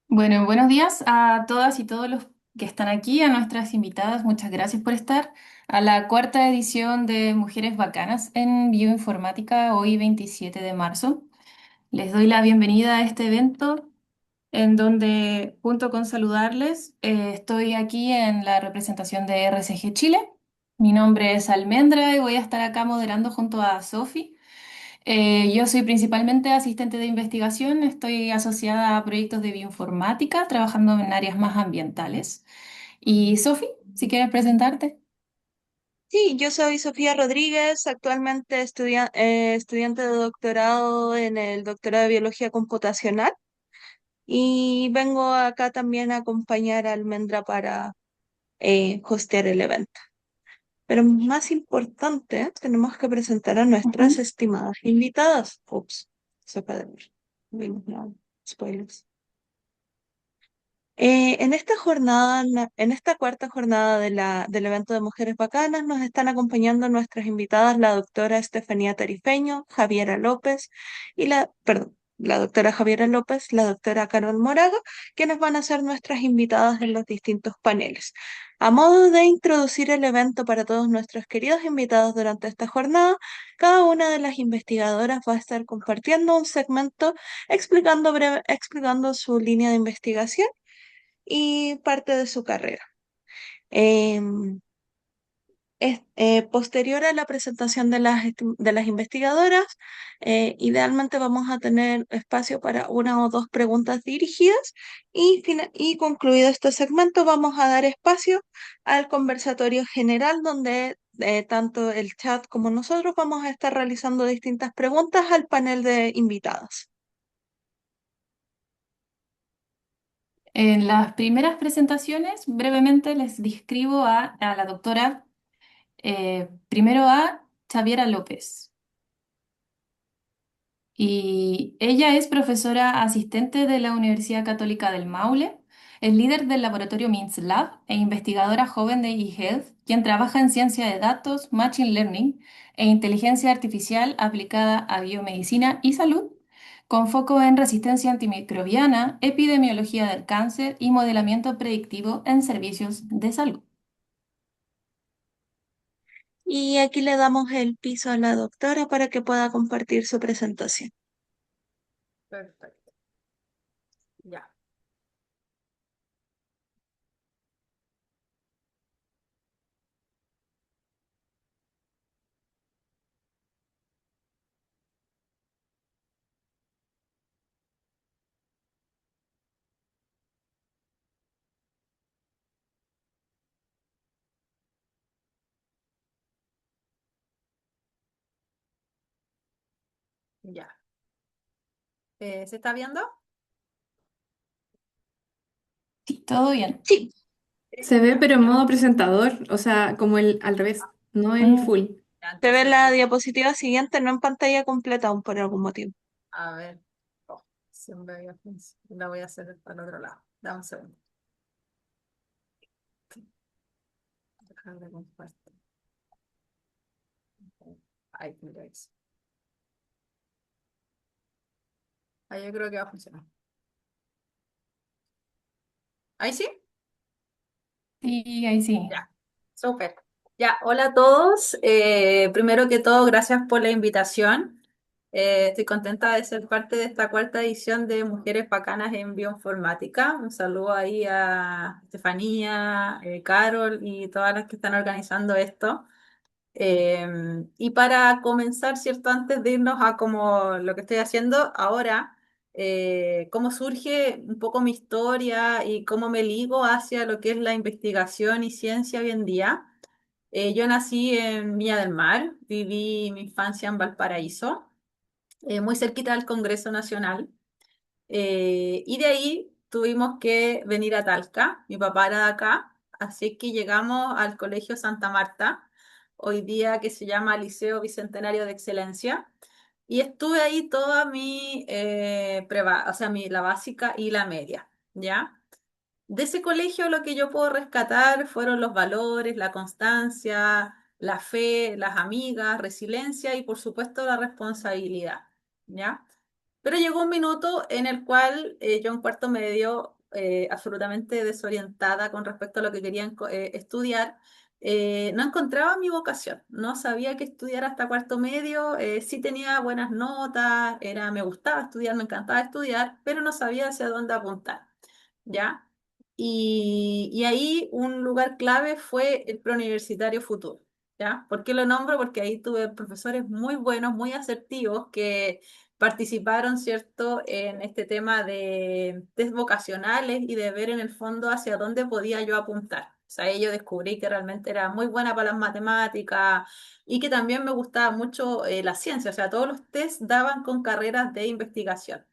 Bueno, buenos días a todas y todos los que están aquí, a nuestras invitadas. Muchas gracias por estar a la cuarta edición de Mujeres Bacanas en Bioinformática, hoy 27 de marzo. Les doy la bienvenida a este evento en donde, junto con saludarles, estoy aquí en la representación de RCG Chile. Mi nombre es Almendra y voy a estar acá moderando junto a Sofi. Yo soy principalmente asistente de investigación, estoy asociada a proyectos de bioinformática, trabajando en áreas más ambientales. Y Sofi, si quieres presentarte. Sí, yo soy Sofía Rodríguez, actualmente estudiante de doctorado en el doctorado de Biología Computacional y vengo acá también a acompañar a Almendra para hostear el evento. Pero más importante, tenemos que presentar a nuestras Ujú. estimadas invitadas. Ups, se puede ver. No, spoilers. En esta jornada, en esta cuarta jornada del evento de Mujeres Bacanas, nos están acompañando nuestras invitadas, la doctora Estefanía Tarifeño, Javiera López la doctora Javiera López, la doctora Carol Moraga, quienes van a ser nuestras invitadas en los distintos paneles. A modo de introducir el evento para todos nuestros queridos invitados durante esta jornada, cada una de las investigadoras va a estar compartiendo un segmento explicando su línea de investigación y parte de su carrera. Em, Posterior a la presentación de de las investigadoras, idealmente vamos a tener espacio para una o dos preguntas dirigidas y concluido este segmento vamos a dar espacio al conversatorio general donde tanto el chat como nosotros vamos a estar realizando distintas preguntas al panel de invitadas. En las primeras presentaciones, brevemente les describo a la doctora, primero a Xaviera López. Y ella es profesora asistente de la Universidad Católica del Maule, es líder del laboratorio MINS Lab e investigadora joven de eHealth, quien trabaja en ciencia de datos, machine learning e inteligencia artificial aplicada a biomedicina y salud, con foco en resistencia antimicrobiana, epidemiología del cáncer y modelamiento predictivo en servicios de salud. Y aquí le damos el piso a la doctora para que pueda compartir su presentación. Perfecto. Ya. Ya. ¿Se está viendo? Sí, todo bien. Sí. Se ve, pero en modo presentador, o sea, como el al revés, no el Mm. full. Ya, Se ve entonces, la diapositiva siguiente, no en pantalla completa aún por algún motivo. a ver. Oh, siempre la voy a hacer para el otro lado. Dame un segundo. Dejar de compartir. Ahí, mira eso. Ahí yo creo que va a funcionar. ¿Ahí sí? Sí, ahí sí. Ya, súper. Ya, hola a todos. Primero que todo, gracias por la invitación. Estoy contenta de ser parte de esta cuarta edición de Mujeres Bacanas en Bioinformática. Un saludo ahí a Estefanía, Carol y todas las que están organizando esto. Y para comenzar, ¿cierto? Antes de irnos a como lo que estoy haciendo ahora, cómo surge un poco mi historia y cómo me ligo hacia lo que es la investigación y ciencia hoy en día. Yo nací en Viña del Mar, viví mi infancia en Valparaíso, muy cerquita del Congreso Nacional. Y de ahí tuvimos que venir a Talca. Mi papá era de acá, así que llegamos al Colegio Santa Marta, hoy día que se llama Liceo Bicentenario de Excelencia. Y estuve ahí toda mi prueba, o sea, la básica y la media, ¿ya? De ese colegio lo que yo puedo rescatar fueron los valores, la constancia, la fe, las amigas, resiliencia y por supuesto la responsabilidad, ¿ya? Pero llegó un minuto en el cual yo en cuarto medio absolutamente desorientada con respecto a lo que querían estudiar. No encontraba mi vocación, no sabía qué estudiar hasta cuarto medio, sí tenía buenas notas, me gustaba estudiar, me encantaba estudiar, pero no sabía hacia dónde apuntar, ¿ya? Y ahí un lugar clave fue el preuniversitario futuro, ¿ya? ¿Por qué lo nombro? Porque ahí tuve profesores muy buenos, muy asertivos, que participaron, ¿cierto?, en este tema de test vocacionales y de ver en el fondo hacia dónde podía yo apuntar. O sea, ahí yo descubrí que realmente era muy buena para las matemáticas y que también me gustaba mucho la ciencia. O sea, todos los test daban con carreras de investigación.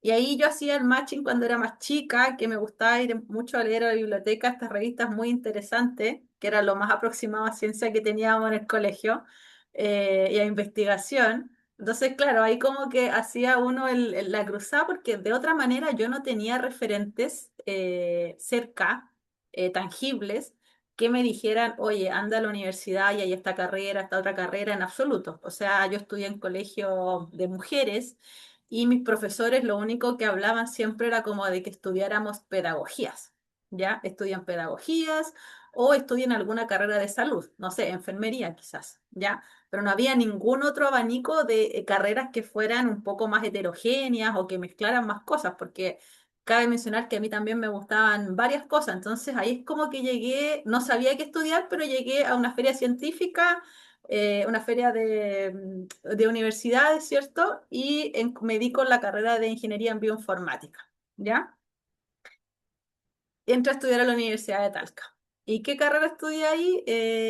Y ahí yo hacía el matching cuando era más chica, que me gustaba ir mucho a leer a la biblioteca estas revistas muy interesantes, que era lo más aproximado a ciencia que teníamos en el colegio, y a investigación. Entonces, claro, ahí como que hacía uno la cruzada, porque de otra manera yo no tenía referentes cerca, tangibles, que me dijeran, oye, anda a la universidad y hay esta carrera, esta otra carrera, en absoluto. O sea, yo estudié en colegio de mujeres y mis profesores lo único que hablaban siempre era como de que estudiáramos pedagogías, ¿ya? Estudian pedagogías o estudian alguna carrera de salud, no sé, enfermería quizás, ¿ya? Pero no había ningún otro abanico de carreras que fueran un poco más heterogéneas o que mezclaran más cosas, porque cabe mencionar que a mí también me gustaban varias cosas, entonces ahí es como que llegué, no sabía qué estudiar, pero llegué a una feria científica, una feria de universidades, ¿cierto? Y me di con la carrera de ingeniería en bioinformática, ¿ya? Entré a estudiar a la Universidad de Talca. ¿Y qué carrera estudié ahí?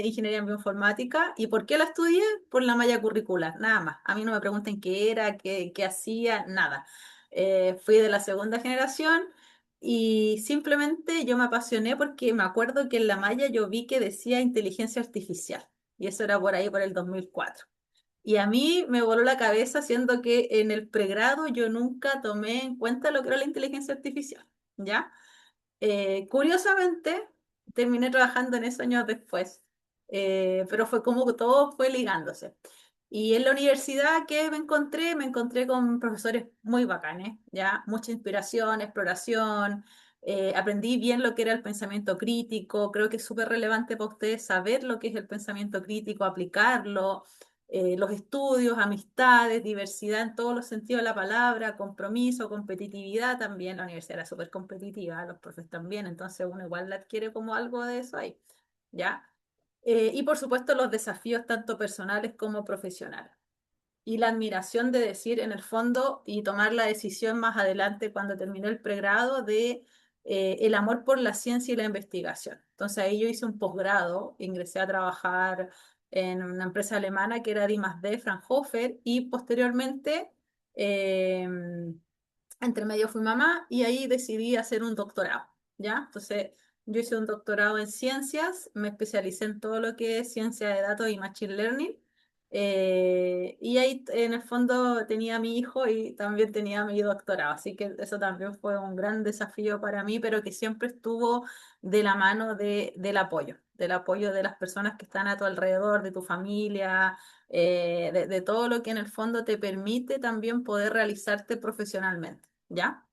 Ingeniería en bioinformática. ¿Y por qué la estudié? Por la malla curricular, nada más. A mí no me pregunten qué era, qué hacía, nada. Fui de la segunda generación y simplemente yo me apasioné porque me acuerdo que en la malla yo vi que decía inteligencia artificial. Y eso era por ahí, por el 2004. Y a mí me voló la cabeza, siendo que en el pregrado yo nunca tomé en cuenta lo que era la inteligencia artificial, ¿ya? Curiosamente, terminé trabajando en eso años después, pero fue como que todo fue ligándose. Y en la universidad que me encontré con profesores muy bacanes, ya, mucha inspiración, exploración, aprendí bien lo que era el pensamiento crítico, creo que es súper relevante para ustedes saber lo que es el pensamiento crítico, aplicarlo, los estudios, amistades, diversidad en todos los sentidos de la palabra, compromiso, competitividad también. La universidad era súper competitiva, los profes también, entonces uno igual le adquiere como algo de eso ahí, ¿ya? Y por supuesto los desafíos tanto personales como profesionales y la admiración de decir en el fondo y tomar la decisión más adelante cuando terminé el pregrado de el amor por la ciencia y la investigación. Entonces ahí yo hice un posgrado, ingresé a trabajar en una empresa alemana que era D+D, Fraunhofer, y posteriormente, eh, entre medio fui mamá y ahí decidí hacer un doctorado, ¿ya? Entonces yo hice un doctorado en ciencias, me especialicé en todo lo que es ciencia de datos y machine learning. Y ahí en el fondo tenía a mi hijo y también tenía mi doctorado, así que eso también fue un gran desafío para mí, pero que siempre estuvo de la mano del apoyo de las personas que están a tu alrededor, de tu familia, de todo lo que en el fondo te permite también poder realizarte profesionalmente, ¿ya?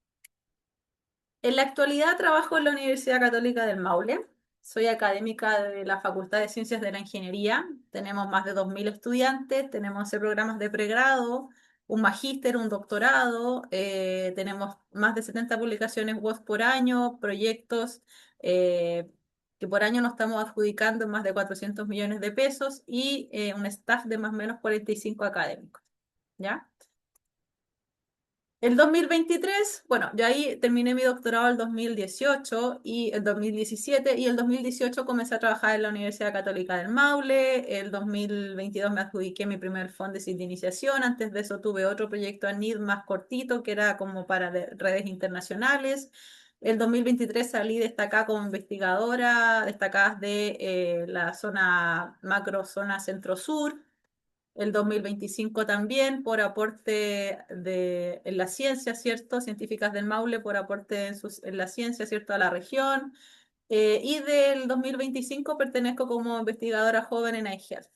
En la actualidad trabajo en la Universidad Católica del Maule. Soy académica de la Facultad de Ciencias de la Ingeniería. Tenemos más de 2.000 estudiantes, tenemos 11 programas de pregrado, un magíster, un doctorado, tenemos más de 70 publicaciones web por año, proyectos eh, que por año nos estamos adjudicando en más de 400 millones de pesos y un staff de más o menos 45 académicos, ¿ya? El 2023, bueno, yo ahí terminé mi doctorado el 2018 y el 2017 y el 2018 comencé a trabajar en la Universidad Católica del Maule. El 2022 me adjudiqué mi primer Fondesit de iniciación. Antes de eso tuve otro proyecto ANID más cortito que era como para redes internacionales. El 2023 salí destacada como investigadora, destacada de la zona macro, zona centro-sur. El 2025 también por aporte en la ciencia, ¿cierto? Científicas del Maule por aporte en la ciencia, ¿cierto? A la región. Y del 2025 pertenezco como investigadora joven en iHealth.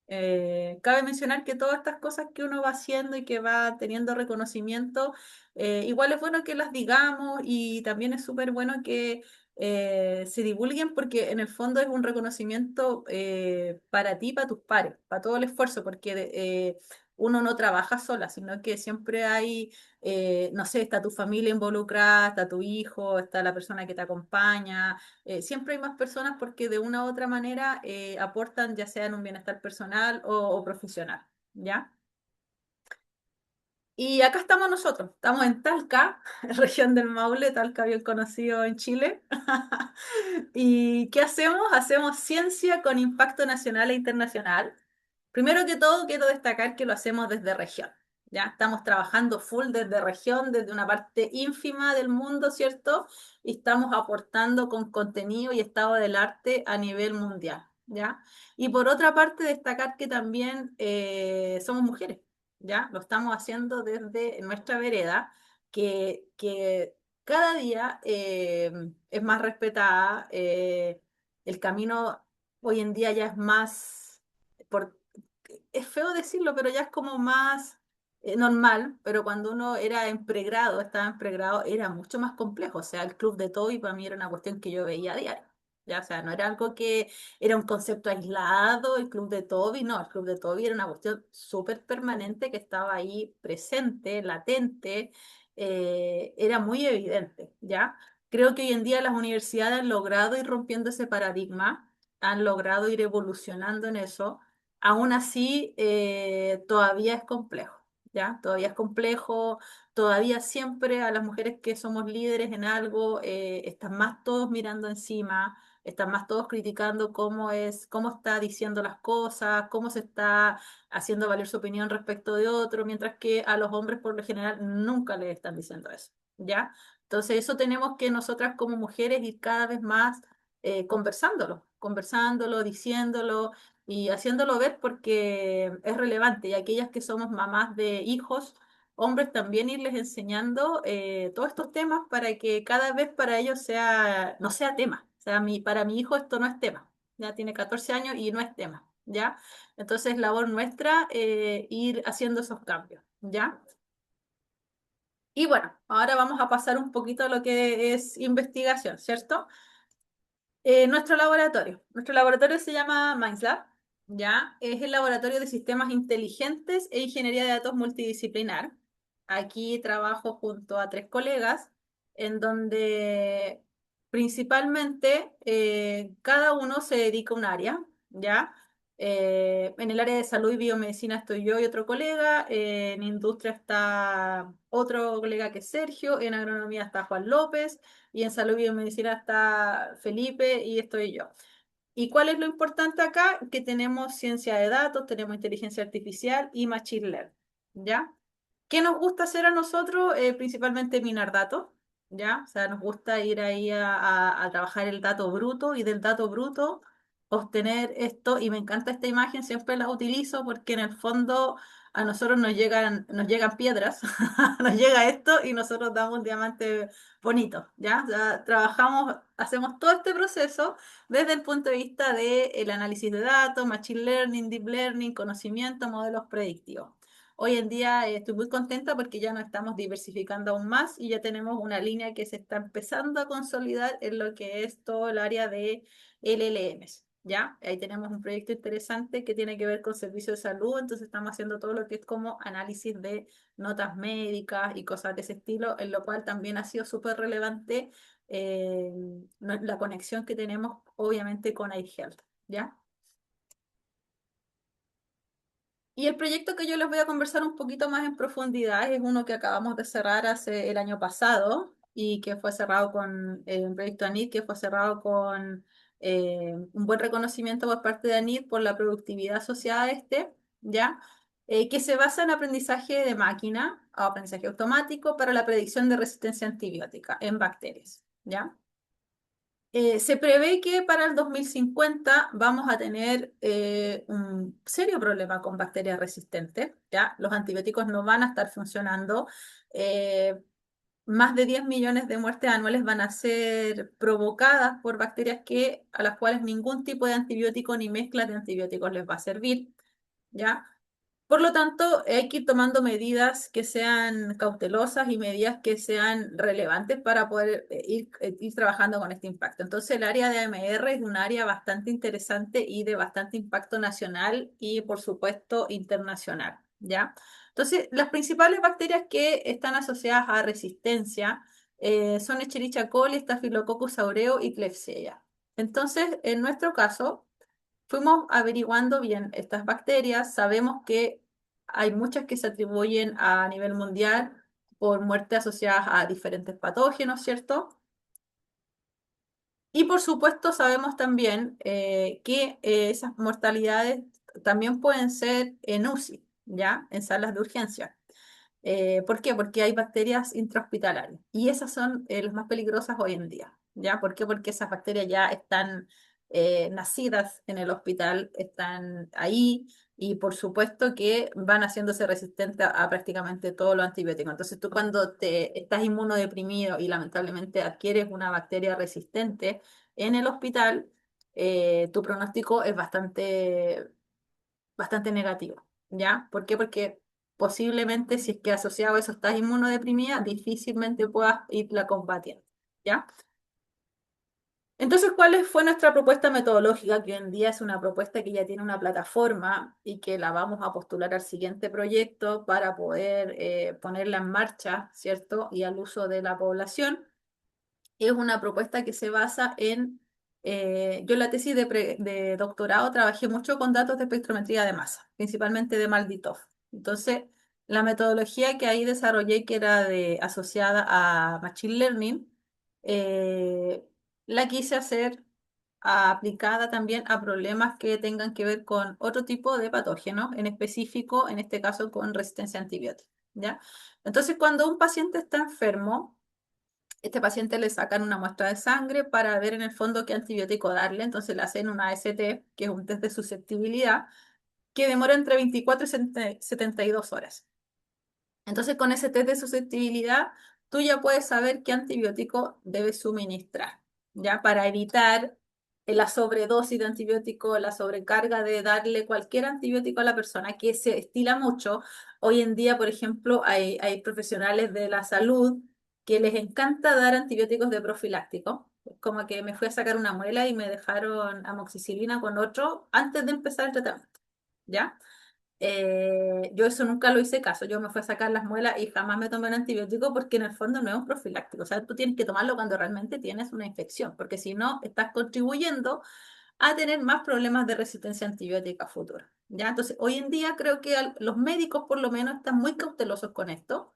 Cabe mencionar que todas estas cosas que uno va haciendo y que va teniendo reconocimiento, igual es bueno que las digamos y también es súper bueno que se divulguen porque en el fondo es un reconocimiento para ti, para tus pares, para todo el esfuerzo, porque uno no trabaja sola, sino que siempre hay, no sé, está tu familia involucrada, está tu hijo, está la persona que te acompaña, siempre hay más personas porque de una u otra manera aportan ya sea en un bienestar personal o profesional, ¿ya? Y acá estamos nosotros, estamos en Talca, región del Maule, Talca bien conocido en Chile. ¿Y qué hacemos? Hacemos ciencia con impacto nacional e internacional. Primero que todo, quiero destacar que lo hacemos desde región. Ya estamos trabajando full desde región, desde una parte ínfima del mundo, ¿cierto? Y estamos aportando con contenido y estado del arte a nivel mundial, ¿ya? Y por otra parte, destacar que también somos mujeres, ¿ya? Lo estamos haciendo desde nuestra vereda, que cada día es más respetada. El camino hoy en día ya es más, por, es feo decirlo, pero ya es como más normal, pero cuando uno era en pregrado, estaba en pregrado, era mucho más complejo. O sea, el club de Toby para mí era una cuestión que yo veía a diario. Ya, o sea, no era algo que era un concepto aislado, el club de Toby, no, el club de Toby era una cuestión súper permanente que estaba ahí presente, latente, era muy evidente, ¿ya? Creo que hoy en día las universidades han logrado ir rompiendo ese paradigma, han logrado ir evolucionando en eso. Aún así, todavía es complejo, ¿ya? Todavía es complejo, todavía siempre a las mujeres que somos líderes en algo, están más todos mirando encima, están más todos criticando cómo es, cómo está diciendo las cosas, cómo se está haciendo valer su opinión respecto de otro, mientras que a los hombres por lo general nunca les están diciendo eso, ¿ya? Entonces eso tenemos que nosotras como mujeres ir cada vez más conversándolo, diciéndolo y haciéndolo ver porque es relevante y aquellas que somos mamás de hijos, hombres también irles enseñando todos estos temas para que cada vez para ellos sea, no sea tema. O sea, para mi hijo esto no es tema. Ya tiene 14 años y no es tema. ¿Ya? Entonces, labor nuestra ir haciendo esos cambios. ¿Ya? Y bueno, ahora vamos a pasar un poquito a lo que es investigación, ¿cierto? Nuestro laboratorio se llama MindLab, ¿ya? Es el laboratorio de sistemas inteligentes e ingeniería de datos multidisciplinar. Aquí trabajo junto a tres colegas, en donde principalmente cada uno se dedica a un área, ¿ya? En el área de salud y biomedicina estoy yo y otro colega, en industria está otro colega que es Sergio, en agronomía está Juan López, y en salud y biomedicina está Felipe y estoy yo. ¿Y cuál es lo importante acá? Que tenemos ciencia de datos, tenemos inteligencia artificial y machine learning, ¿ya? ¿Qué nos gusta hacer a nosotros? Principalmente minar datos, ¿ya? O sea, nos gusta ir ahí a trabajar el dato bruto y del dato bruto obtener esto, y me encanta esta imagen, siempre la utilizo porque en el fondo a nosotros nos llegan piedras, nos llega esto y nosotros damos un diamante bonito, ¿ya? O sea, trabajamos, hacemos todo este proceso desde el punto de vista del análisis de datos, machine learning, deep learning, conocimiento, modelos predictivos. Hoy en día estoy muy contenta porque ya nos estamos diversificando aún más y ya tenemos una línea que se está empezando a consolidar en lo que es todo el área de LLMs. ¿Ya? Ahí tenemos un proyecto interesante que tiene que ver con servicios de salud, entonces estamos haciendo todo lo que es como análisis de notas médicas y cosas de ese estilo, en lo cual también ha sido súper relevante eh, la conexión que tenemos obviamente con iHealth, ¿ya? Y el proyecto que yo les voy a conversar un poquito más en profundidad es uno que acabamos de cerrar hace el año pasado y que fue cerrado con un proyecto ANID que fue cerrado con un buen reconocimiento por parte de ANID por la productividad asociada a este, ¿ya? Que se basa en aprendizaje de máquina o aprendizaje automático para la predicción de resistencia antibiótica en bacterias, ¿ya? Se prevé que para el 2050 vamos a tener un serio problema con bacterias resistentes, ¿ya? Los antibióticos no van a estar funcionando. eh, Más de 10 millones de muertes anuales van a ser provocadas por bacterias a las cuales ningún tipo de antibiótico ni mezcla de antibióticos les va a servir. ¿ya? Por lo tanto, hay que ir tomando medidas que sean cautelosas y medidas que sean relevantes para poder ir trabajando con este impacto. Entonces, el área de AMR es un área bastante interesante y de bastante impacto nacional y, por supuesto, internacional, ¿ya? Entonces, las principales bacterias que están asociadas a resistencia son Escherichia coli, Staphylococcus aureus y Klebsiella. Entonces, en nuestro caso, fuimos averiguando bien estas bacterias, sabemos que hay muchas que se atribuyen a nivel mundial por muertes asociadas a diferentes patógenos, ¿cierto? Y por supuesto sabemos también que esas mortalidades también pueden ser en UCI, ¿ya? En salas de urgencia. ¿Por qué? Porque hay bacterias intrahospitalarias y esas son las más peligrosas hoy en día. ¿Ya? ¿Por qué? Porque esas bacterias ya están nacidas en el hospital, están ahí y por supuesto que van haciéndose resistentes a prácticamente todos los antibióticos. Entonces tú cuando te estás inmunodeprimido y lamentablemente adquieres una bacteria resistente en el hospital, tu pronóstico es bastante negativo, ¿ya? ¿Por qué? Porque posiblemente si es que asociado a eso estás inmunodeprimida, difícilmente puedas irla combatiendo, ¿ya? Entonces, ¿cuál fue nuestra propuesta metodológica? Que hoy en día es una propuesta que ya tiene una plataforma y que la vamos a postular al siguiente proyecto para poder ponerla en marcha, ¿cierto? Y al uso de la población. Es una propuesta que se basa en, yo en la tesis de doctorado trabajé mucho con datos de espectrometría de masa, principalmente de Malditov. Entonces, la metodología que ahí desarrollé, que era asociada a Machine Learning, eh, la quise hacer aplicada también a problemas que tengan que ver con otro tipo de patógenos, en específico, en este caso, con resistencia a antibióticos, ¿ya? Entonces, cuando un paciente está enfermo, este paciente le sacan una muestra de sangre para ver en el fondo qué antibiótico darle, entonces le hacen una AST, que es un test de susceptibilidad, que demora entre 24 y 72 horas. Entonces, con ese test de susceptibilidad, tú ya puedes saber qué antibiótico debes suministrar, ¿ya? Para evitar la sobredosis de antibiótico, la sobrecarga de darle cualquier antibiótico a la persona, que se estila mucho. Hoy en día, por ejemplo, hay profesionales de la salud que les encanta dar antibióticos de profiláctico. Como que me fui a sacar una muela y me dejaron amoxicilina con otro antes de empezar el tratamiento, ¿ya? Yo eso nunca lo hice caso, yo me fui a sacar las muelas y jamás me tomé un antibiótico porque en el fondo no es un profiláctico, o sea, tú tienes que tomarlo cuando realmente tienes una infección, porque si no, estás contribuyendo a tener más problemas de resistencia antibiótica futura, ¿ya? Entonces, hoy en día creo que los médicos por lo menos están muy cautelosos con esto,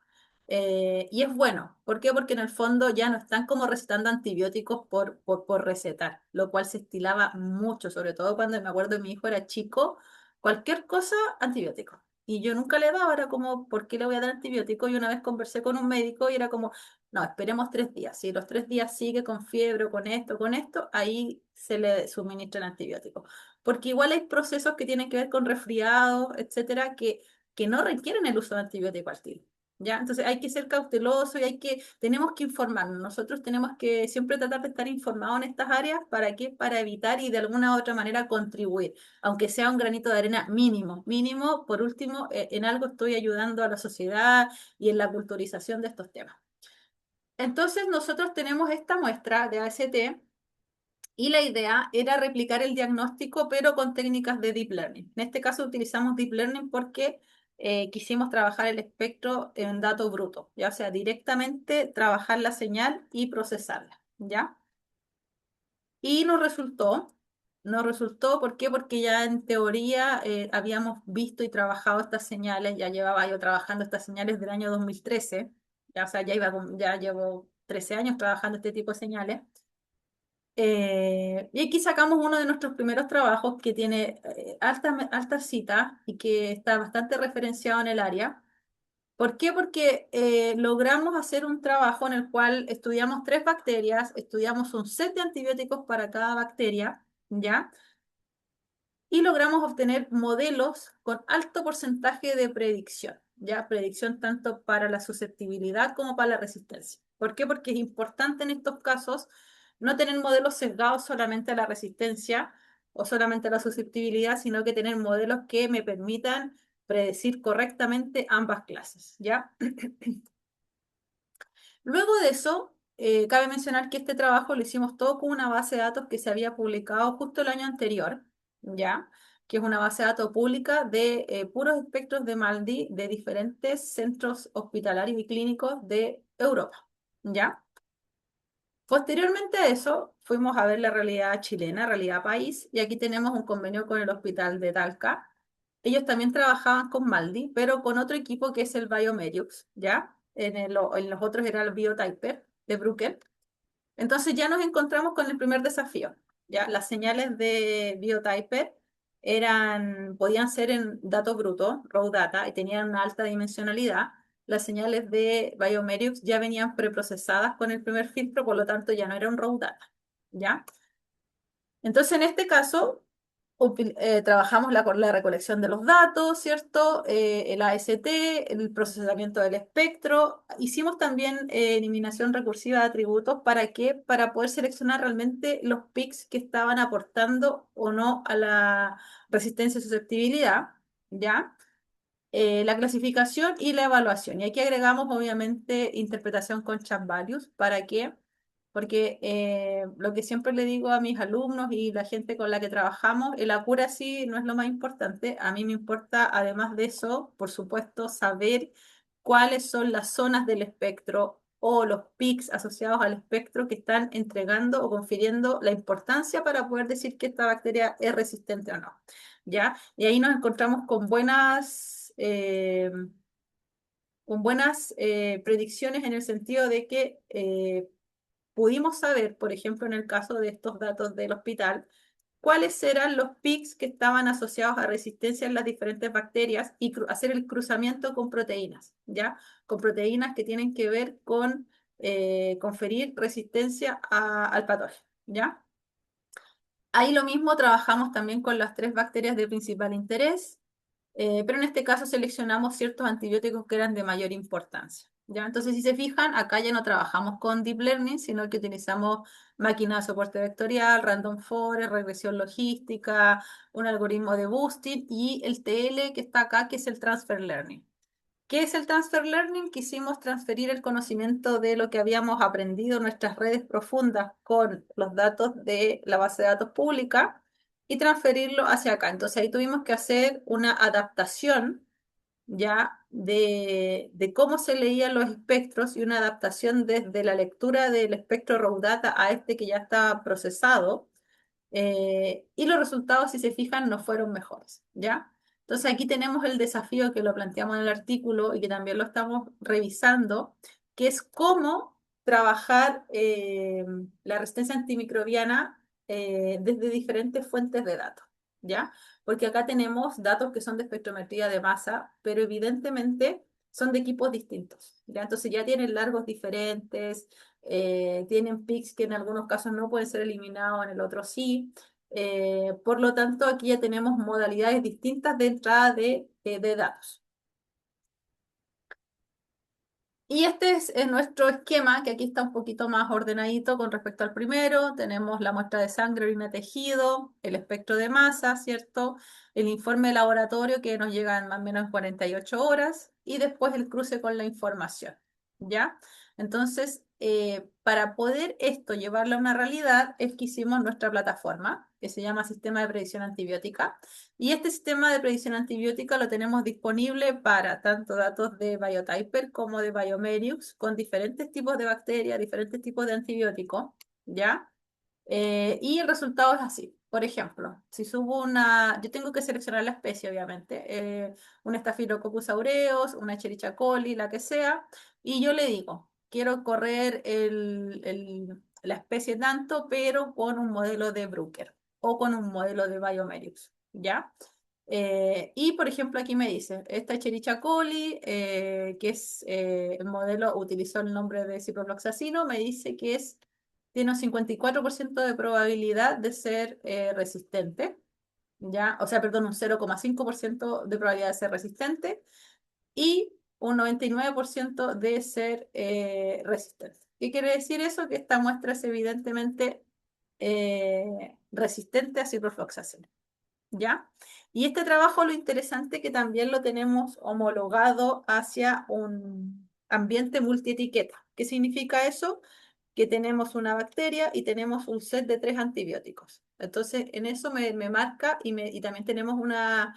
y es bueno. ¿Por qué? Porque en el fondo ya no están como recetando antibióticos por recetar, lo cual se estilaba mucho, sobre todo cuando me acuerdo mi hijo era chico, cualquier cosa, antibiótico. Y yo nunca le daba, era como, ¿por qué le voy a dar antibiótico? Y una vez conversé con un médico y era como, no, esperemos 3 días. Si los 3 días sigue con fiebre o con esto, ahí se le suministra el antibiótico. Porque igual hay procesos que tienen que ver con resfriados, etcétera, que no requieren el uso de antibiótico al tiro. ¿Ya? Entonces hay que ser cauteloso y tenemos que informarnos. Nosotros tenemos que siempre tratar de estar informados en estas áreas. ¿Para qué? Para evitar y de alguna u otra manera contribuir, aunque sea un granito de arena mínimo. Mínimo, por último, en algo estoy ayudando a la sociedad y en la culturización de estos temas. Entonces nosotros tenemos esta muestra de AST y la idea era replicar el diagnóstico, pero con técnicas de deep learning. En este caso utilizamos deep learning porque quisimos trabajar el espectro en datos brutos, ya o sea, directamente trabajar la señal y procesarla, ¿ya? Y nos resultó, ¿por qué? Porque ya en teoría habíamos visto y trabajado estas señales, ya llevaba yo trabajando estas señales del año 2013, ya, o sea, ya llevo 13 años trabajando este tipo de señales. Y aquí sacamos uno de nuestros primeros trabajos que tiene altas citas y que está bastante referenciado en el área. ¿Por qué? Porque logramos hacer un trabajo en el cual estudiamos 3 bacterias, estudiamos un set de antibióticos para cada bacteria, ¿ya? Y logramos obtener modelos con alto porcentaje de predicción, ¿ya? Predicción tanto para la susceptibilidad como para la resistencia. ¿Por qué? Porque es importante en estos casos no tener modelos sesgados solamente a la resistencia, o solamente la susceptibilidad, sino que tener modelos que me permitan predecir correctamente ambas clases, ¿ya? Luego de eso, cabe mencionar que este trabajo lo hicimos todo con una base de datos que se había publicado justo el año anterior, ¿ya? Que es una base de datos pública de puros espectros de MALDI de diferentes centros hospitalarios y clínicos de Europa, ¿ya? Posteriormente a eso, fuimos a ver la realidad chilena, realidad país, y aquí tenemos un convenio con el Hospital de Talca. Ellos también trabajaban con Maldi, pero con otro equipo que es el Biomedics, ¿ya? En los otros era el Biotyper de Bruker. Entonces ya nos encontramos con el primer desafío, ¿ya? Las señales de Biotyper podían ser en datos brutos, raw data, y tenían una alta dimensionalidad. Las señales de Biomedics ya venían preprocesadas con el primer filtro, por lo tanto ya no era un raw data, ¿ya? Entonces, en este caso, trabajamos la recolección de los datos, ¿cierto? El AST, el procesamiento del espectro. Hicimos también eliminación recursiva de atributos. ¿Para qué? Para poder seleccionar realmente los peaks que estaban aportando o no a la resistencia y susceptibilidad, ¿ya? La clasificación y la evaluación. Y aquí agregamos, obviamente, interpretación con chat values. ¿Para qué? Porque lo que siempre le digo a mis alumnos y la gente con la que trabajamos, el accuracy no es lo más importante. A mí me importa, además de eso, por supuesto, saber cuáles son las zonas del espectro o los peaks asociados al espectro que están entregando o confiriendo la importancia para poder decir que esta bacteria es resistente o no. ¿Ya? Y ahí nos encontramos con buenas predicciones en el sentido de que pudimos saber, por ejemplo, en el caso de estos datos del hospital, cuáles eran los peaks que estaban asociados a resistencia en las diferentes bacterias y hacer el cruzamiento con proteínas, ¿ya? Con proteínas que tienen que ver con conferir resistencia al patógeno, ¿ya? Ahí lo mismo trabajamos también con las tres bacterias de principal interés, pero en este caso seleccionamos ciertos antibióticos que eran de mayor importancia. ¿Ya? Entonces, si se fijan, acá ya no trabajamos con Deep Learning, sino que utilizamos máquina de soporte vectorial, Random Forest, regresión logística, un algoritmo de boosting y el TL que está acá, que es el Transfer Learning. ¿Qué es el Transfer Learning? Quisimos transferir el conocimiento de lo que habíamos aprendido en nuestras redes profundas con los datos de la base de datos pública y transferirlo hacia acá. Entonces ahí tuvimos que hacer una adaptación ya de cómo se leían los espectros y una adaptación desde la lectura del espectro raw data a este que ya está procesado y los resultados, si se fijan, no fueron mejores, ¿ya? Entonces aquí tenemos el desafío que lo planteamos en el artículo y que también lo estamos revisando, que es cómo trabajar la resistencia antimicrobiana desde diferentes fuentes de datos, ¿ya? Porque acá tenemos datos que son de espectrometría de masa, pero evidentemente son de equipos distintos, ¿ya? Entonces ya tienen largos diferentes, tienen pics que en algunos casos no pueden ser eliminados, en el otro sí. Por lo tanto, aquí ya tenemos modalidades distintas de entrada de datos. Y este es nuestro esquema, que aquí está un poquito más ordenadito con respecto al primero. Tenemos la muestra de sangre, orina, tejido, el espectro de masa, ¿cierto? El informe de laboratorio que nos llega en más o menos en 48 horas y después el cruce con la información, ¿ya? Entonces, para poder esto llevarlo a una realidad, es que hicimos nuestra plataforma, que se llama Sistema de Predicción Antibiótica. Y este sistema de predicción antibiótica lo tenemos disponible para tanto datos de Biotyper como de Biomedics, con diferentes tipos de bacterias, diferentes tipos de antibióticos, ¿ya? Y el resultado es así. Por ejemplo, si subo yo tengo que seleccionar la especie, obviamente, un Staphylococcus aureus, una Escherichia coli, la que sea, y yo le digo, quiero correr la especie tanto, pero con un modelo de Bruker o con un modelo de Biomedics, ¿ya? Y por ejemplo, aquí me dice, esta Escherichia coli, que es el modelo, utilizó el nombre de ciprofloxacino, me dice que tiene un 54% de probabilidad de ser resistente, ¿ya? O sea, perdón, un 0,5% de probabilidad de ser resistente y un 99% de ser resistente. ¿Qué quiere decir eso? Que esta muestra es evidentemente resistente a ciprofloxacina. ¿Ya? Y este trabajo, lo interesante que también lo tenemos homologado hacia un ambiente multietiqueta. ¿Qué significa eso? Que tenemos una bacteria y tenemos un set de 3 antibióticos. Entonces, en eso me marca y también tenemos una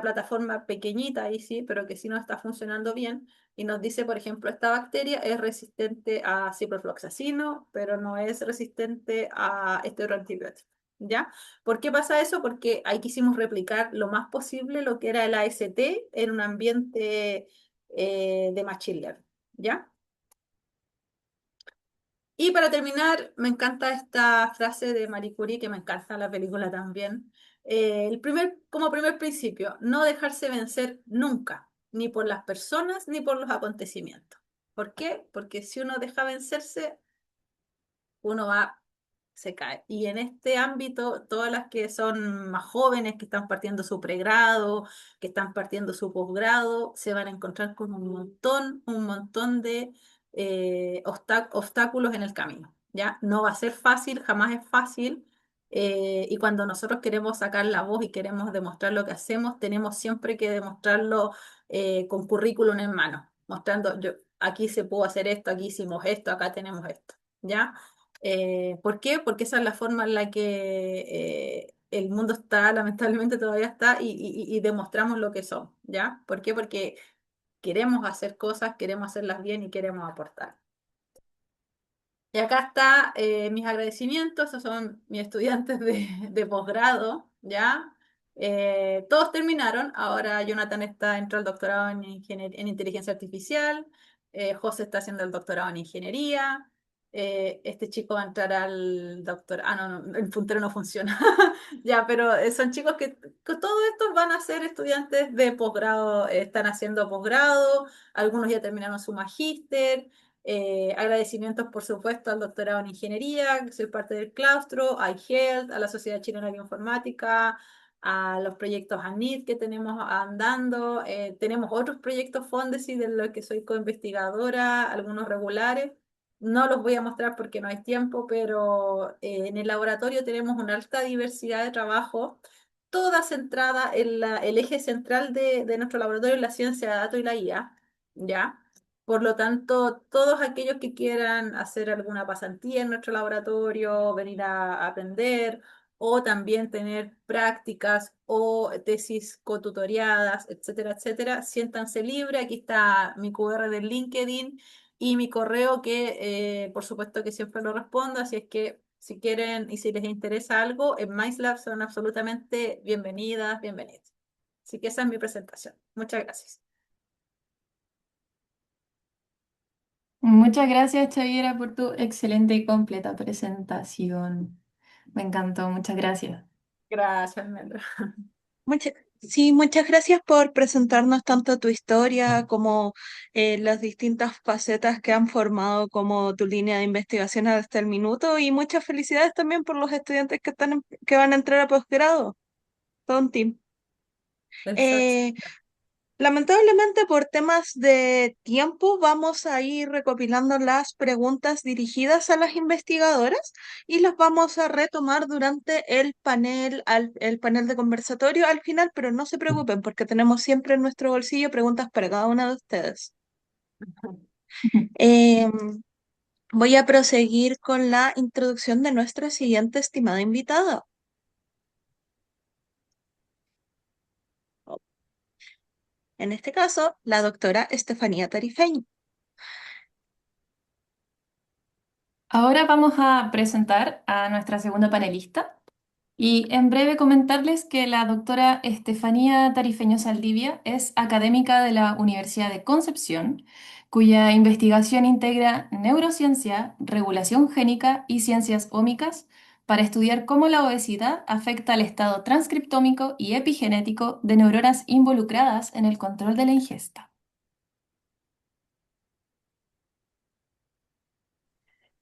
plataforma pequeñita ahí sí, pero que sí no está funcionando bien. Y nos dice, por ejemplo, esta bacteria es resistente a ciprofloxacino, pero no es resistente a este otro antibiótico. ¿Ya? ¿Por qué pasa eso? Porque ahí quisimos replicar lo más posible lo que era el AST en un ambiente de machine learning. ¿Ya? Y para terminar, me encanta esta frase de Marie Curie, que me encanta la película también. Como primer principio, no dejarse vencer nunca, ni por las personas ni por los acontecimientos. ¿Por qué? Porque si uno deja vencerse, uno va, se cae. Y en este ámbito, todas las que son más jóvenes, que están partiendo su pregrado, que están partiendo su posgrado, se van a encontrar con un montón de obstáculos en el camino. ¿Ya? No va a ser fácil, jamás es fácil. Y cuando nosotros queremos sacar la voz y queremos demostrar lo que hacemos, tenemos siempre que demostrarlo con currículum en mano, mostrando, yo, aquí se pudo hacer esto, aquí hicimos esto, acá tenemos esto. ¿Ya? ¿Por qué? Porque esa es la forma en la que el mundo está, lamentablemente todavía está, y demostramos lo que somos, ¿ya? ¿Por qué? Porque queremos hacer cosas, queremos hacerlas bien y queremos aportar. Y acá está mis agradecimientos, esos son mis estudiantes de posgrado, ¿ya? Todos terminaron, ahora Jonathan entró al doctorado en inteligencia artificial, José está haciendo el doctorado en ingeniería, este chico va a entrar al doctor, no, el puntero no funciona, ya, pero son chicos que todos estos van a ser estudiantes de posgrado, están haciendo posgrado, algunos ya terminaron su magíster. Agradecimientos, por supuesto, al doctorado en ingeniería, que soy parte del claustro, a iHealth, a la Sociedad Chilena de Bioinformática, a los proyectos ANID que tenemos andando. Tenemos otros proyectos Fondesit de los que soy coinvestigadora, algunos regulares. No los voy a mostrar porque no hay tiempo, pero en el laboratorio tenemos una alta diversidad de trabajo, toda centrada en el eje central de nuestro laboratorio, la ciencia de datos y la IA, ¿ya? Por lo tanto, todos aquellos que quieran hacer alguna pasantía en nuestro laboratorio, venir a aprender o también tener prácticas o tesis cotutoriadas, etcétera, etcétera, siéntanse libres. Aquí está mi QR del LinkedIn y mi correo que por supuesto que siempre lo respondo, así es que si quieren y si les interesa algo, en MySlab son absolutamente bienvenidas, bienvenidos. Así que esa es mi presentación. Muchas gracias. Muchas gracias, Chaviera, por tu excelente y completa presentación. Me encantó, muchas gracias. Gracias, Almendra. Sí, muchas gracias por presentarnos tanto tu historia como las distintas facetas que han formado como tu línea de investigación hasta el minuto y muchas felicidades también por los estudiantes que van a entrar a posgrado. Todo un team. Exacto. Eh, Lamentablemente por temas de tiempo vamos a ir recopilando las preguntas dirigidas a las investigadoras y las vamos a retomar durante el panel de conversatorio al final, pero no se preocupen porque tenemos siempre en nuestro bolsillo preguntas para cada una de ustedes. Em, Voy a proseguir con la introducción de nuestra siguiente estimada invitada. En este caso, la doctora Estefanía Tarifeño. Ahora vamos a presentar a nuestra segunda panelista y en breve comentarles que la doctora Estefanía Tarifeño Saldivia es académica de la Universidad de Concepción, cuya investigación integra neurociencia, regulación génica y ciencias ómicas para estudiar cómo la obesidad afecta al estado transcriptómico y epigenético de neuronas involucradas en el control de la ingesta.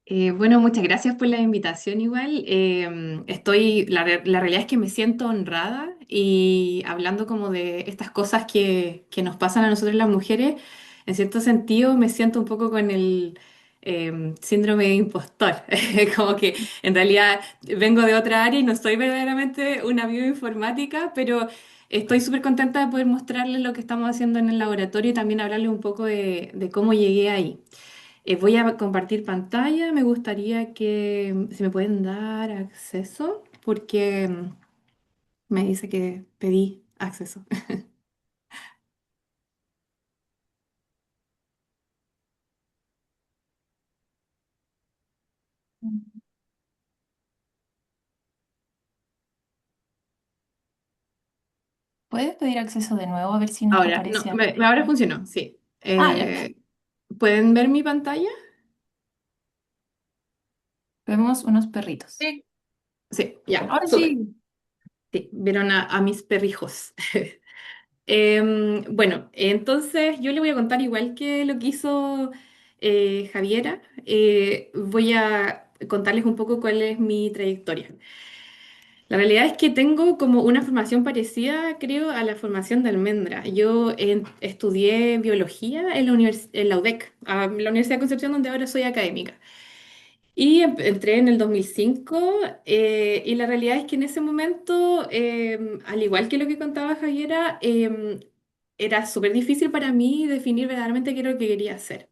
Bueno, muchas gracias por la invitación igual. La realidad es que me siento honrada y hablando como de estas cosas que nos pasan a nosotros las mujeres, en cierto sentido me siento un poco con síndrome de impostor. Como que en realidad vengo de otra área y no soy verdaderamente una bioinformática, pero estoy súper contenta de poder mostrarles lo que estamos haciendo en el laboratorio y también hablarles un poco de cómo llegué ahí. Voy a compartir pantalla. Me gustaría que si me pueden dar acceso, porque me dice que pedí acceso. ¿Puedes pedir acceso de nuevo a ver si nos Ahora, no, aparece ahora algo? funcionó, sí. Ah, ya. ¿Pueden ver mi pantalla? Vemos unos perritos. Sí, Sí, ya, ahora súper. sí. Sí, vieron a mis perrijos. Bueno, entonces yo le voy a contar igual que lo que hizo Javiera. Voy a contarles un poco cuál es mi trayectoria. La realidad es que tengo como una formación parecida, creo, a la formación de Almendra. Yo estudié biología en en la UDEC, la Universidad de Concepción, donde ahora soy académica. Y entré en el 2005 y la realidad es que en ese momento, al igual que lo que contaba Javiera, era súper difícil para mí definir verdaderamente qué era lo que quería hacer.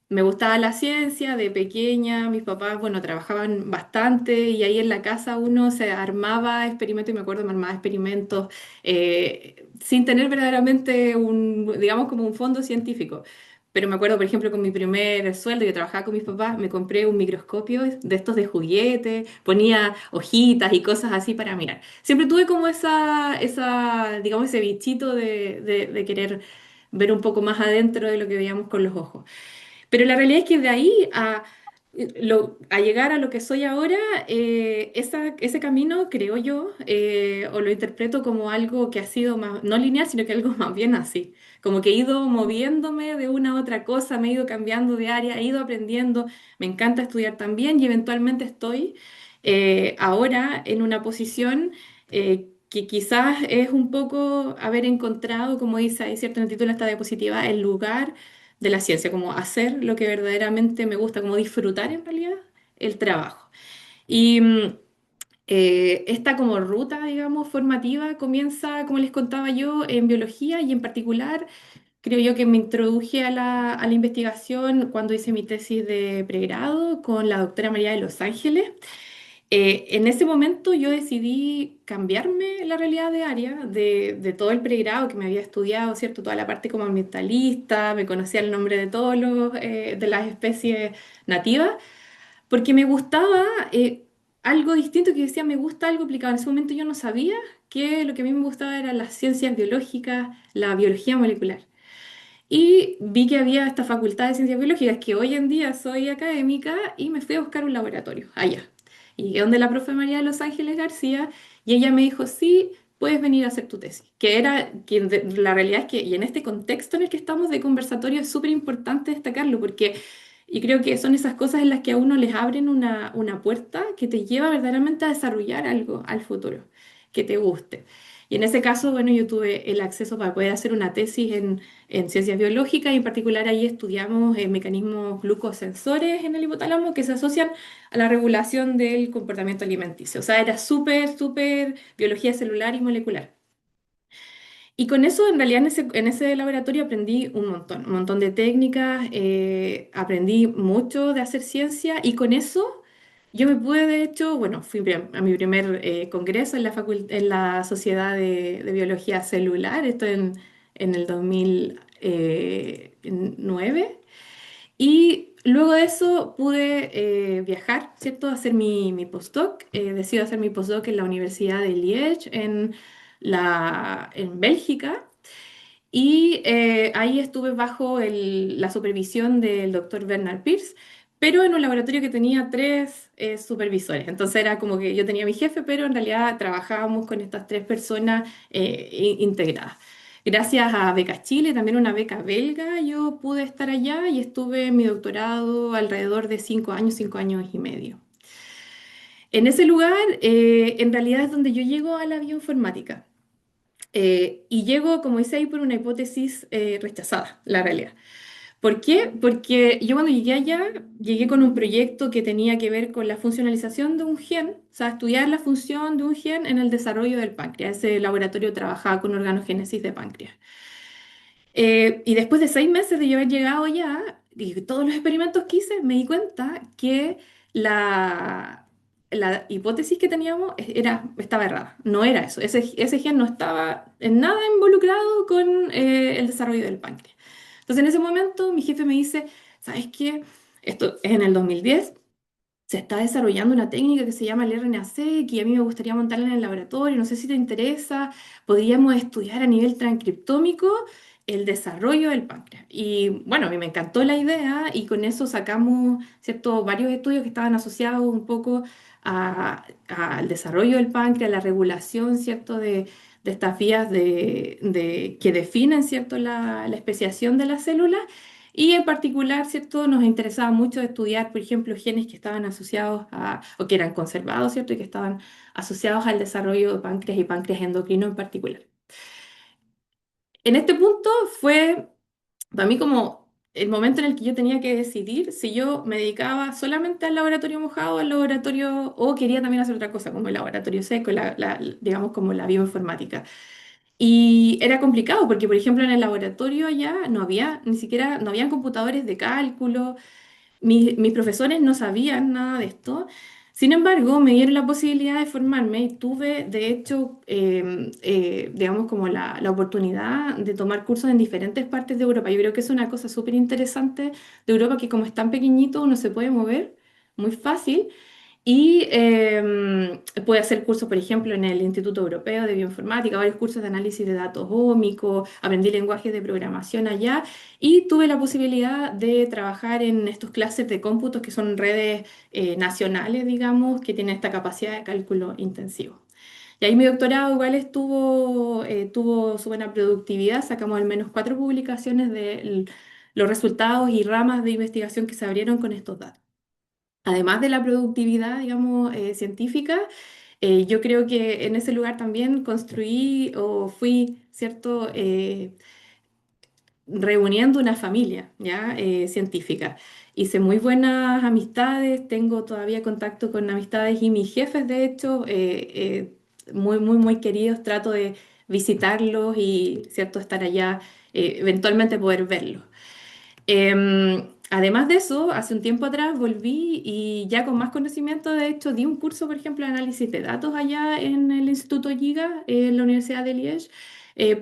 Me gustaba la ciencia de pequeña, mis papás, bueno, trabajaban bastante y ahí en la casa uno se armaba experimentos y me acuerdo, me armaba experimentos sin tener verdaderamente un, digamos, como un fondo científico. Pero me acuerdo, por ejemplo, con mi primer sueldo, yo trabajaba con mis papás, me compré un microscopio de estos de juguete, ponía hojitas y cosas así para mirar. Siempre tuve como digamos, ese bichito de querer ver un poco más adentro de lo que veíamos con los ojos. Pero la realidad es que de ahí a llegar a lo que soy ahora, ese camino, creo yo, o lo interpreto como algo que ha sido más, no lineal, sino que algo más bien así. Como que he ido moviéndome de una a otra cosa, me he ido cambiando de área, he ido aprendiendo, me encanta estudiar también y eventualmente estoy ahora en una posición que quizás es un poco haber encontrado, como dice ahí, cierto, en el título de esta diapositiva, el lugar de la ciencia, como hacer lo que verdaderamente me gusta, como disfrutar en realidad el trabajo. Y esta como ruta, digamos, formativa comienza, como les contaba yo, en biología y en particular creo yo que me introduje a a la investigación cuando hice mi tesis de pregrado con la doctora María de Los Ángeles. En ese momento yo decidí cambiarme la realidad de área de todo el pregrado que me había estudiado, ¿cierto? Toda la parte como ambientalista, me conocía el nombre de todos de las especies nativas, porque me gustaba algo distinto que decía, me gusta algo aplicado. En ese momento yo no sabía que lo que a mí me gustaba eran las ciencias biológicas, la biología molecular. Y vi que había esta facultad de ciencias biológicas, que hoy en día soy académica, y me fui a buscar un laboratorio allá. Y donde la profe María de Los Ángeles García, y ella me dijo, sí, puedes venir a hacer tu tesis. Que era, la realidad es que, y en este contexto en el que estamos de conversatorio, es súper importante destacarlo, porque y creo que son esas cosas en las que a uno les abren una puerta que te lleva verdaderamente a desarrollar algo al futuro, que te guste. Y en ese caso, bueno, yo tuve el acceso para poder hacer una tesis en ciencias biológicas y en particular ahí estudiamos mecanismos glucosensores en el hipotálamo que se asocian a la regulación del comportamiento alimenticio. O sea, era súper biología celular y molecular. Y con eso, en realidad, en ese laboratorio aprendí un montón de técnicas, aprendí mucho de hacer ciencia y con eso yo me pude, de hecho, bueno, fui a mi primer congreso en en la Sociedad de Biología Celular, esto en el 2009. Y luego de eso pude viajar, ¿cierto? A hacer mi postdoc. Decido hacer mi postdoc en la Universidad de Liège, en Bélgica. Y ahí estuve bajo la supervisión del doctor Bernard Pierce, pero en un laboratorio que tenía tres supervisores. Entonces era como que yo tenía mi jefe, pero en realidad trabajábamos con estas tres personas integradas. Gracias a Becas Chile, también una beca belga, yo pude estar allá y estuve en mi doctorado alrededor de 5 años, 5 años y medio. En ese lugar, en realidad es donde yo llego a la bioinformática. Y llego, como dice ahí, por una hipótesis rechazada, la realidad. ¿Por qué? Porque yo cuando llegué allá, llegué con un proyecto que tenía que ver con la funcionalización de un gen, o sea, estudiar la función de un gen en el desarrollo del páncreas. Ese laboratorio trabajaba con organogénesis de páncreas. Y después de 6 meses de yo haber llegado allá y todos los experimentos que hice, me di cuenta que la hipótesis que teníamos estaba errada. No era eso. Ese gen no estaba en nada involucrado con el desarrollo del páncreas. Entonces en ese momento mi jefe me dice, ¿sabes qué? Esto es en el 2010. Se está desarrollando una técnica que se llama el RNA-seq y a mí me gustaría montarla en el laboratorio, no sé si te interesa, podríamos estudiar a nivel transcriptómico el desarrollo del páncreas. Y bueno, a mí me encantó la idea y con eso sacamos, ¿cierto?, varios estudios que estaban asociados un poco al desarrollo del páncreas, la regulación, ¿cierto?, de estas vías que definen, ¿cierto?, la especiación de las células. Y en particular, ¿cierto? Nos interesaba mucho estudiar, por ejemplo, genes que estaban asociados o que eran conservados, ¿cierto? Y que estaban asociados al desarrollo de páncreas y páncreas endocrino en particular. En este punto fue para mí como el momento en el que yo tenía que decidir si yo me dedicaba solamente al laboratorio mojado, al laboratorio, o quería también hacer otra cosa, como el laboratorio seco, digamos como la bioinformática. Y era complicado porque, por ejemplo, en el laboratorio allá no había ni siquiera, no habían computadores de cálculo, mis profesores no sabían nada de esto. Sin embargo, me dieron la posibilidad de formarme y tuve, de hecho, digamos, como la oportunidad de tomar cursos en diferentes partes de Europa. Yo creo que es una cosa súper interesante de Europa que como es tan pequeñito, uno se puede mover muy fácil. Y puede hacer cursos, por ejemplo, en el Instituto Europeo de Bioinformática, varios cursos de análisis de datos ómicos, aprendí lenguajes de programación allá y tuve la posibilidad de trabajar en estos clases de cómputos que son redes nacionales, digamos, que tienen esta capacidad de cálculo intensivo. Y ahí mi doctorado igual tuvo su buena productividad, sacamos al menos 4 publicaciones de los resultados y ramas de investigación que se abrieron con estos datos. Además de la productividad, digamos, científica, yo creo que en ese lugar también construí o fui, ¿cierto?, reuniendo una familia, ¿ya? Científica. Hice muy buenas amistades, tengo todavía contacto con amistades y mis jefes, de hecho, muy, muy, muy queridos, trato de visitarlos y, ¿cierto?, estar allá, eventualmente poder verlos. Además de eso, hace un tiempo atrás volví y ya con más conocimiento, de hecho, di un curso, por ejemplo, de análisis de datos allá en el Instituto Giga, en la Universidad de Liège,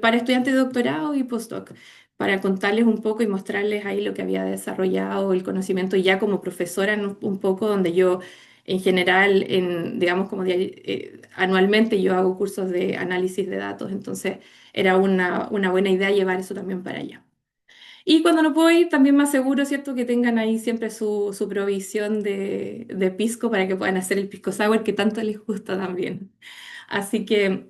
para estudiantes de doctorado y postdoc, para contarles un poco y mostrarles ahí lo que había desarrollado, el conocimiento ya como profesora un poco, donde yo, en general, digamos, como anualmente yo hago cursos de análisis de datos, entonces era una buena idea llevar eso también para allá. Y cuando no puedo ir, también me aseguro, ¿cierto?, que tengan ahí siempre su provisión de pisco para que puedan hacer el pisco sour que tanto les gusta también. Así que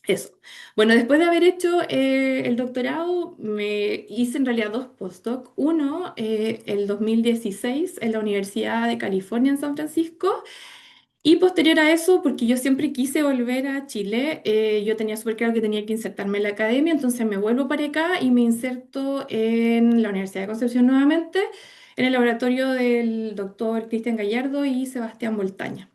eso. Bueno, después de haber hecho el doctorado, me hice en realidad 2 postdoc. Uno, el 2016 en la Universidad de California en San Francisco, y posterior a eso, porque yo siempre quise volver a Chile, yo tenía súper claro que tenía que insertarme en la academia, entonces me vuelvo para acá y me inserto en la Universidad de Concepción nuevamente, en el laboratorio del doctor Cristian Gallardo y Sebastián Boltaña.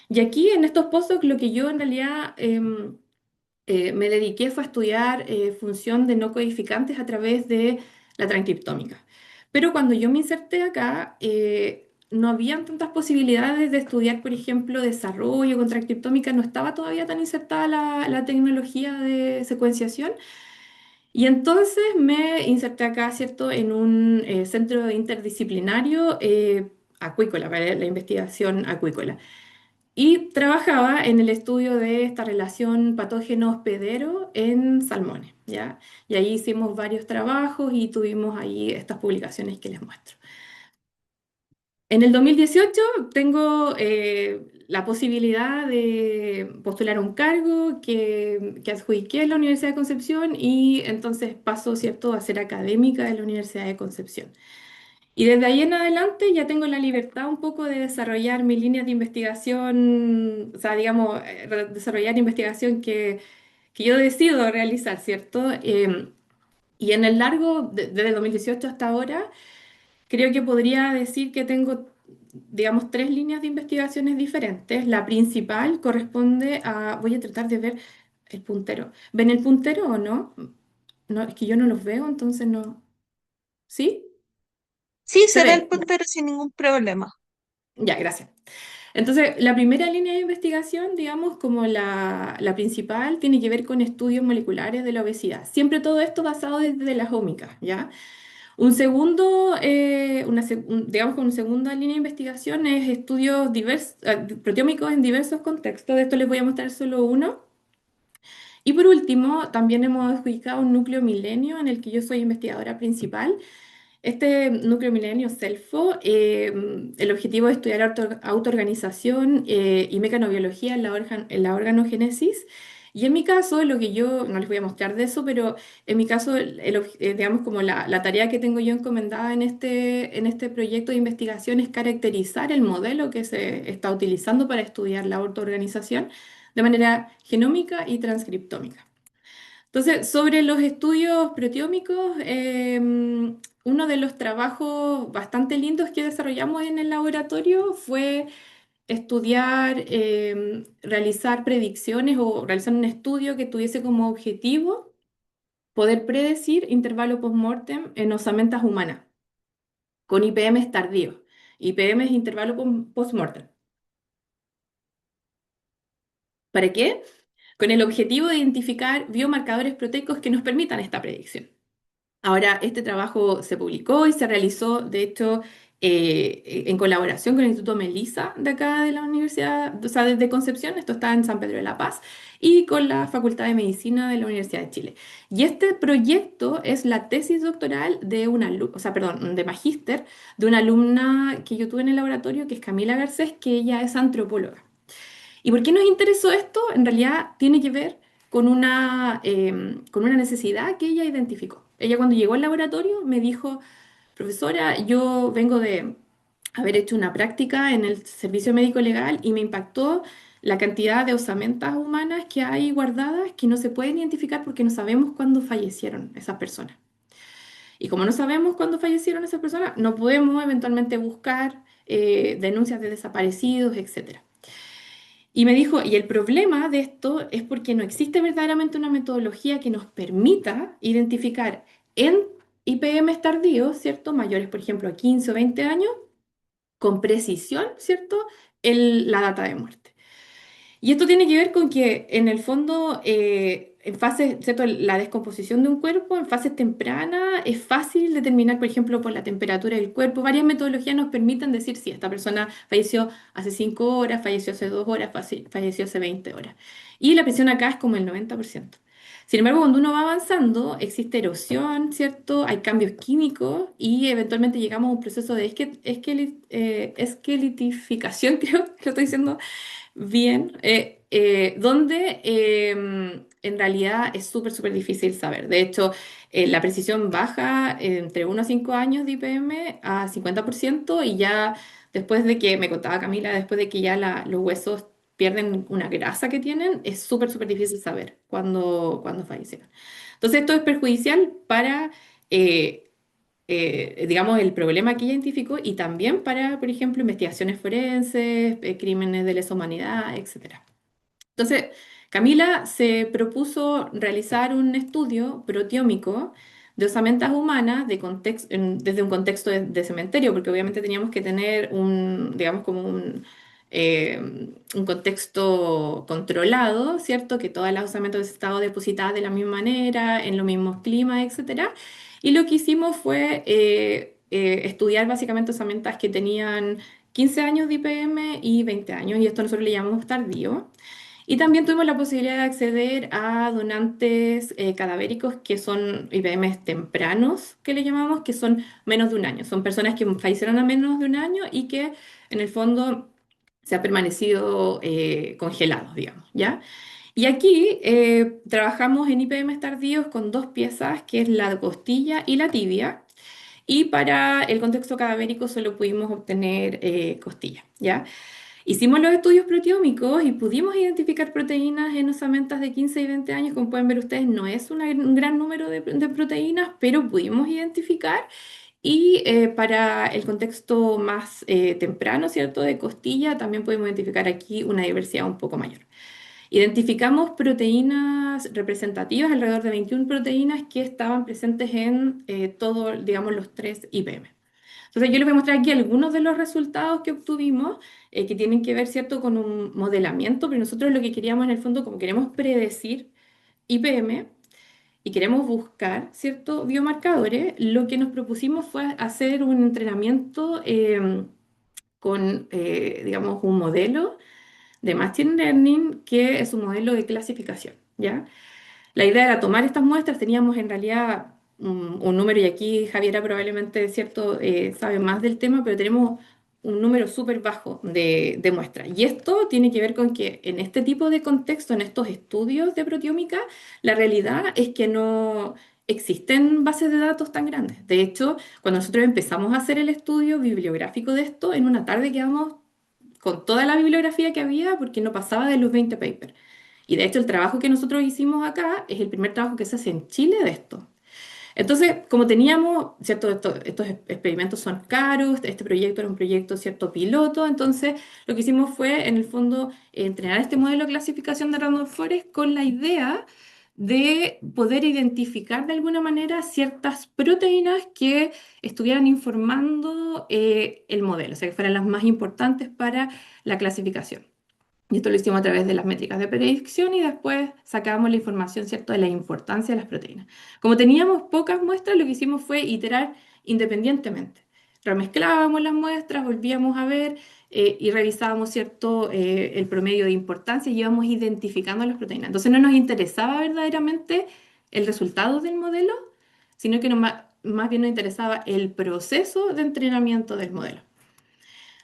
Y aquí en estos postdocs lo que yo en realidad me dediqué fue a estudiar función de no codificantes a través de la transcriptómica. Pero cuando yo me inserté acá, no habían tantas posibilidades de estudiar, por ejemplo, desarrollo con transcriptómica, no estaba todavía tan insertada la tecnología de secuenciación. Y entonces me inserté acá, ¿cierto?, en un centro interdisciplinario acuícola, para la investigación acuícola. Y trabajaba en el estudio de esta relación patógeno-hospedero en salmones, ¿ya? Y ahí hicimos varios trabajos y tuvimos ahí estas publicaciones que les muestro. En el 2018 tengo la posibilidad de postular un cargo que adjudiqué en la Universidad de Concepción y entonces paso, ¿cierto?, a ser académica de la Universidad de Concepción. Y desde ahí en adelante ya tengo la libertad un poco de desarrollar mis líneas de investigación, o sea, digamos, desarrollar investigación que yo decido realizar, ¿cierto? Y en el largo, desde el 2018 hasta ahora, creo que podría decir que tengo, digamos, tres líneas de investigaciones diferentes. La principal corresponde a, voy a tratar de ver el puntero. ¿Ven el puntero o no? No, es que yo no los veo, entonces no. ¿Sí? Sí, Se será el ve. puntero sin ningún problema. Ya, gracias. Entonces, la primera línea de investigación, digamos, como la principal, tiene que ver con estudios moleculares de la obesidad. Siempre todo esto basado desde las ómicas, ¿ya? Un segundo, digamos que una segunda línea de investigación es estudios proteómicos en diversos contextos. De esto les voy a mostrar solo uno. Y por último, también hemos adjudicado un núcleo milenio en el que yo soy investigadora principal. Este núcleo milenio CELFO, el objetivo es estudiar autoorganización y mecanobiología en la organogénesis. Y en mi caso, lo que yo, no les voy a mostrar de eso, pero en mi caso, digamos como la tarea que tengo yo encomendada en este proyecto de investigación es caracterizar el modelo que se está utilizando para estudiar la autoorganización de manera genómica y transcriptómica. Entonces, sobre los estudios proteómicos, uno de los trabajos bastante lindos que desarrollamos en el laboratorio fue estudiar, realizar predicciones o realizar un estudio que tuviese como objetivo poder predecir intervalo postmortem en osamentas humanas con IPM tardíos. IPM es intervalo postmortem. ¿Para qué? Con el objetivo de identificar biomarcadores proteicos que nos permitan esta predicción. Ahora, este trabajo se publicó y se realizó, de hecho, en colaboración con el Instituto Melissa de acá de la Universidad, o sea, de Concepción, esto está en San Pedro de la Paz, y con la Facultad de Medicina de la Universidad de Chile. Y este proyecto es la tesis doctoral de una, o sea, perdón, de magíster, de una alumna que yo tuve en el laboratorio, que es Camila Garcés, que ella es antropóloga. ¿Y por qué nos interesó esto? En realidad tiene que ver con una necesidad que ella identificó. Ella cuando llegó al laboratorio me dijo, profesora, yo vengo de haber hecho una práctica en el servicio médico legal y me impactó la cantidad de osamentas humanas que hay guardadas que no se pueden identificar porque no sabemos cuándo fallecieron esas personas. Y como no sabemos cuándo fallecieron esas personas, no podemos eventualmente buscar denuncias de desaparecidos, etcétera. Y me dijo, y el problema de esto es porque no existe verdaderamente una metodología que nos permita identificar en IPM tardíos, ¿cierto? Mayores, por ejemplo, a 15 o 20 años, con precisión, ¿cierto? La data de muerte. Y esto tiene que ver con que, en el fondo, en fases, ¿cierto? La descomposición de un cuerpo en fases tempranas es fácil determinar, por ejemplo, por la temperatura del cuerpo. Varias metodologías nos permiten decir si esta persona falleció hace 5 horas, falleció hace 2 horas, falleció hace 20 horas. Y la presión acá es como el 90%. Sin embargo, cuando uno va avanzando, existe erosión, ¿cierto? Hay cambios químicos y eventualmente llegamos a un proceso de esqueletificación, creo que lo estoy diciendo bien, donde en realidad es súper, súper difícil saber. De hecho, la precisión baja entre 1 a 5 años de IPM a 50% y ya después de que, me contaba Camila, después de que ya los huesos pierden una grasa que tienen, es súper, súper difícil saber cuándo fallecieron. Entonces, esto es perjudicial para... digamos, el problema que ella identificó y también para, por ejemplo, investigaciones forenses, crímenes de lesa humanidad, etcétera. Entonces, Camila se propuso realizar un estudio proteómico de osamentas humanas desde un contexto de cementerio, porque obviamente teníamos que tener digamos, como un contexto controlado, ¿cierto? Que todas las osamentas hubiesen estado depositadas de la misma manera, en los mismos climas, etcétera. Y lo que hicimos fue estudiar básicamente osamentas que tenían 15 años de IPM y 20 años, y esto nosotros le llamamos tardío. Y también tuvimos la posibilidad de acceder a donantes cadavéricos que son IPMs tempranos, que le llamamos, que son menos de un año. Son personas que fallecieron a menos de un año y que en el fondo se han permanecido congelados, digamos, ¿ya? Y aquí trabajamos en IPMs tardíos con dos piezas, que es la costilla y la tibia. Y para el contexto cadavérico solo pudimos obtener costilla, ¿ya? Hicimos los estudios proteómicos y pudimos identificar proteínas en osamentas de 15 y 20 años. Como pueden ver ustedes, no es un gran número de proteínas, pero pudimos identificar. Y para el contexto más temprano, ¿cierto? De costilla, también podemos identificar aquí una diversidad un poco mayor. Identificamos proteínas representativas, alrededor de 21 proteínas que estaban presentes en todos, digamos, los tres IPM. Entonces, yo les voy a mostrar aquí algunos de los resultados que obtuvimos, que tienen que ver, ¿cierto?, con un modelamiento, pero nosotros lo que queríamos en el fondo, como queremos predecir IPM y queremos buscar, ¿cierto?, biomarcadores, lo que nos propusimos fue hacer un entrenamiento con, digamos, un modelo de Machine Learning que es un modelo de clasificación, ¿ya? La idea era tomar estas muestras, teníamos en realidad un número, y aquí Javiera probablemente, ¿cierto?, sabe más del tema, pero tenemos un número súper bajo de muestras. Y esto tiene que ver con que en este tipo de contexto, en estos estudios de proteómica, la realidad es que no existen bases de datos tan grandes. De hecho, cuando nosotros empezamos a hacer el estudio bibliográfico de esto, en una tarde quedamos con toda la bibliografía que había porque no pasaba de los 20 papers. Y de hecho el trabajo que nosotros hicimos acá es el primer trabajo que se hace en Chile de esto. Entonces, como teníamos, ¿cierto? Estos experimentos son caros, este proyecto era un proyecto, ¿cierto? Piloto, entonces lo que hicimos fue, en el fondo, entrenar este modelo de clasificación de Random Forest con la idea de poder identificar de alguna manera ciertas proteínas que estuvieran informando el modelo, o sea, que fueran las más importantes para la clasificación. Y esto lo hicimos a través de las métricas de predicción y después sacamos la información, ¿cierto?, de la importancia de las proteínas. Como teníamos pocas muestras, lo que hicimos fue iterar independientemente. Remezclábamos las muestras, volvíamos a ver y revisábamos, ¿cierto?, el promedio de importancia y íbamos identificando las proteínas. Entonces no nos interesaba verdaderamente el resultado del modelo, sino que más bien nos interesaba el proceso de entrenamiento del modelo.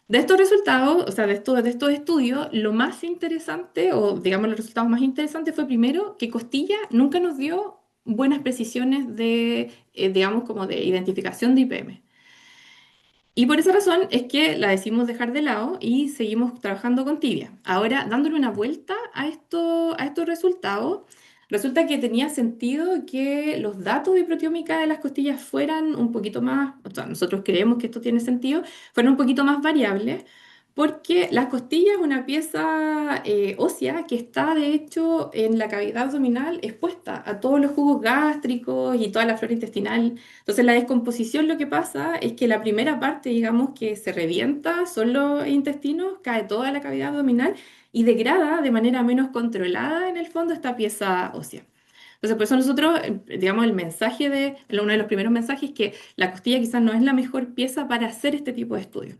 De estos resultados, o sea, de estos estudios, lo más interesante, o digamos los resultados más interesantes, fue primero que Costilla nunca nos dio buenas precisiones de, digamos, como de identificación de IPM. Y por esa razón es que la decidimos dejar de lado y seguimos trabajando con Tibia. Ahora, dándole una vuelta a estos resultados, resulta que tenía sentido que los datos de proteómica de las costillas fueran un poquito más, o sea, nosotros creemos que esto tiene sentido, fueran un poquito más variables, porque las costillas es una pieza ósea que está de hecho en la cavidad abdominal expuesta a todos los jugos gástricos y toda la flora intestinal. Entonces la descomposición lo que pasa es que la primera parte, digamos, que se revienta son los intestinos, cae toda la cavidad abdominal y degrada de manera menos controlada en el fondo esta pieza ósea. Entonces, por eso nosotros, digamos, uno de los primeros mensajes es que la costilla quizás no es la mejor pieza para hacer este tipo de estudios.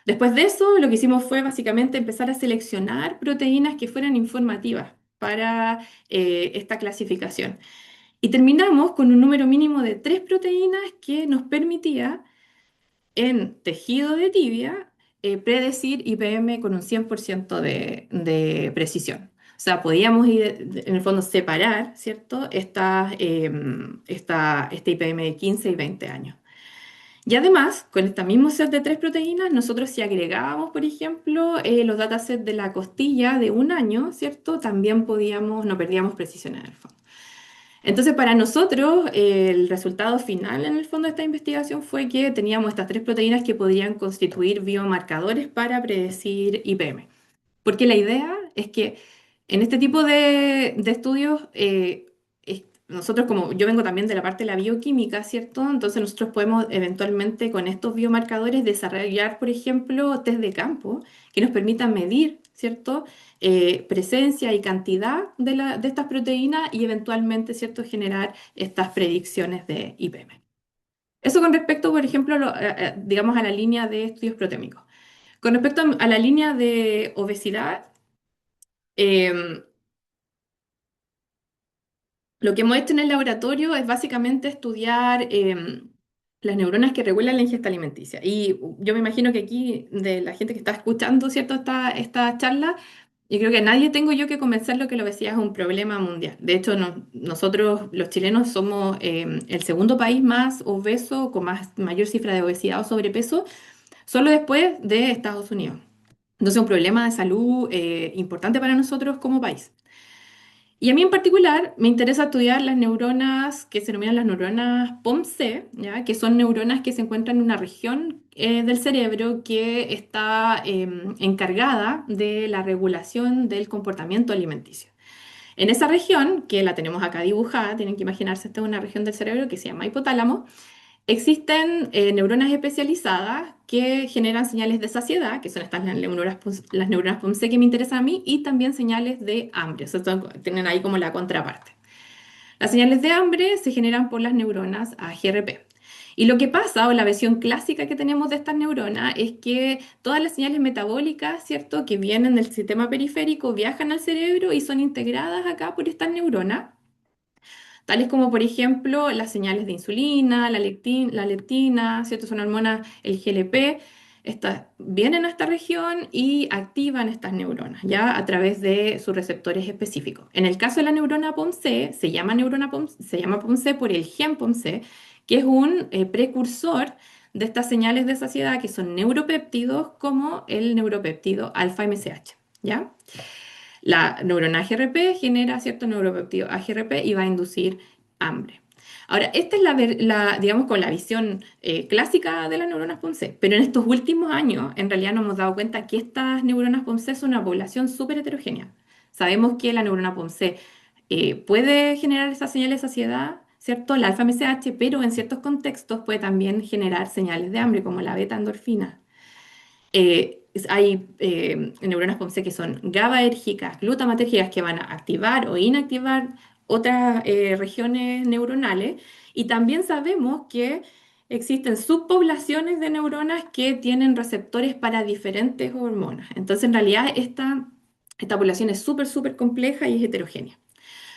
Después de eso, lo que hicimos fue básicamente empezar a seleccionar proteínas que fueran informativas para esta clasificación. Y terminamos con un número mínimo de 3 proteínas que nos permitía en tejido de tibia predecir IPM con un 100% de precisión. O sea, podíamos en el fondo separar, ¿cierto? Este IPM de 15 y 20 años. Y además, con este mismo set de 3 proteínas, nosotros si agregábamos, por ejemplo, los datasets de la costilla de un año, ¿cierto? También no perdíamos precisión en el fondo. Entonces, para nosotros, el resultado final en el fondo de esta investigación fue que teníamos estas 3 proteínas que podrían constituir biomarcadores para predecir IPM. Porque la idea es que en este tipo de estudios, nosotros como yo vengo también de la parte de la bioquímica, ¿cierto? Entonces nosotros podemos eventualmente con estos biomarcadores desarrollar, por ejemplo, test de campo que nos permitan medir, ¿cierto? Presencia y cantidad de estas proteínas y eventualmente, ¿cierto?, generar estas predicciones de IPM. Eso con respecto, por ejemplo, digamos, a la línea de estudios proteómicos. Con respecto a la línea de obesidad, em, lo que hemos hecho en el laboratorio es básicamente estudiar las neuronas que regulan la ingesta alimenticia. Y yo me imagino que aquí, de la gente que está escuchando, ¿cierto?, esta charla, yo creo que a nadie tengo yo que convencerlo que la obesidad es un problema mundial. De hecho, nosotros los chilenos somos el segundo país más obeso, con mayor cifra de obesidad o sobrepeso, solo después de Estados Unidos. Entonces, es un problema de salud importante para nosotros como país. Y a mí en particular me interesa estudiar las neuronas que se denominan las neuronas POMC, ¿ya? Que son neuronas que se encuentran en una región del cerebro que está encargada de la regulación del comportamiento alimenticio. En esa región, que la tenemos acá dibujada, tienen que imaginarse, esta es una región del cerebro que se llama hipotálamo. Existen neuronas especializadas que generan señales de saciedad, que son estas las neuronas POMC que me interesan a mí, y también señales de hambre. O sea, tienen ahí como la contraparte. Las señales de hambre se generan por las neuronas AGRP. Y lo que pasa, o la versión clásica que tenemos de estas neuronas, es que todas las señales metabólicas, ¿cierto?, que vienen del sistema periférico, viajan al cerebro y son integradas acá por estas neuronas, tales como por ejemplo las señales de insulina, la leptina, ¿cierto? Son hormonas, el GLP, estas vienen a esta región y activan estas neuronas, ¿ya? A través de sus receptores específicos. En el caso de la neurona POMC, se llama se llama POMC por el gen POMC, que es un precursor de estas señales de saciedad que son neuropéptidos como el neuropéptido alfa MSH, ¿ya? La neurona AGRP genera cierto neuropéptido AGRP y va a inducir hambre. Ahora, esta es digamos, con la visión clásica de las neuronas POMC, pero en estos últimos años, en realidad nos hemos dado cuenta que estas neuronas POMC son una población súper heterogénea. Sabemos que la neurona POMC puede generar esas señales de saciedad, ¿cierto? La alfa-MSH, pero en ciertos contextos puede también generar señales de hambre, como la beta-endorfina. Hay neuronas POMC que son GABAérgicas, glutamatérgicas, que van a activar o inactivar otras regiones neuronales. Y también sabemos que existen subpoblaciones de neuronas que tienen receptores para diferentes hormonas. Entonces, en realidad, esta población es súper, súper compleja y es heterogénea.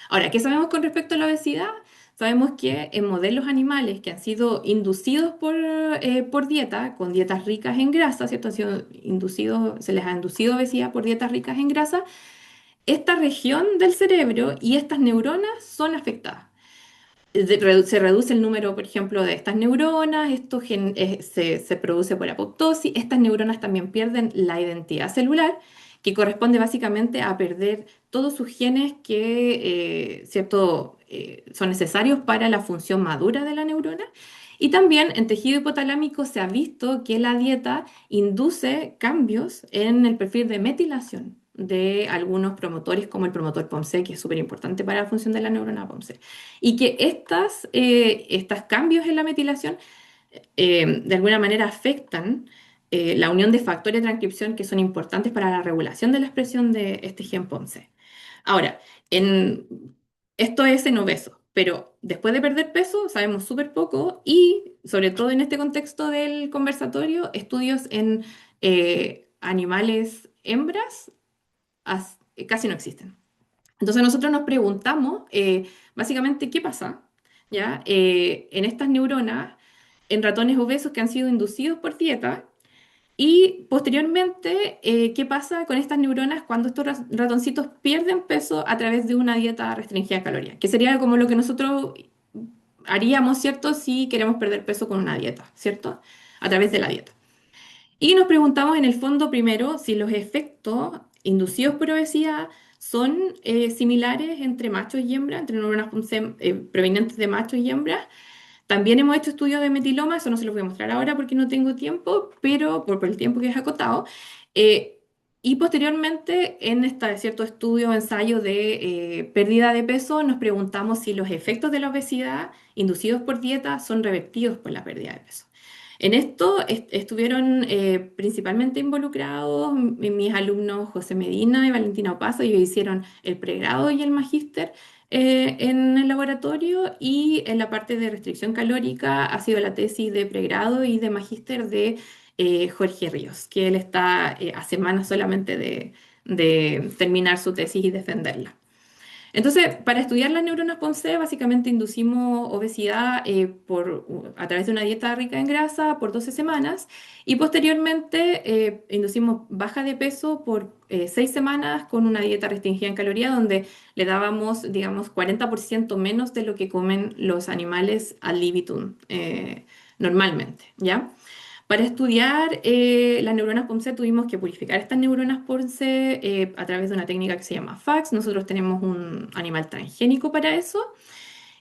Ahora, ¿qué sabemos con respecto a la obesidad? Sabemos que en modelos animales que han sido inducidos por dieta, con dietas ricas en grasa, ¿cierto? Se les ha inducido obesidad por dietas ricas en grasa, esta región del cerebro y estas neuronas son afectadas. Se reduce el número, por ejemplo, de estas neuronas, se produce por apoptosis, estas neuronas también pierden la identidad celular, que corresponde básicamente a perder todos sus genes que ¿cierto? Son necesarios para la función madura de la neurona. Y también en tejido hipotalámico se ha visto que la dieta induce cambios en el perfil de metilación de algunos promotores, como el promotor POMC, que es súper importante para la función de la neurona POMC. Y que estos cambios en la metilación de alguna manera afectan la unión de factores de transcripción que son importantes para la regulación de la expresión de este gen POMC. Ahora, en, esto es en obesos, pero después de perder peso sabemos súper poco y sobre todo en este contexto del conversatorio, estudios en animales hembras casi no existen. Entonces nosotros nos preguntamos básicamente qué pasa, ¿ya? En estas neuronas, en ratones obesos que han sido inducidos por dieta y posteriormente qué pasa con estas neuronas cuando estos ratoncitos pierden peso a través de una dieta restringida de calorías, que sería como lo que nosotros haríamos, ¿cierto? Si queremos perder peso con una dieta, ¿cierto? A través de la dieta. Y nos preguntamos en el fondo primero si los efectos inducidos por obesidad son similares entre machos y hembras, entre neuronas provenientes de machos y hembras. También hemos hecho estudios de metiloma, eso no se los voy a mostrar ahora porque no tengo tiempo, pero por el tiempo que es acotado. Eh, y posteriormente, en este cierto estudio o ensayo de pérdida de peso, nos preguntamos si los efectos de la obesidad inducidos por dieta son revertidos por la pérdida de peso. En esto estuvieron principalmente involucrados mis alumnos José Medina y Valentina Opazo. Ellos hicieron el pregrado y el magíster en el laboratorio, y en la parte de restricción calórica ha sido la tesis de pregrado y de magíster de Jorge Ríos, que él está a semanas solamente de terminar su tesis y defenderla. Entonces, para estudiar las neuronas POMC, básicamente inducimos obesidad a través de una dieta rica en grasa por 12 semanas, y posteriormente inducimos baja de peso por 6 semanas con una dieta restringida en calorías, donde le dábamos, digamos, 40% menos de lo que comen los animales ad libitum normalmente, ¿ya? Para estudiar las neuronas POMC tuvimos que purificar estas neuronas POMC a través de una técnica que se llama FACS. Nosotros tenemos un animal transgénico para eso.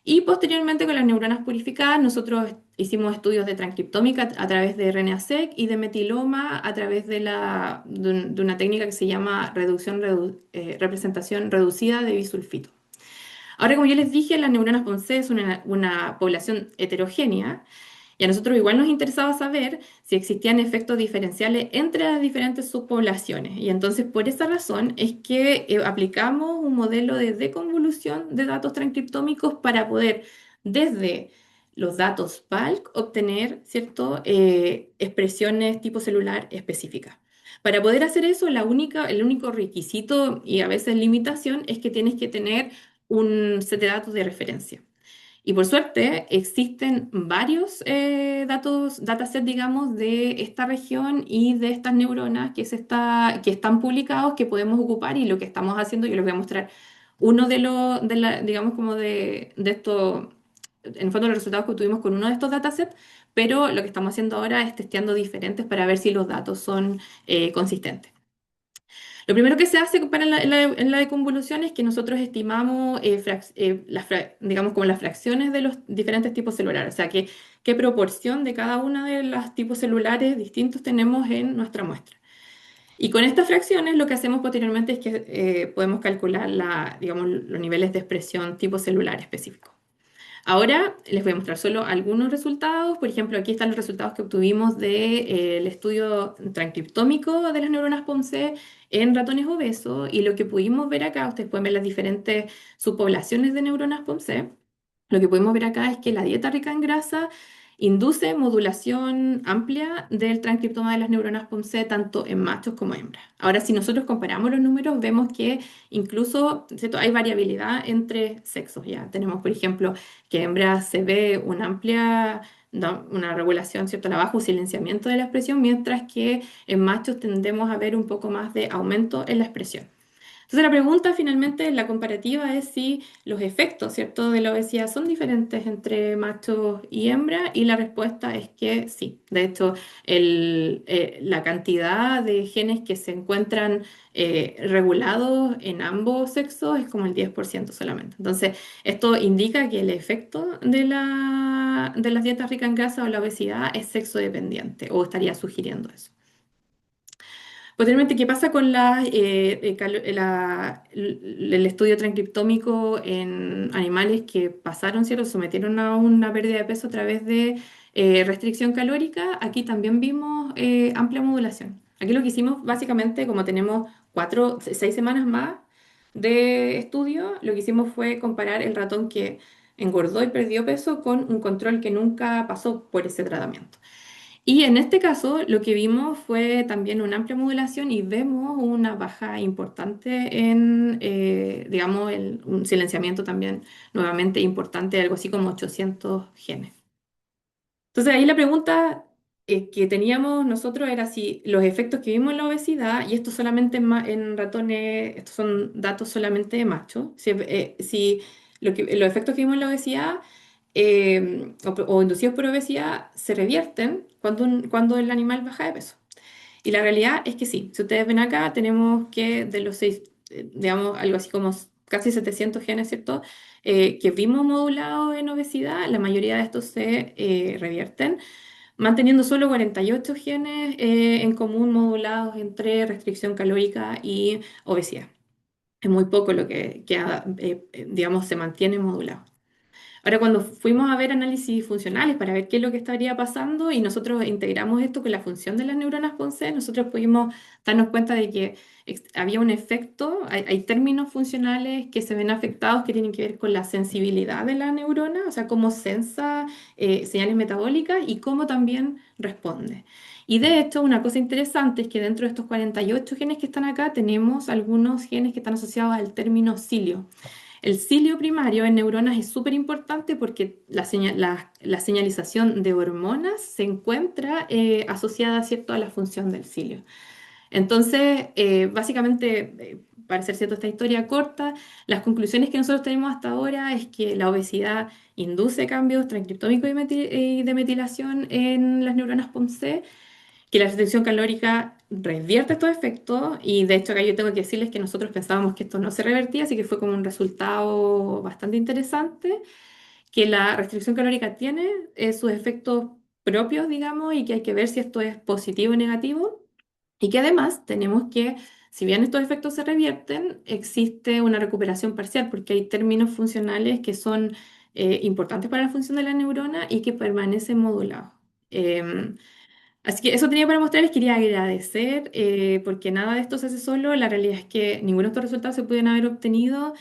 Y posteriormente con las neuronas purificadas nosotros hicimos estudios de transcriptómica a través de RNA-seq y de metiloma a través de una técnica que se llama representación reducida de bisulfito. Ahora, como yo les dije, las neuronas POMC es una población heterogénea y a nosotros igual nos interesaba saber si existían efectos diferenciales entre las diferentes subpoblaciones. Y entonces, por esa razón, es que aplicamos un modelo de deconvolución de datos transcriptómicos para poder, desde los datos bulk, obtener, ¿cierto? Expresiones tipo celular específicas. Para poder hacer eso, el único requisito y a veces limitación es que tienes que tener un set de datos de referencia. Y por suerte existen varios datasets, digamos, de esta región y de estas neuronas que están publicados, que podemos ocupar y lo que estamos haciendo, yo les voy a mostrar uno digamos, como de esto, en el fondo los resultados que obtuvimos con uno de estos datasets, pero lo que estamos haciendo ahora es testeando diferentes para ver si los datos son consistentes. Lo primero que se hace para en la deconvolución es que nosotros estimamos, digamos, como las fracciones de los diferentes tipos celulares, o sea, qué proporción de cada una de los tipos celulares distintos tenemos en nuestra muestra. Y con estas fracciones lo que hacemos posteriormente es que podemos calcular digamos, los niveles de expresión tipo celular específico. Ahora les voy a mostrar solo algunos resultados. Por ejemplo, aquí están los resultados que obtuvimos del estudio transcriptómico de las neuronas POMC en ratones obesos. Y lo que pudimos ver acá, ustedes pueden ver las diferentes subpoblaciones de neuronas POMC. Lo que podemos ver acá es que la dieta rica en grasa induce modulación amplia del transcriptoma de las neuronas POMC tanto en machos como hembras. Ahora, si nosotros comparamos los números, vemos que incluso, ¿cierto?, hay variabilidad entre sexos. Ya tenemos, por ejemplo, que en hembras se ve una amplia, una regulación, ¿cierto?, a la baja, un silenciamiento de la expresión, mientras que en machos tendemos a ver un poco más de aumento en la expresión. Entonces la pregunta finalmente, la comparativa, es si los efectos, ¿cierto?, de la obesidad son diferentes entre machos y hembras, y la respuesta es que sí. De hecho, la cantidad de genes que se encuentran regulados en ambos sexos es como el 10% solamente. Entonces, esto indica que el efecto de las dietas ricas en grasa o la obesidad es sexo dependiente, o estaría sugiriendo eso. Posteriormente, ¿qué pasa con el estudio transcriptómico en animales que pasaron, ¿cierto?, sometieron a una pérdida de peso a través de restricción calórica? Aquí también vimos amplia modulación. Aquí lo que hicimos, básicamente, como tenemos 6 semanas más de estudio, lo que hicimos fue comparar el ratón que engordó y perdió peso con un control que nunca pasó por ese tratamiento. Y en este caso lo que vimos fue también una amplia modulación y vemos una baja importante en, digamos, un silenciamiento también nuevamente importante, algo así como 800 genes. Entonces ahí la pregunta que teníamos nosotros era si los efectos que vimos en la obesidad, y esto solamente en ratones, estos son datos solamente de machos, si los efectos que vimos en la obesidad o inducidos por obesidad se revierten cuando el animal baja de peso. Y la realidad es que sí. Si ustedes ven acá, tenemos que de los 6, digamos, algo así como casi 700 genes, ¿cierto?, que vimos modulados en obesidad, la mayoría de estos se revierten, manteniendo solo 48 genes en común modulados entre restricción calórica y obesidad. Es muy poco lo que digamos, se mantiene modulado. Ahora, cuando fuimos a ver análisis funcionales para ver qué es lo que estaría pasando y nosotros integramos esto con la función de las neuronas POMC, nosotros pudimos darnos cuenta de que había un efecto, hay términos funcionales que se ven afectados que tienen que ver con la sensibilidad de la neurona, o sea, cómo sensa señales metabólicas y cómo también responde. Y de hecho, una cosa interesante es que dentro de estos 48 genes que están acá, tenemos algunos genes que están asociados al término cilio. El cilio primario en neuronas es súper importante porque la señalización de hormonas se encuentra asociada, ¿cierto?, a la función del cilio. Entonces, básicamente, para ser cierto esta historia corta, las conclusiones que nosotros tenemos hasta ahora es que la obesidad induce cambios transcriptómicos y de metilación en las neuronas POMC, que la restricción calórica revierte estos efectos y de hecho acá yo tengo que decirles que nosotros pensábamos que esto no se revertía, así que fue como un resultado bastante interesante, que la restricción calórica tiene sus efectos propios, digamos, y que hay que ver si esto es positivo o negativo. Y que además tenemos que, si bien estos efectos se revierten, existe una recuperación parcial, porque hay términos funcionales que son importantes para la función de la neurona y que permanecen modulados. Em, Así que eso tenía para mostrarles, quería agradecer, porque nada de esto se hace solo. La realidad es que ninguno de estos resultados se pueden haber obtenido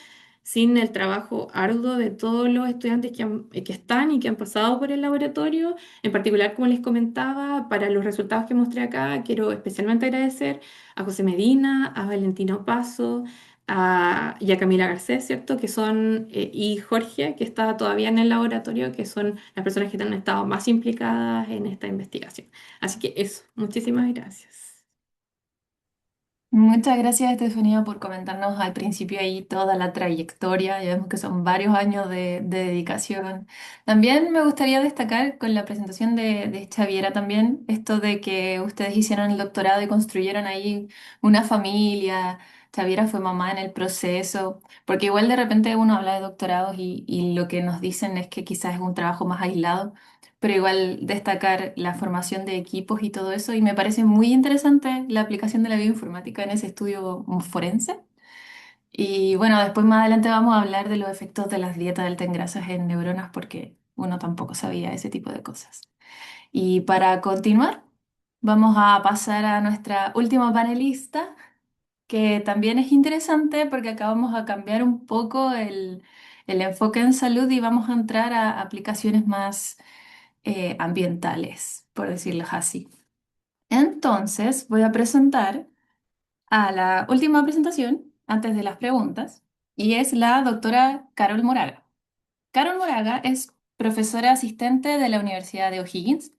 sin el trabajo arduo de todos los estudiantes que están y que han pasado por el laboratorio. En particular, como les comentaba, para los resultados que mostré acá, quiero especialmente agradecer a José Medina, a Valentino Paso, y a Camila Garcés, ¿cierto? Que son, y Jorge, que está todavía en el laboratorio, que son las personas que han estado más implicadas en esta investigación. Así que eso, muchísimas gracias. Muchas gracias, Estefanía, por comentarnos al principio ahí toda la trayectoria. Ya vemos que son varios años de dedicación. También me gustaría destacar con la presentación de Xaviera también, esto de que ustedes hicieron el doctorado y construyeron ahí una familia. Xaviera fue mamá en el proceso, porque igual de repente uno habla de doctorados y lo que nos dicen es que quizás es un trabajo más aislado, pero igual destacar la formación de equipos y todo eso. Y me parece muy interesante la aplicación de la bioinformática en ese estudio forense. Y bueno, después más adelante vamos a hablar de los efectos de las dietas de alta en grasas en neuronas porque uno tampoco sabía ese tipo de cosas. Y para continuar, vamos a pasar a nuestra última panelista, que también es interesante porque acá vamos a cambiar un poco el enfoque en salud y vamos a entrar a aplicaciones más ambientales, por decirlo así. Entonces, voy a presentar a la última presentación, antes de las preguntas, y es la doctora Carol Moraga. Carol Moraga es profesora asistente de la Universidad de O'Higgins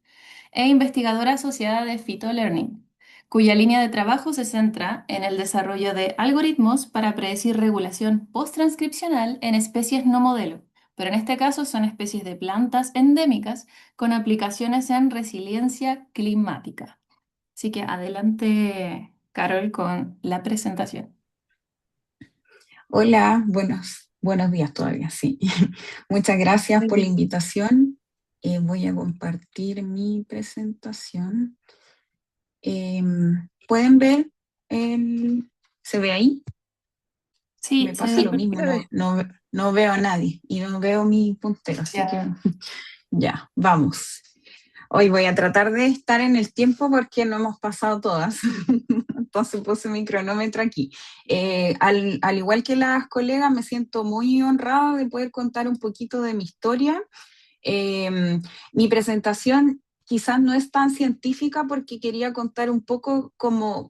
e investigadora asociada de PhytoLearning, cuya línea de trabajo se centra en el desarrollo de algoritmos para predecir regulación post-transcripcional en especies no modelo, pero en este caso son especies de plantas endémicas con aplicaciones en resiliencia climática. Así que adelante, Carol, con la presentación. Hola, buenos días todavía, sí. Muchas gracias por la invitación. Voy a compartir mi presentación. ¿Pueden ver? ¿Se ve ahí? Sí, Me se pasa ve lo mismo, perfecto. no veo a nadie y no veo mi puntero, así que Ya. ya, vamos. Hoy voy a tratar de estar en el tiempo porque no hemos pasado todas. Entonces puse mi cronómetro aquí. Al igual que las colegas, me siento muy honrada de poder contar un poquito de mi historia. Mi presentación quizás no es tan científica porque quería contar un poco cómo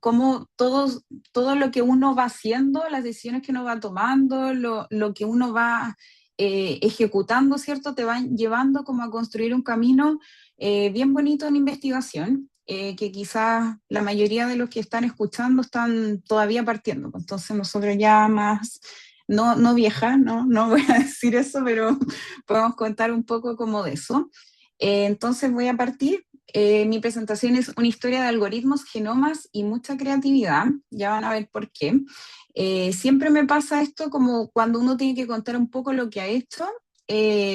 todo lo que uno va haciendo, las decisiones que uno va tomando, lo que uno va ejecutando, ¿cierto? Te van llevando como a construir un camino bien bonito en investigación, que quizás la mayoría de los que están escuchando están todavía partiendo. Entonces nosotros ya más, no vieja, no voy a decir eso, pero podemos contar un poco como de eso. Entonces voy a partir. Mi presentación es una historia de algoritmos, genomas y mucha creatividad. Ya van a ver por qué. Siempre me pasa esto como cuando uno tiene que contar un poco lo que ha hecho.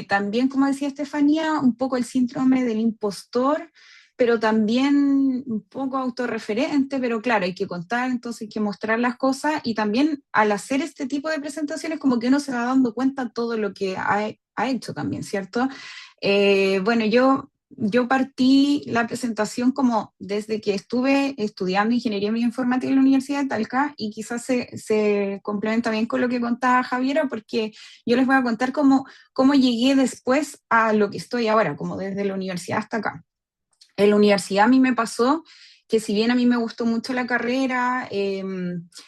También, como decía Estefanía, un poco el síndrome del impostor, pero también un poco autorreferente, pero claro, hay que contar, entonces hay que mostrar las cosas y también al hacer este tipo de presentaciones como que uno se va dando cuenta todo lo que ha hecho también, ¿cierto? Bueno, yo partí la presentación como desde que estuve estudiando ingeniería bioinformática en la Universidad de Talca y quizás se complementa bien con lo que contaba Javiera porque yo les voy a contar cómo llegué después a lo que estoy ahora, como desde la universidad hasta acá. En la universidad a mí me pasó que si bien a mí me gustó mucho la carrera,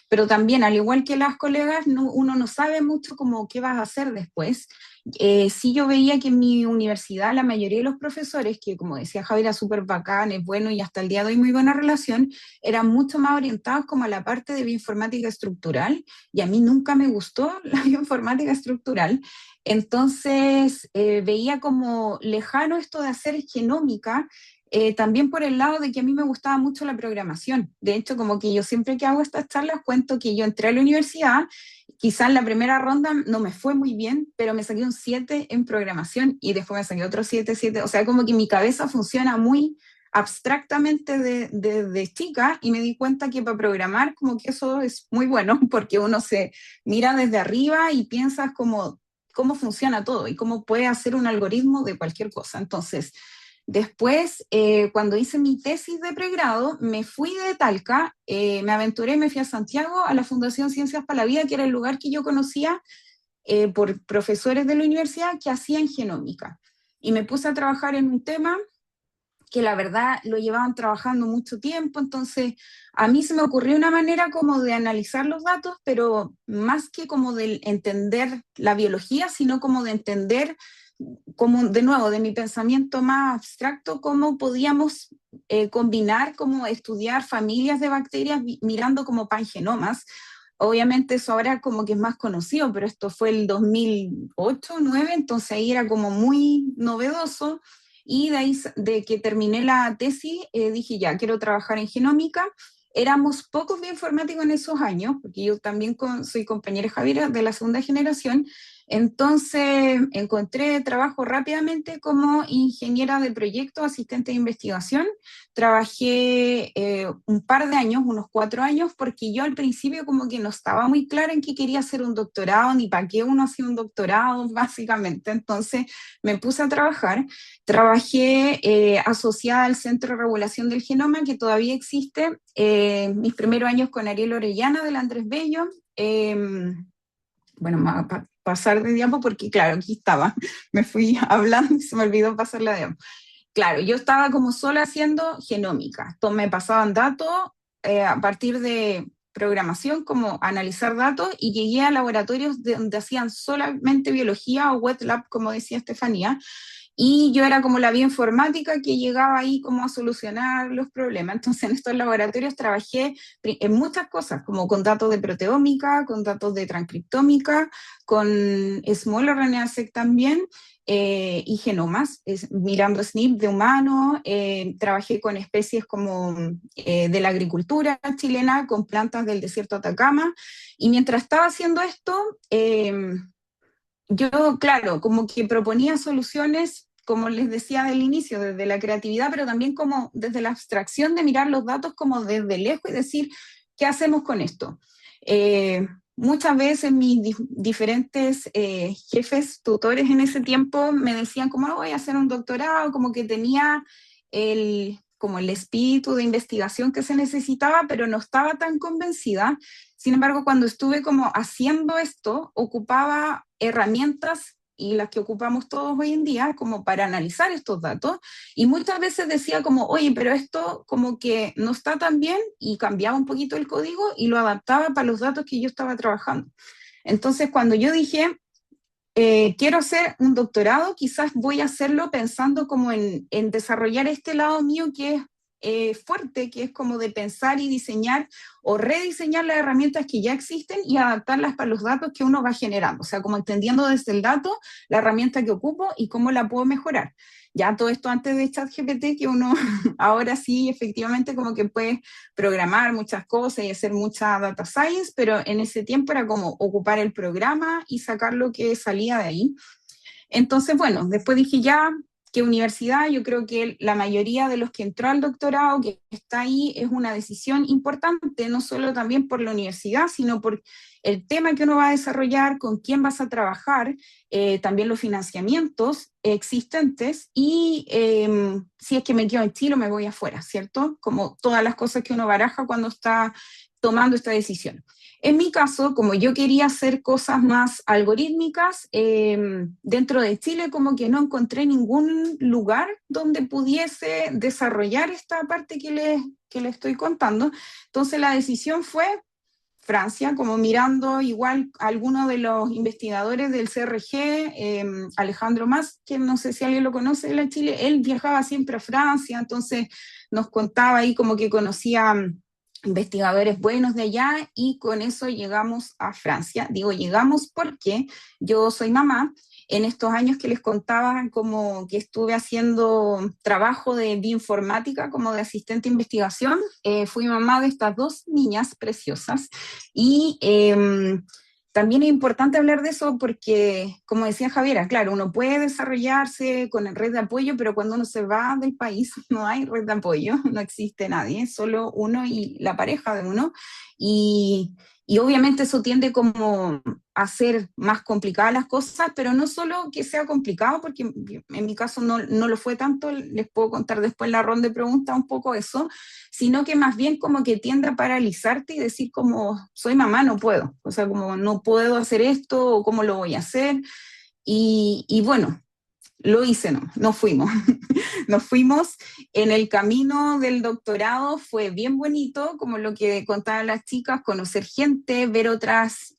pero también, al igual que las colegas, uno no sabe mucho como qué vas a hacer después. Sí, yo veía que en mi universidad la mayoría de los profesores, que como decía Javier, era súper bacán, es bueno y hasta el día de hoy muy buena relación, eran mucho más orientados como a la parte de bioinformática estructural, y a mí nunca me gustó la bioinformática estructural. Entonces veía como lejano esto de hacer genómica, también por el lado de que a mí me gustaba mucho la programación. De hecho, como que yo siempre que hago estas charlas cuento que yo entré a la universidad, quizás la primera ronda no me fue muy bien, pero me saqué un 7 en programación y después me saqué otro 7, o sea, como que mi cabeza funciona muy abstractamente de chica, y me di cuenta que para programar como que eso es muy bueno porque uno se mira desde arriba y piensas como cómo funciona todo y cómo puede hacer un algoritmo de cualquier cosa. Entonces, después, cuando hice mi tesis de pregrado, me fui de Talca, me aventuré, me fui a Santiago, a la Fundación Ciencias para la Vida, que era el lugar que yo conocía por profesores de la universidad que hacían genómica. Y me puse a trabajar en un tema que la verdad lo llevaban trabajando mucho tiempo, entonces a mí se me ocurrió una manera como de analizar los datos, pero más que como de entender la biología, sino como de entender, como de nuevo, de mi pensamiento más abstracto, cómo podíamos combinar, cómo estudiar familias de bacterias mirando como pangenomas. Obviamente eso ahora como que es más conocido, pero esto fue el 2008, 2009, entonces ahí era como muy novedoso. Y de ahí, de que terminé la tesis, dije, ya, quiero trabajar en genómica. Éramos pocos bioinformáticos en esos años, porque yo también soy compañera de Javier de la segunda generación, entonces encontré trabajo rápidamente como ingeniera de proyectos, asistente de investigación. Trabajé un par de años, unos 4 años, porque yo al principio como que no estaba muy clara en qué quería hacer un doctorado, ni para qué uno hacía un doctorado, básicamente. Entonces me puse a trabajar. Trabajé asociada al Centro de Regulación del Genoma, que todavía existe, mis primeros años con Ariel Orellana del Andrés Bello. Bueno, me voy a pasar de diapo porque, claro, aquí estaba, me fui hablando y se me olvidó pasar la diapo. Claro, yo estaba como sola haciendo genómica. Entonces me pasaban datos a partir de programación, como analizar datos, y llegué a laboratorios donde hacían solamente biología o wet lab, como decía Estefanía, y yo era como la bioinformática que llegaba ahí como a solucionar los problemas. Entonces en estos laboratorios trabajé en muchas cosas, como con datos de proteómica, con datos de transcriptómica, con small RNA-seq también, y genomas, mirando SNP de humano. Trabajé con especies como de la agricultura chilena, con plantas del desierto de Atacama, y mientras estaba haciendo esto, yo, claro, como que proponía soluciones, como les decía del inicio, desde la creatividad, pero también como desde la abstracción de mirar los datos como desde lejos y decir, ¿qué hacemos con esto? Muchas veces mis diferentes jefes, tutores en ese tiempo, me decían como, voy a hacer un doctorado, como que tenía como el espíritu de investigación que se necesitaba, pero no estaba tan convencida. Sin embargo, cuando estuve como haciendo esto, ocupaba herramientas y las que ocupamos todos hoy en día como para analizar estos datos, y muchas veces decía como, oye, pero esto como que no está tan bien, y cambiaba un poquito el código y lo adaptaba para los datos que yo estaba trabajando. Entonces, cuando yo dije, quiero hacer un doctorado, quizás voy a hacerlo pensando como en desarrollar este lado mío que es fuerte, que es como de pensar y diseñar o rediseñar las herramientas que ya existen y adaptarlas para los datos que uno va generando, o sea, como entendiendo desde el dato la herramienta que ocupo y cómo la puedo mejorar. Ya todo esto antes de ChatGPT, que uno ahora sí efectivamente como que puede programar muchas cosas y hacer mucha data science, pero en ese tiempo era como ocupar el programa y sacar lo que salía de ahí. Entonces, bueno, después dije ya, ¿qué universidad? Yo creo que la mayoría de los que entró al doctorado, que está ahí, es una decisión importante, no solo también por la universidad, sino por el tema que uno va a desarrollar, con quién vas a trabajar, también los financiamientos existentes y si es que me quedo en Chile o me voy afuera, ¿cierto? Como todas las cosas que uno baraja cuando está tomando esta decisión. En mi caso, como yo quería hacer cosas más algorítmicas, dentro de Chile como que no encontré ningún lugar donde pudiese desarrollar esta parte que les estoy contando. Entonces la decisión fue Francia, como mirando igual a algunos de los investigadores del CRG, Alejandro Mas, que no sé si alguien lo conoce en Chile, él viajaba siempre a Francia, entonces nos contaba ahí como que conocía investigadores buenos de allá y con eso llegamos a Francia. Digo llegamos porque yo soy mamá. En estos años que les contaba, como que estuve haciendo trabajo de bioinformática como de asistente de investigación, fui mamá de estas dos niñas preciosas y también es importante hablar de eso porque, como decía Javiera, claro, uno puede desarrollarse con el red de apoyo, pero cuando uno se va del país no hay red de apoyo, no existe nadie, solo uno y la pareja de uno. Y obviamente eso tiende como a hacer más complicadas las cosas, pero no solo que sea complicado, porque en mi caso no lo fue tanto, les puedo contar después en la ronda de preguntas un poco eso, sino que más bien como que tiende a paralizarte y decir como, soy mamá, no puedo, o sea, como no puedo hacer esto o cómo lo voy a hacer. Y bueno, lo hice, no fuimos. Nos fuimos en el camino del doctorado, fue bien bonito, como lo que contaban las chicas, conocer gente, ver otras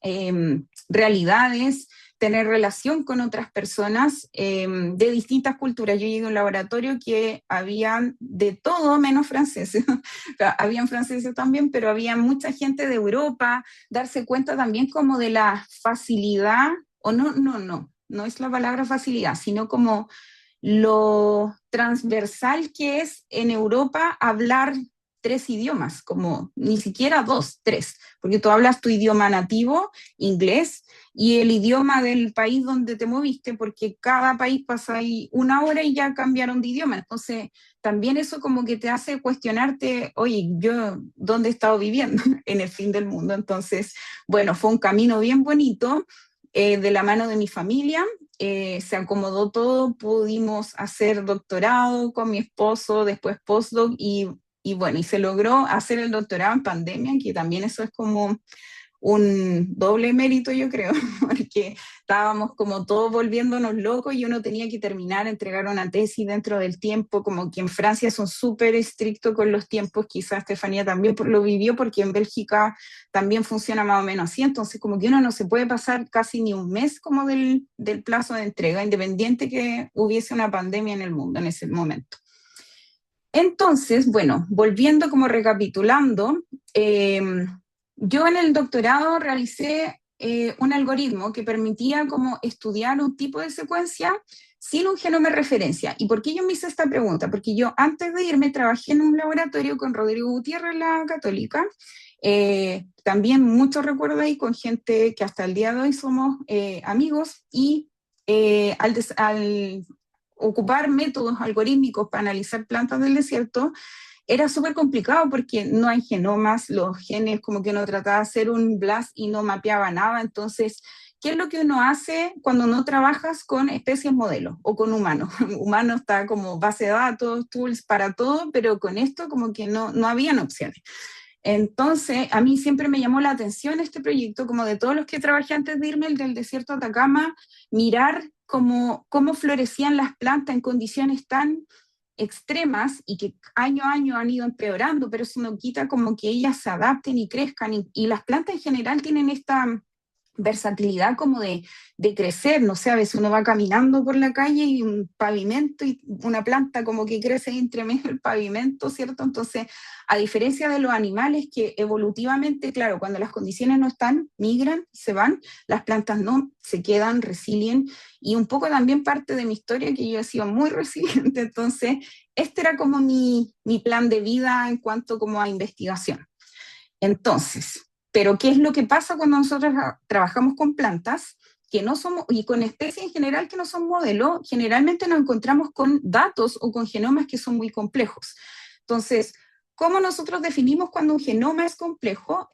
realidades, tener relación con otras personas de distintas culturas. Yo llegué a un laboratorio que habían de todo menos franceses. Habían franceses también, pero había mucha gente de Europa, darse cuenta también como de la facilidad, o no es la palabra facilidad, sino como lo transversal que es en Europa hablar 3 idiomas, como ni siquiera 2, 3, porque tú hablas tu idioma nativo, inglés, y el idioma del país donde te moviste, porque cada país pasa ahí 1 hora y ya cambiaron de idioma. Entonces, también eso como que te hace cuestionarte, oye, yo, ¿dónde he estado viviendo? En el fin del mundo. Entonces, bueno, fue un camino bien bonito, de la mano de mi familia, se acomodó todo, pudimos hacer doctorado con mi esposo, después postdoc, y bueno, y se logró hacer el doctorado en pandemia, que también eso es como un doble mérito, yo creo, porque estábamos como todos volviéndonos locos y uno tenía que terminar, entregar una tesis dentro del tiempo, como que en Francia son súper estrictos con los tiempos, quizás Estefanía también lo vivió, porque en Bélgica también funciona más o menos así, entonces como que uno no se puede pasar casi ni un mes como del plazo de entrega, independiente que hubiese una pandemia en el mundo en ese momento. Entonces, bueno, volviendo como recapitulando, yo en el doctorado realicé un algoritmo que permitía como estudiar un tipo de secuencia sin un genoma de referencia. ¿Y por qué yo me hice esta pregunta? Porque yo antes de irme trabajé en un laboratorio con Rodrigo Gutiérrez, la Católica, también mucho recuerdo ahí con gente que hasta el día de hoy somos amigos, y al ocupar métodos algorítmicos para analizar plantas del desierto, era súper complicado porque no hay genomas, los genes como que uno trataba de hacer un BLAST y no mapeaba nada. Entonces, ¿qué es lo que uno hace cuando no trabajas con especies modelo o con humanos? Humano está como base de datos, tools para todo, pero con esto como que no habían opciones. Entonces, a mí siempre me llamó la atención este proyecto, como de todos los que trabajé antes de irme, el del desierto de Atacama, mirar cómo florecían las plantas en condiciones tan extremas y que año a año han ido empeorando, pero eso no quita como que ellas se adapten y crezcan, y las plantas en general tienen esta versatilidad como de crecer, no sé, a veces uno va caminando por la calle y un pavimento y una planta como que crece entre medio del pavimento, ¿cierto? Entonces, a diferencia de los animales que evolutivamente, claro, cuando las condiciones no están, migran, se van, las plantas no, se quedan, resilien, y un poco también parte de mi historia que yo he sido muy resiliente, entonces este era como mi plan de vida en cuanto como a investigación. Entonces, pero ¿qué es lo que pasa cuando nosotros trabajamos con plantas que no somos, y con especies en general que no son modelos? Generalmente nos encontramos con datos o con genomas que son muy complejos. Entonces, ¿cómo nosotros definimos cuando un genoma es complejo?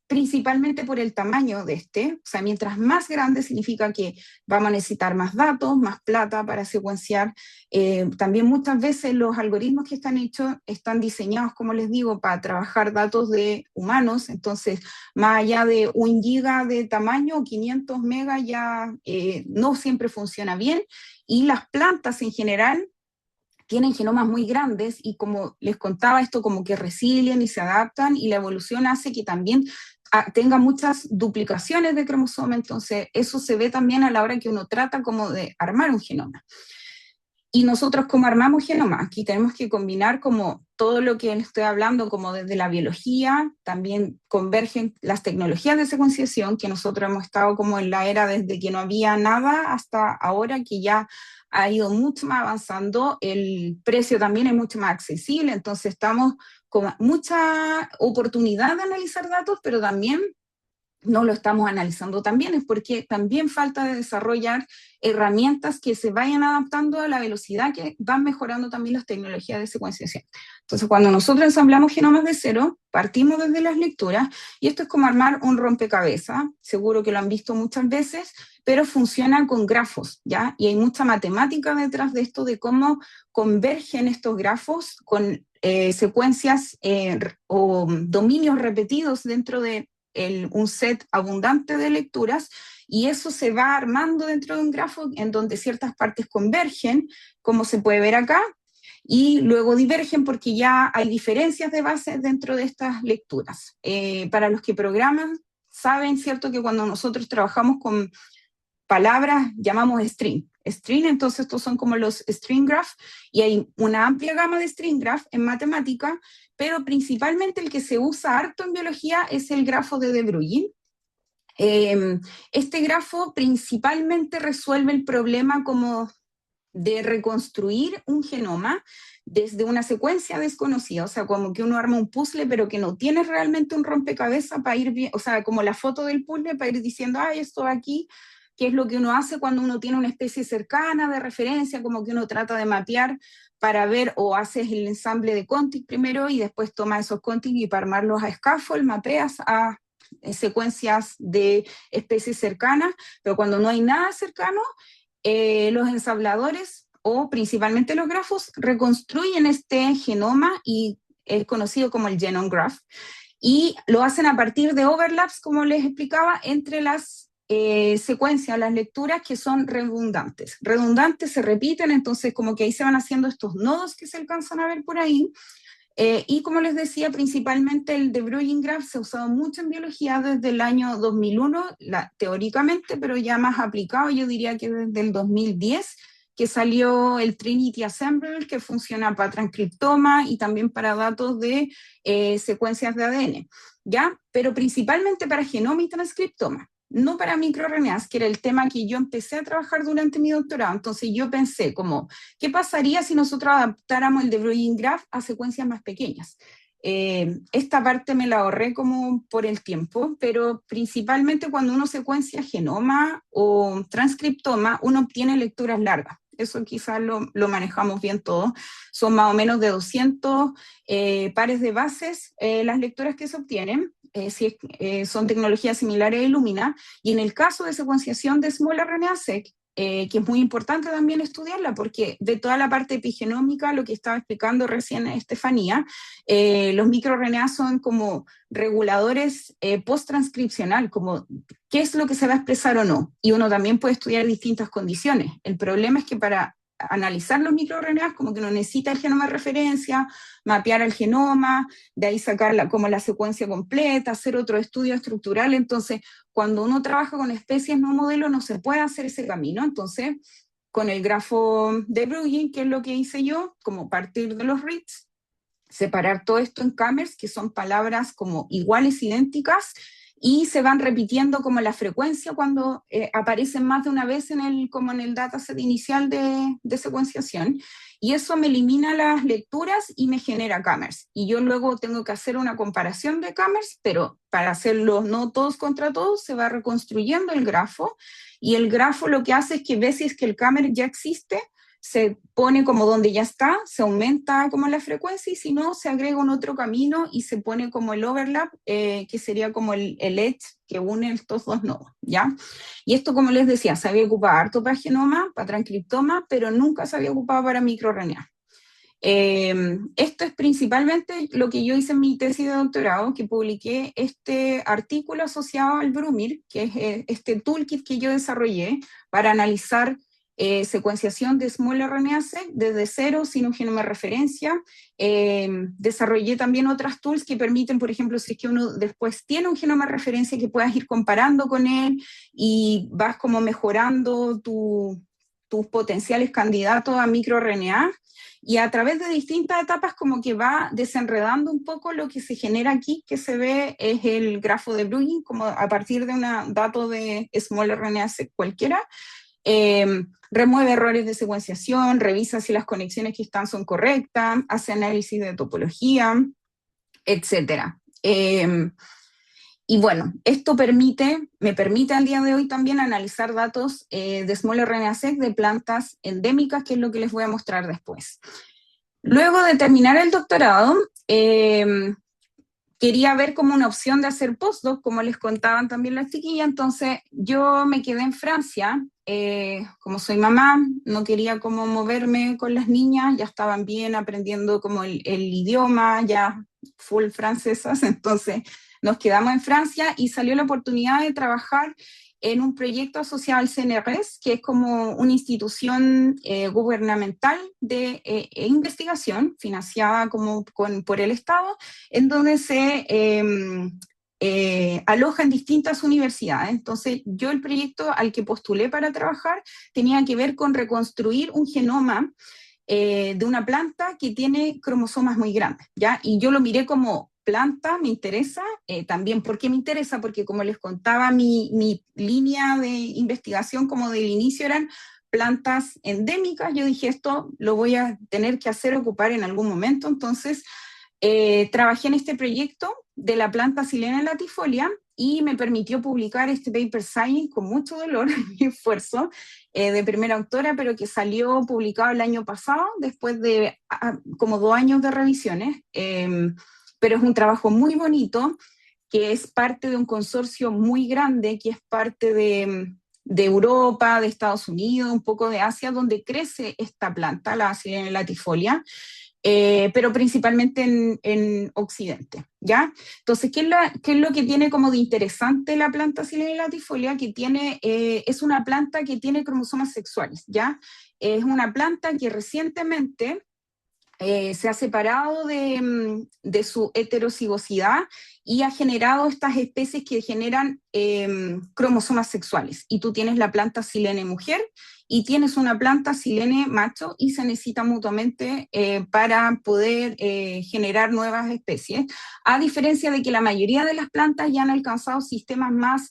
principalmente por el tamaño de o sea, mientras más grande significa que vamos a necesitar más datos, más plata para secuenciar. También muchas veces los algoritmos que están hechos están diseñados, como les digo, para trabajar datos de humanos, entonces más allá de 1 giga de tamaño, 500 megas ya no siempre funciona bien, y las plantas en general tienen genomas muy grandes y como les contaba, esto como que resilien y se adaptan, y la evolución hace que también tenga muchas duplicaciones de cromosoma, entonces eso se ve también a la hora que uno trata como de armar un genoma. Y nosotros, ¿cómo armamos genomas? Aquí tenemos que combinar como todo lo que estoy hablando, como desde la biología, también convergen las tecnologías de secuenciación, que nosotros hemos estado como en la era desde que no había nada hasta ahora, que ya ha ido mucho más avanzando, el precio también es mucho más accesible, entonces estamos con mucha oportunidad de analizar datos, pero también no lo estamos analizando también, es porque también falta de desarrollar herramientas que se vayan adaptando a la velocidad que van mejorando también las tecnologías de secuenciación. Entonces, cuando nosotros ensamblamos genomas de cero, partimos desde las lecturas, y esto es como armar un rompecabezas, seguro que lo han visto muchas veces, pero funciona con grafos, ¿ya? Y hay mucha matemática detrás de esto, de cómo convergen estos grafos con secuencias o dominios repetidos dentro de un set abundante de lecturas, y eso se va armando dentro de un grafo en donde ciertas partes convergen, como se puede ver acá, y luego divergen porque ya hay diferencias de base dentro de estas lecturas. Para los que programan, saben, ¿cierto?, que cuando nosotros trabajamos con palabras llamamos string. Entonces estos son como los string graph, y hay una amplia gama de string graph en matemática, pero principalmente el que se usa harto en biología es el grafo de De Bruijn. Este grafo principalmente resuelve el problema como de reconstruir un genoma desde una secuencia desconocida, o sea, como que uno arma un puzzle, pero que no tiene realmente un rompecabezas para ir bien, o sea, como la foto del puzzle para ir diciendo, esto aquí, que es lo que uno hace cuando uno tiene una especie cercana de referencia, como que uno trata de mapear para ver, o haces el ensamble de contigs primero y después toma esos contigs y para armarlos a scaffold mapeas a secuencias de especies cercanas, pero cuando no hay nada cercano, los ensambladores, o principalmente los grafos, reconstruyen este genoma, y es conocido como el genome graph, y lo hacen a partir de overlaps, como les explicaba, entre las secuencias, las lecturas que son redundantes. Redundantes se repiten, entonces como que ahí se van haciendo estos nodos que se alcanzan a ver por ahí. Y como les decía, principalmente el De Bruijn graph se ha usado mucho en biología desde el año 2001, teóricamente, pero ya más aplicado, yo diría que desde el 2010, que salió el Trinity Assembler, que funciona para transcriptoma y también para datos de secuencias de ADN, ¿ya? Pero principalmente para genoma y transcriptoma, no para microRNAs, que era el tema que yo empecé a trabajar durante mi doctorado. Entonces yo pensé como, ¿qué pasaría si nosotros adaptáramos el De Bruijn graph a secuencias más pequeñas? Esta parte me la ahorré como por el tiempo, pero principalmente cuando uno secuencia genoma o transcriptoma, uno obtiene lecturas largas. Eso quizás lo manejamos bien todos. Son más o menos de 200 pares de bases las lecturas que se obtienen. Son tecnologías similares a Illumina, y en el caso de secuenciación de Small RNA-seq, que es muy importante también estudiarla, porque de toda la parte epigenómica, lo que estaba explicando recién Estefanía, los microRNA son como reguladores post-transcripcional, como qué es lo que se va a expresar o no, y uno también puede estudiar distintas condiciones. El problema es que para analizar los microRNAs, como que uno necesita el genoma de referencia, mapear el genoma, de ahí sacar como la secuencia completa, hacer otro estudio estructural. Entonces, cuando uno trabaja con especies no modelo, no se puede hacer ese camino. Entonces, con el grafo de Bruijn, que es lo que hice yo, como partir de los reads, separar todo esto en kamers, que son palabras como iguales, idénticas, y se van repitiendo como la frecuencia cuando aparecen más de una vez como en el dataset inicial de secuenciación, y eso me elimina las lecturas y me genera kamers, y yo luego tengo que hacer una comparación de kamers, pero para hacerlo no todos contra todos, se va reconstruyendo el grafo, y el grafo lo que hace es que ve si es que el kamer ya existe, se pone como donde ya está, se aumenta como la frecuencia, y si no, se agrega un otro camino y se pone como el overlap, que sería como el edge que une estos dos nodos, ¿ya? Y esto, como les decía, se había ocupado harto para genoma, para transcriptoma, pero nunca se había ocupado para microRNA. Esto es principalmente lo que yo hice en mi tesis de doctorado, que publiqué este artículo asociado al Brumir, que es este toolkit que yo desarrollé para analizar secuenciación de small RNA-seq desde cero, sin un genoma de referencia. Desarrollé también otras tools que permiten, por ejemplo, si es que uno después tiene un genoma de referencia, que puedas ir comparando con él y vas como mejorando tus potenciales candidatos a microRNA, y a través de distintas etapas como que va desenredando un poco lo que se genera aquí, que se ve es el grafo de Bruin, como a partir de un dato de small RNA-seq cualquiera. Remueve errores de secuenciación, revisa si las conexiones que están son correctas, hace análisis de topología, etc. Y bueno, esto me permite al día de hoy también analizar datos de small RNA-seq de plantas endémicas, que es lo que les voy a mostrar después. Luego de terminar el doctorado, quería ver como una opción de hacer postdoc, como les contaban también las chiquillas, entonces yo me quedé en Francia. Como soy mamá, no quería como moverme con las niñas, ya estaban bien aprendiendo como el idioma, ya full francesas, entonces nos quedamos en Francia y salió la oportunidad de trabajar en un proyecto asociado al CNRS, que es como una institución gubernamental de investigación financiada como por el Estado, en donde se alojan distintas universidades. Entonces, yo el proyecto al que postulé para trabajar tenía que ver con reconstruir un genoma de una planta que tiene cromosomas muy grandes, ¿ya? Y yo lo miré como planta, me interesa, también, ¿por qué me interesa? Porque como les contaba, mi línea de investigación como del inicio eran plantas endémicas. Yo dije, esto lo voy a tener que hacer ocupar en algún momento, entonces trabajé en este proyecto de la planta Silene latifolia y me permitió publicar este paper science con mucho dolor y esfuerzo, de primera autora, pero que salió publicado el año pasado, después de como 2 años de revisiones. Pero es un trabajo muy bonito, que es parte de un consorcio muy grande, que es parte de Europa, de Estados Unidos, un poco de Asia, donde crece esta planta, la Silene latifolia, pero principalmente en Occidente, ¿ya? Entonces, ¿qué es lo que tiene como de interesante la planta Silene latifolia? Que es una planta que tiene cromosomas sexuales, ¿ya? Es una planta que recientemente se ha separado de su heterocigosidad y ha generado estas especies que generan cromosomas sexuales. Y tú tienes la planta Silene mujer y tienes una planta Silene macho, y se necesita mutuamente para poder generar nuevas especies, a diferencia de que la mayoría de las plantas ya han alcanzado sistemas más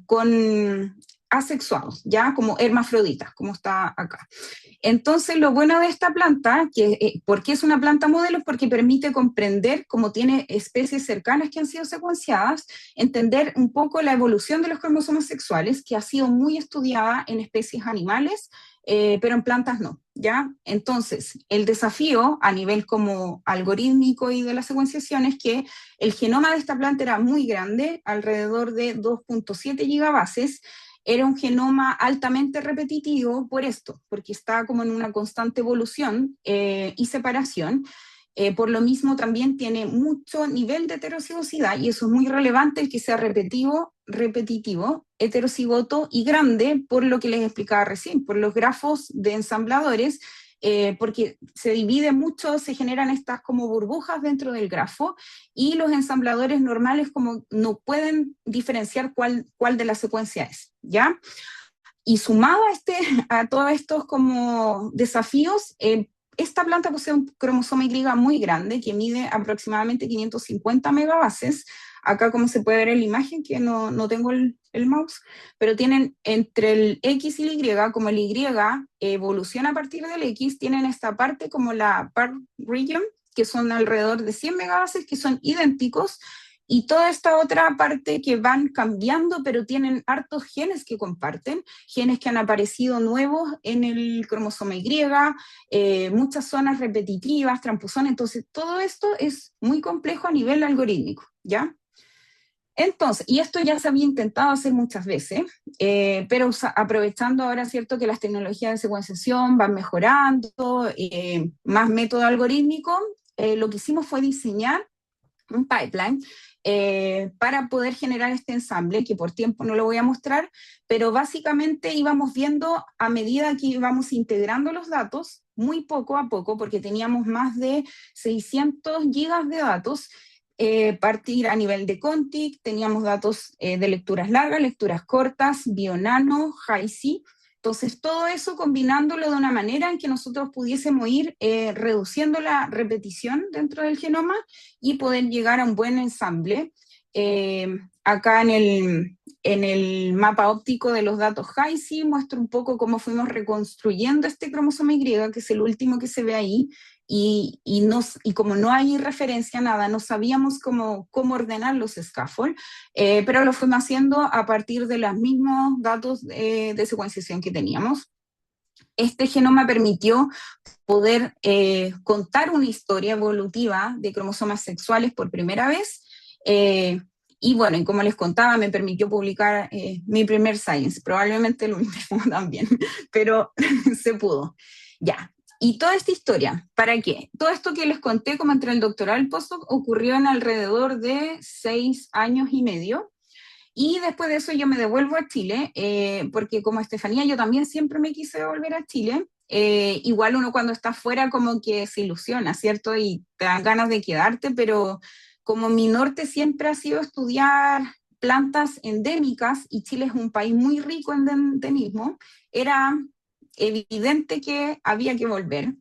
con asexuados, ya como hermafroditas, como está acá. Entonces, lo bueno de esta planta, ¿por qué es una planta modelo? Es porque permite comprender, como tiene especies cercanas que han sido secuenciadas, entender un poco la evolución de los cromosomas sexuales, que ha sido muy estudiada en especies animales, pero en plantas no, ¿ya? Entonces, el desafío a nivel como algorítmico y de la secuenciación es que el genoma de esta planta era muy grande, alrededor de 2.7 gigabases. Era un genoma altamente repetitivo por esto, porque está como en una constante evolución y separación. Por lo mismo también tiene mucho nivel de heterocigosidad, y eso es muy relevante, el que sea repetitivo, heterocigoto y grande, por lo que les explicaba recién, por los grafos de ensambladores, porque se divide mucho, se generan estas como burbujas dentro del grafo, y los ensambladores normales como no pueden diferenciar cuál de la secuencia es, ¿ya? Y sumado a todos estos como desafíos, esta planta posee un cromosoma Y muy grande, que mide aproximadamente 550 megabases. Acá, como se puede ver en la imagen, que no tengo el mouse, pero tienen entre el X y el Y, como el Y evoluciona a partir del X, tienen esta parte como la part region, que son alrededor de 100 megabases, que son idénticos, y toda esta otra parte que van cambiando, pero tienen hartos genes que comparten, genes que han aparecido nuevos en el cromosoma Y, muchas zonas repetitivas, tramposones, entonces todo esto es muy complejo a nivel algorítmico, ¿ya? Entonces, y esto ya se había intentado hacer muchas veces, pero aprovechando ahora, ¿cierto?, que las tecnologías de secuenciación van mejorando, más método algorítmico, lo que hicimos fue diseñar un pipeline para poder generar este ensamble, que por tiempo no lo voy a mostrar, pero básicamente íbamos viendo a medida que íbamos integrando los datos, muy poco a poco, porque teníamos más de 600 gigas de datos, partir a nivel de Contic, teníamos datos de lecturas largas, lecturas cortas, Bionano, HiC, entonces todo eso combinándolo de una manera en que nosotros pudiésemos ir reduciendo la repetición dentro del genoma y poder llegar a un buen ensamble. Acá en el mapa óptico de los datos HiC muestro un poco cómo fuimos reconstruyendo este cromosoma Y, que es el último que se ve ahí, y como no hay referencia a nada, no sabíamos cómo ordenar los scaffold, pero lo fuimos haciendo a partir de los mismos datos de secuenciación que teníamos. Este genoma permitió poder contar una historia evolutiva de cromosomas sexuales por primera vez, y bueno, y como les contaba, me permitió publicar mi primer Science, probablemente el último también, pero se pudo. Ya, y toda esta historia, ¿para qué? Todo esto que les conté como entre el doctorado y el postdoc ocurrió en alrededor de 6 años y medio, y después de eso yo me devuelvo a Chile, porque como Estefanía yo también siempre me quise volver a Chile. Igual uno cuando está fuera como que se ilusiona, ¿cierto? Y te dan ganas de quedarte, pero como mi norte siempre ha sido estudiar plantas endémicas, y Chile es un país muy rico en endemismo, era evidente que había que volver.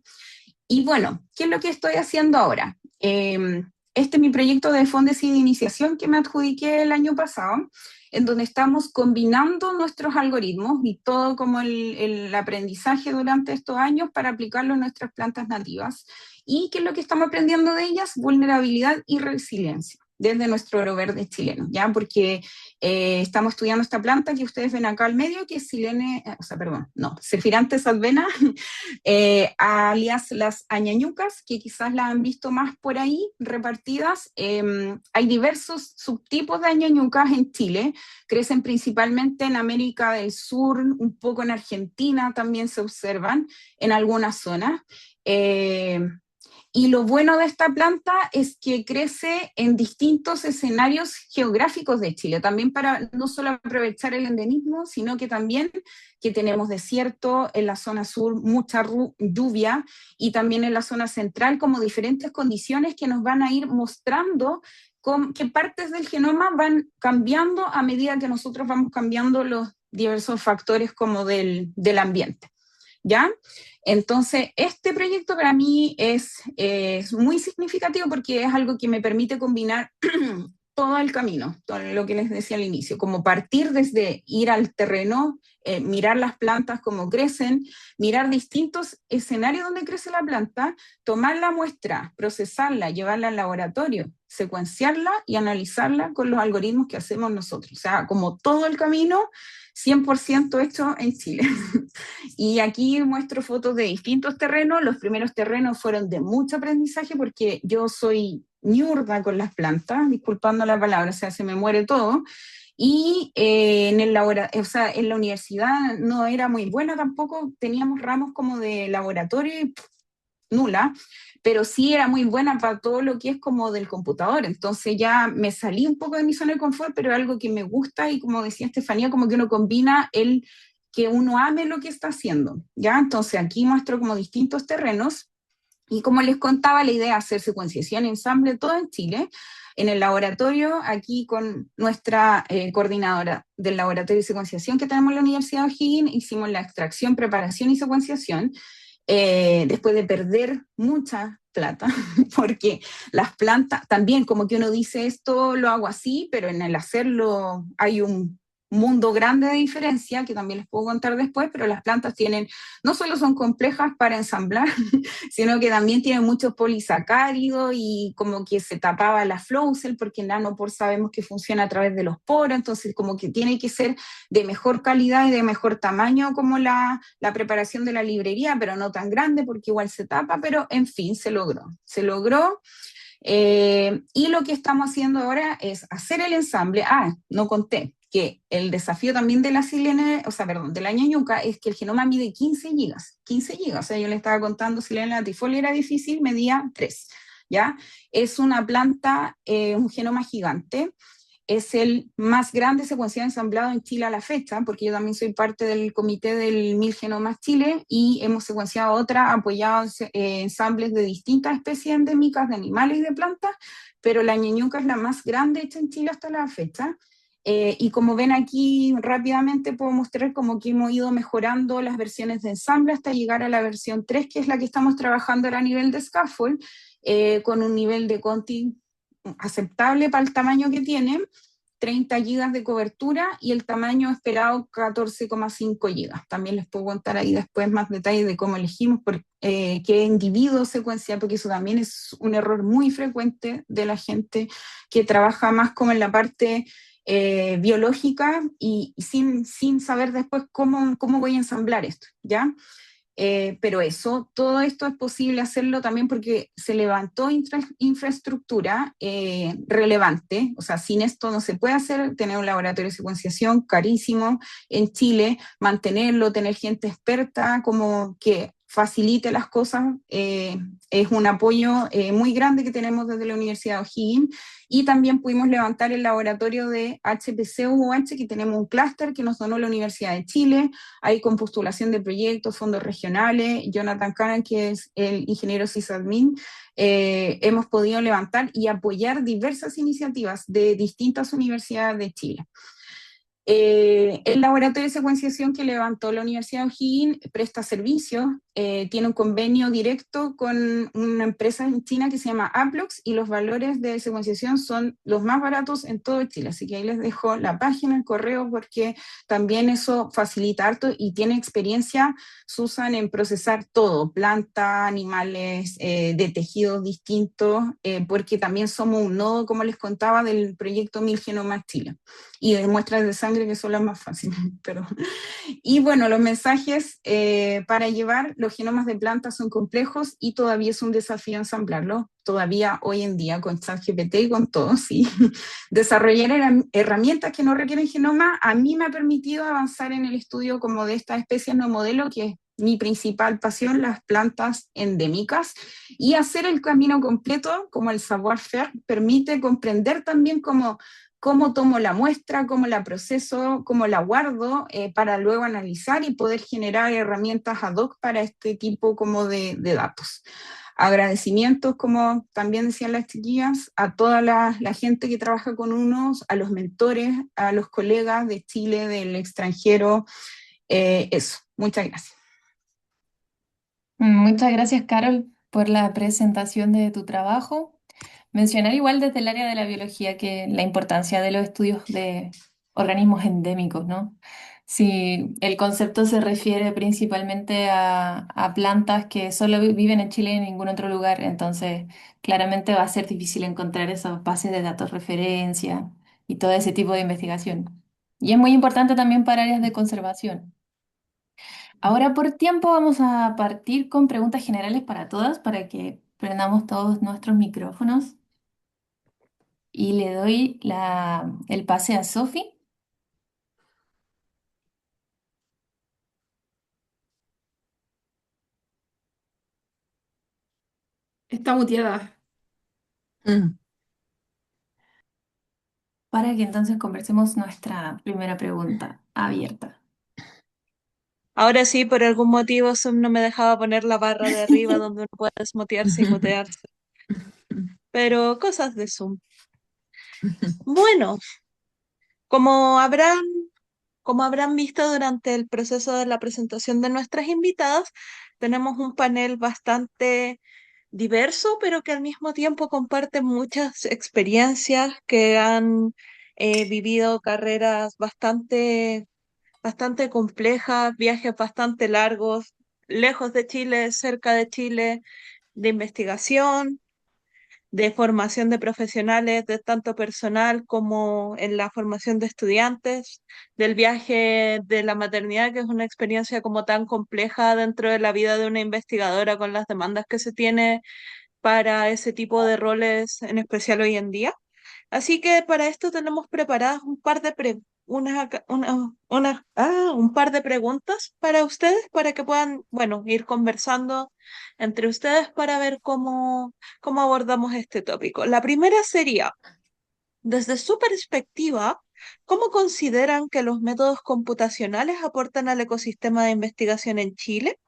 Y bueno, ¿qué es lo que estoy haciendo ahora? Este es mi proyecto de Fóndesi de iniciación que me adjudiqué el año pasado, en donde estamos combinando nuestros algoritmos y todo como el aprendizaje durante estos años para aplicarlo en nuestras plantas nativas. ¿Y qué es lo que estamos aprendiendo de ellas? Vulnerabilidad y resiliencia, desde nuestro oro verde chileno, ¿ya? Porque estamos estudiando esta planta que ustedes ven acá al medio, que es Zephyranthus albena, alias las añañucas, que quizás las han visto más por ahí repartidas. Hay diversos subtipos de añañucas en Chile, crecen principalmente en América del Sur, un poco en Argentina también se observan en algunas zonas. Y lo bueno de esta planta es que crece en distintos escenarios geográficos de Chile, también para no solo aprovechar el endemismo, sino que también que tenemos desierto, en la zona sur mucha lluvia, y también en la zona central como diferentes condiciones que nos van a ir mostrando qué partes del genoma van cambiando a medida que nosotros vamos cambiando los diversos factores como del ambiente. ¿Ya? Entonces, este proyecto para mí es muy significativo porque es algo que me permite combinar todo el camino, todo lo que les decía al inicio, como partir desde ir al terreno, mirar las plantas cómo crecen, mirar distintos escenarios donde crece la planta, tomar la muestra, procesarla, llevarla al laboratorio, secuenciarla y analizarla con los algoritmos que hacemos nosotros. O sea, como todo el camino 100% hecho en Chile. Y aquí muestro fotos de distintos terrenos. Los primeros terrenos fueron de mucho aprendizaje porque yo soy ñurda con las plantas, disculpando la palabra, o sea, se me muere todo. Y en la universidad no era muy buena tampoco, teníamos ramos como de laboratorio y nula, pero sí era muy buena para todo lo que es como del computador. Entonces ya me salí un poco de mi zona de confort, pero algo que me gusta, y como decía Estefanía, como que uno combina el que uno ame lo que está haciendo, ¿ya? Entonces aquí muestro como distintos terrenos, y como les contaba, la idea es hacer secuenciación, ensamble, todo en Chile, en el laboratorio, aquí con nuestra coordinadora del laboratorio de secuenciación que tenemos en la Universidad de O'Higgins, hicimos la extracción, preparación y secuenciación, después de perder mucha plata, porque las plantas, también como que uno dice esto lo hago así, pero en el hacerlo hay un mundo grande de diferencia, que también les puedo contar después, pero las plantas tienen, no solo son complejas para ensamblar, sino que también tienen muchos polisacáridos y como que se tapaba la flow cell, porque el nanopore sabemos que funciona a través de los poros, entonces como que tiene que ser de mejor calidad y de mejor tamaño como la preparación de la librería, pero no tan grande porque igual se tapa, pero en fin, se logró. Se logró. Y lo que estamos haciendo ahora es hacer el ensamble. No conté que el desafío también de la silene, o sea, perdón, de la ñañuca es que el genoma mide 15 gigas, 15 gigas, o sea, yo le estaba contando, silene latifolia era difícil, medía 3, ¿ya? Es una planta, un genoma gigante, es el más grande secuenciado ensamblado en Chile a la fecha, porque yo también soy parte del comité del 1000 Genomas Chile y hemos secuenciado otra, apoyado ensambles de distintas especies endémicas de animales y de plantas, pero la ñeñuca es la más grande hecha en Chile hasta la fecha. Y como ven aquí rápidamente puedo mostrar como que hemos ido mejorando las versiones de ensamble hasta llegar a la versión 3, que es la que estamos trabajando ahora a nivel de scaffold, con un nivel de Conti aceptable para el tamaño que tiene, 30 gigas de cobertura y el tamaño esperado 14,5 gigas. También les puedo contar ahí después más detalles de cómo elegimos qué individuo secuenciar, porque eso también es un error muy frecuente de la gente que trabaja más como en la parte biológica y sin saber después cómo voy a ensamblar esto, ¿ya? Pero todo esto es posible hacerlo también porque se levantó infraestructura relevante, o sea, sin esto no se puede hacer, tener un laboratorio de secuenciación carísimo en Chile, mantenerlo, tener gente experta como que facilite las cosas, es un apoyo muy grande que tenemos desde la Universidad de O'Higgins, y también pudimos levantar el laboratorio de HPC-UH, que tenemos un clúster que nos donó la Universidad de Chile, ahí con postulación de proyectos, fondos regionales. Jonathan Cannon, que es el ingeniero sysadmin, hemos podido levantar y apoyar diversas iniciativas de distintas universidades de Chile. El laboratorio de secuenciación que levantó la Universidad de O'Higgins presta servicios, tiene un convenio directo con una empresa en China que se llama Aplox y los valores de secuenciación son los más baratos en todo Chile, así que ahí les dejo la página, el correo, porque también eso facilita harto y tiene experiencia Susan en procesar todo, plantas, animales, de tejidos distintos, porque también somos un nodo, como les contaba, del proyecto 1000 Genomas Chile y de muestras de sangre que son las más fáciles. Pero... Y bueno, los mensajes para llevar, los genomas de plantas son complejos y todavía es un desafío ensamblarlos, todavía hoy en día con ChatGPT y con todo, sí. Desarrollar herramientas que no requieren genoma a mí me ha permitido avanzar en el estudio como de estas especies no modelo, que es mi principal pasión, las plantas endémicas, y hacer el camino completo, como el savoir-faire, permite comprender también cómo tomo la muestra, cómo la proceso, cómo la guardo, para luego analizar y poder generar herramientas ad hoc para este tipo como de datos. Agradecimientos, como también decían las chiquillas, a toda la gente que trabaja con unos, a los mentores, a los colegas de Chile, del extranjero, eso. Muchas gracias. Muchas gracias, Carol, por la presentación de tu trabajo. Mencionar igual desde el área de la biología que la importancia de los estudios de organismos endémicos, ¿no? Si el concepto se refiere principalmente a plantas que solo viven en Chile y en ningún otro lugar, entonces claramente va a ser difícil encontrar esas bases de datos referencia y todo ese tipo de investigación. Y es muy importante también para áreas de conservación. Ahora por tiempo vamos a partir con preguntas generales para todas, para que prendamos todos nuestros micrófonos. Y le doy el pase a Sofi. Está muteada. Para que entonces conversemos nuestra primera pregunta abierta. Ahora sí, por algún motivo Zoom no me dejaba poner la barra de arriba donde uno puede desmutearse y mutearse. Pero cosas de Zoom. Bueno, como habrán, como habrán visto durante el proceso de la presentación de nuestras invitadas, tenemos un panel bastante diverso, pero que al mismo tiempo comparte muchas experiencias que han He vivido carreras bastante complejas, viajes bastante largos, lejos de Chile, cerca de Chile, de investigación, de formación de profesionales, de tanto personal como en la formación de estudiantes, del viaje de la maternidad, que es una experiencia como tan compleja dentro de la vida de una investigadora con las demandas que se tiene para ese tipo de roles, en especial hoy en día. Así que para esto tenemos preparadas un par de un par de preguntas para ustedes, para que puedan, bueno, ir conversando entre ustedes para ver cómo abordamos este tópico. La primera sería, desde su perspectiva, ¿cómo consideran que los métodos computacionales aportan al ecosistema de investigación en Chile?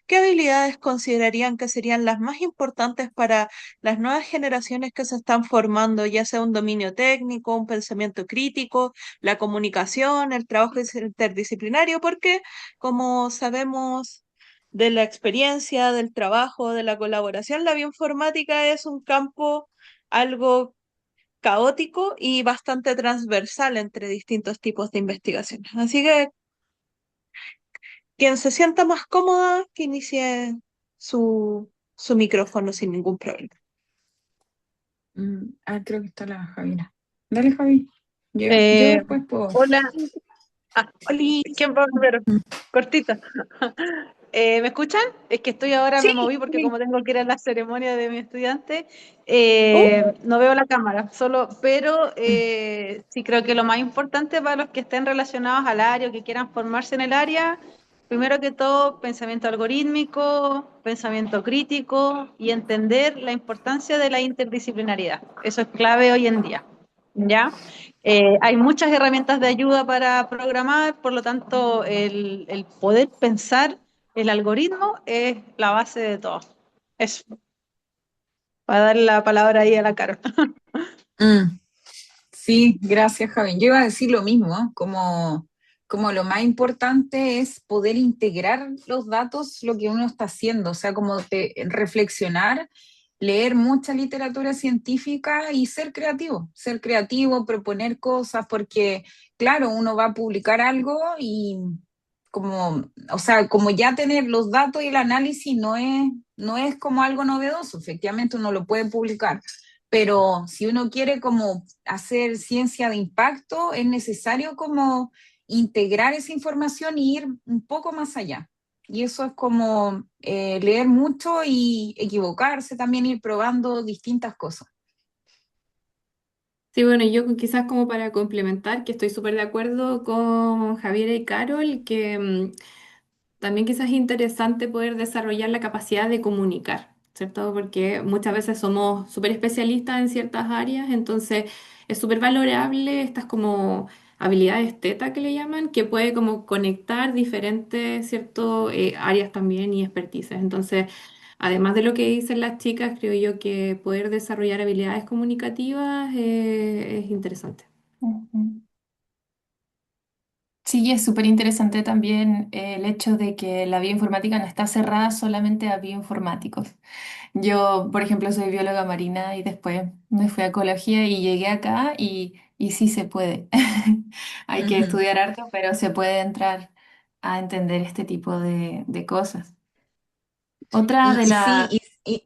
¿Qué habilidades considerarían que serían las más importantes para las nuevas generaciones que se están formando, ya sea un dominio técnico, un pensamiento crítico, la comunicación, el trabajo interdisciplinario? Porque, como sabemos de la experiencia, del trabajo, de la colaboración, la bioinformática es un campo algo caótico y bastante transversal entre distintos tipos de investigaciones. Así que quien se sienta más cómoda, que inicie su micrófono sin ningún problema. Creo que está la Javiera. Dale, Javi. Yo Eh, después puedo. hola. Oli, ¿quién va primero? Cortita. ¿Me escuchan? Es que estoy ahora, me Sí, moví porque sí. como tengo que ir a la ceremonia de mi estudiante, Uh, no veo la cámara, pero Mm, sí creo que lo más importante para los que estén relacionados al área o que quieran formarse en el área, primero que todo, pensamiento algorítmico, pensamiento crítico y entender la importancia de la interdisciplinariedad. Eso es clave hoy en día, ¿ya? Hay muchas herramientas de ayuda para programar, por lo tanto, el poder pensar el algoritmo es la base de todo. Eso, para dar la palabra ahí a la Caro. mm. Sí, gracias, Javi. Yo iba a decir lo mismo, ¿no? Como lo más importante es poder integrar los datos, lo que uno está haciendo, o sea, reflexionar, leer mucha literatura científica y ser creativo, proponer cosas, porque, claro, uno va a publicar algo y o sea, como ya tener los datos y el análisis no es como algo novedoso, efectivamente uno lo puede publicar, pero si uno quiere como hacer ciencia de impacto, es necesario como integrar esa información y ir un poco más allá. Y eso es como leer mucho y equivocarse, también ir probando distintas cosas. Sí, bueno, yo quizás como para complementar, que estoy súper de acuerdo con Javiera y Carol, que también quizás es interesante poder desarrollar la capacidad de comunicar, ¿cierto? Porque muchas veces somos súper especialistas en ciertas áreas, entonces es súper valorable estas como habilidades teta que le llaman, que puede como conectar diferentes, ¿cierto? Áreas también y expertices. Entonces, además de lo que dicen las chicas, creo yo que poder desarrollar habilidades comunicativas es interesante. Ujú. Sí, es súper interesante también el hecho de que la bioinformática no está cerrada solamente a bioinformáticos. Yo, por ejemplo, soy bióloga marina y después me fui a ecología y llegué acá y sí se puede. Hay que Ujú. estudiar harto, pero se puede entrar a entender este tipo de cosas. Otra de Y sí, las... Sí,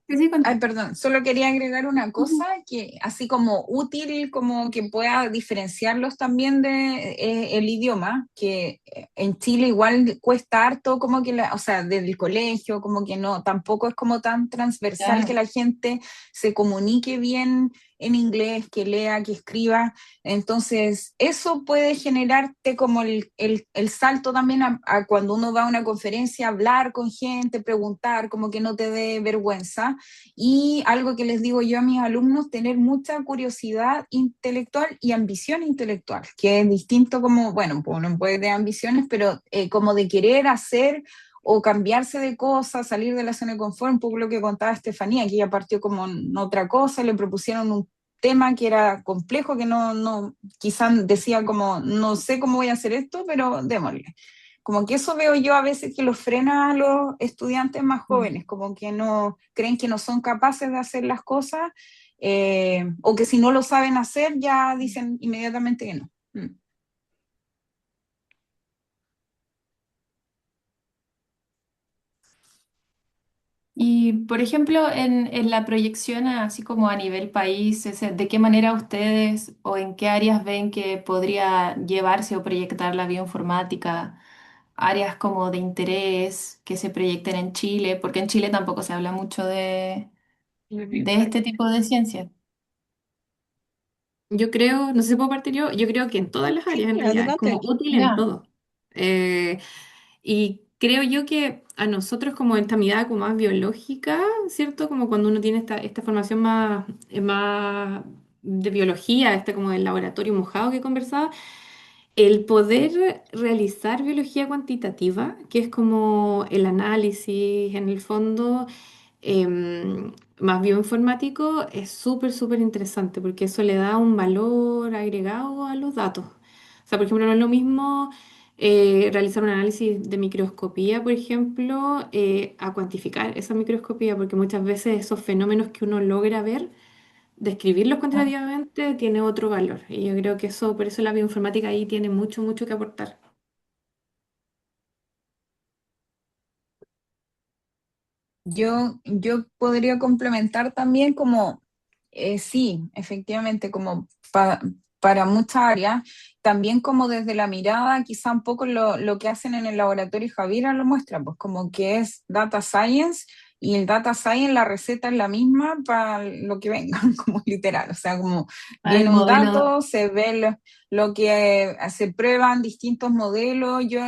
sí, ay, cuenta. perdón, solo quería agregar una Ujú. cosa que así como útil, como que pueda diferenciarlos también de el idioma, que en Chile igual cuesta harto como que, o sea, desde el colegio, como que no, tampoco es como tan transversal que Claro. la gente se comunique bien en inglés, que lea, que escriba. Entonces, eso puede generarte como el salto también a cuando uno va a una conferencia, hablar con gente, preguntar, como que no te dé vergüenza. Y algo que les digo yo a mis alumnos, tener mucha curiosidad intelectual y ambición intelectual, que es distinto como, bueno, pues uno puede tener ambiciones, pero como de querer hacer o cambiarse de cosas, salir de la zona de confort, un poco lo que contaba Estefanía, que ella partió como en otra cosa, le propusieron un tema que era complejo, que quizás decía como, no sé cómo voy a hacer esto, pero démosle. Como que eso veo yo a veces que los frena a los estudiantes más Mm. jóvenes, como que no creen que no son capaces de hacer las cosas o que si no lo saben hacer ya dicen inmediatamente que no. Mm. Y, por ejemplo, en la proyección, así como a nivel país, ¿de qué manera ustedes o en qué áreas ven que podría llevarse o proyectar la bioinformática? Áreas como de interés que se proyecten en Chile, porque en Chile tampoco se habla mucho de este tipo de ciencia. Yo creo, no sé si puedo partir yo creo que en todas las áreas en Sí, realidad es como adelante. útil en Ya. todo. Eh, y creo yo que a nosotros como esta mirada como más biológica, ¿cierto? Como cuando uno tiene esta formación más de biología, este como del laboratorio mojado que conversaba, el poder realizar biología cuantitativa, que es como el análisis en el fondo más bioinformático, es súper, súper interesante porque eso le da un valor agregado a los datos. O sea, por ejemplo, no es lo mismo realizar un análisis de microscopía, por ejemplo, a cuantificar esa microscopía, porque muchas veces esos fenómenos que uno logra ver, describirlos cuantitativamente, tiene otro valor. Y yo creo que eso, por eso la bioinformática ahí tiene mucho, mucho que aportar. Yo podría complementar también como, sí, efectivamente, como para muchas áreas, también como desde la mirada, quizá un poco lo que hacen en el laboratorio y Javiera lo muestra, pues como que es data science y el data science, la receta es la misma para lo que venga, como literal, o sea, como El viene un modelo. dato, se ve lo que se prueban distintos modelos. Yo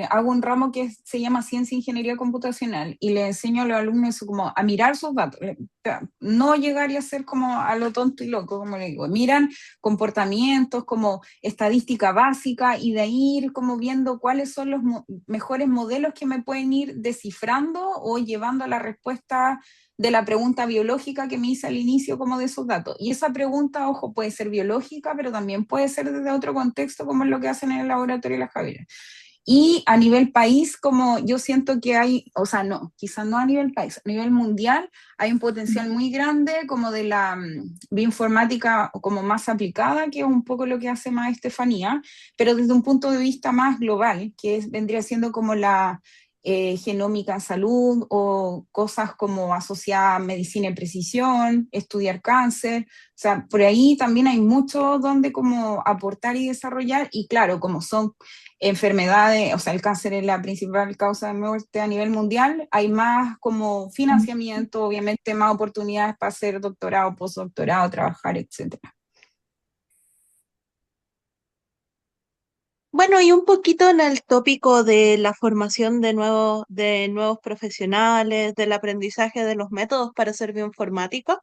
hago un ramo que se llama Ciencia e Ingeniería Computacional y le enseño a los alumnos eso, como a mirar sus datos, no llegar y hacer como a lo tonto y loco, como le digo, miran comportamientos como estadística básica y de ahí ir como viendo cuáles son los mejores modelos que me pueden ir descifrando o llevando a la respuesta de la pregunta biológica que me hice al inicio como de esos datos. Y esa pregunta, ojo, puede ser biológica, pero también puede ser desde otro contexto, como es lo que hacen en el laboratorio de la Javiera. Y a nivel país, como yo siento que hay, o sea, no, quizás no a nivel país, a nivel mundial hay un potencial muy grande como de la bioinformática como más aplicada, que es un poco lo que hace más Estefanía, pero desde un punto de vista más global, que vendría siendo como la genómica en salud o cosas como asociadas a medicina y precisión, estudiar cáncer, o sea, por ahí también hay mucho donde como aportar y desarrollar y claro, como son enfermedades, o sea, el cáncer es la principal causa de muerte a nivel mundial, hay más como financiamiento, obviamente más oportunidades para hacer doctorado, postdoctorado, trabajar, etcétera. Bueno, y un poquito en el tópico de la formación de nuevos profesionales, del aprendizaje de los métodos para ser bioinformáticos.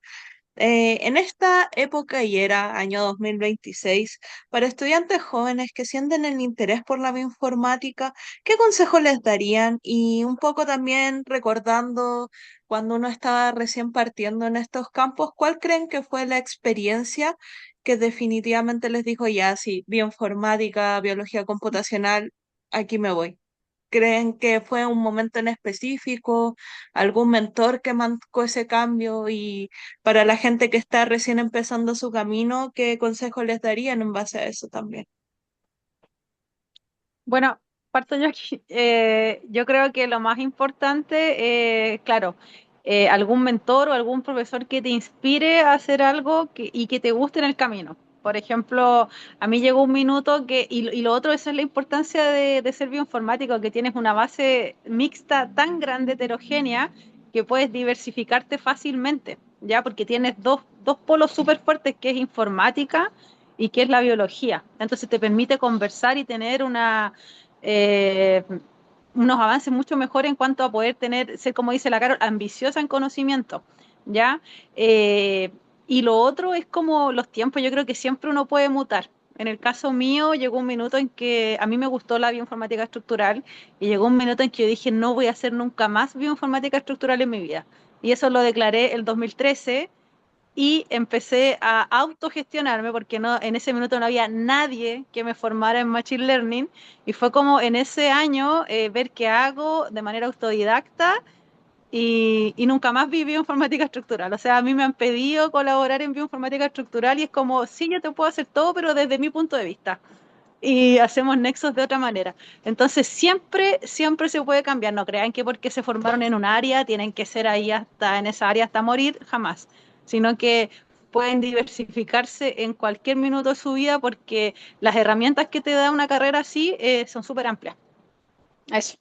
En esta época y era año 2026, para estudiantes jóvenes que sienten el interés por la bioinformática, ¿qué consejo les darían? Y un poco también recordando cuando uno estaba recién partiendo en estos campos, ¿cuál creen que fue la experiencia que definitivamente les dijo, ya, sí, bioinformática, biología computacional, aquí me voy? ¿Creen que fue un momento en específico, algún mentor que marcó ese cambio? Y para la gente que está recién empezando su camino, ¿qué consejo les darían en base a eso también? Bueno, parto yo aquí. Yo creo que lo más importante, claro, algún mentor o algún profesor que te inspire a hacer algo y que te guste en el camino. Por ejemplo, a mí llegó un minuto y lo otro, esa es la importancia de ser bioinformático, que tienes una base mixta tan grande, heterogénea, que puedes diversificarte fácilmente, ¿ya? Porque tienes dos polos súper fuertes, que es informática y que es la biología. Entonces te permite conversar y tener eh, unos avances mucho mejor en cuanto a poder ser, como dice la Carol, ambiciosa en conocimiento, ¿ya? Eh, y lo otro es como los tiempos, yo creo que siempre uno puede mutar. En el caso mío, llegó un minuto en que a mí me gustó la bioinformática estructural y llegó un minuto en que yo dije, no voy a hacer nunca más bioinformática estructural en mi vida. Y eso lo declaré el 2013 y empecé a autogestionarme porque no, en ese minuto no había nadie que me formara en Machine Learning y fue como en ese año ver qué hago de manera autodidacta y nunca más vi bioinformática estructural. O sea, a mí me han pedido colaborar en bioinformática estructural y es como, sí, yo te puedo hacer todo, pero desde mi punto de vista. Y hacemos nexos de otra manera. Entonces, siempre se puede cambiar. No crean que porque se formaron en un área tienen que ser ahí hasta en esa área hasta morir, jamás. Sino que pueden diversificarse en cualquier minuto de su vida porque las herramientas que te da una carrera así son súper amplias. Eso.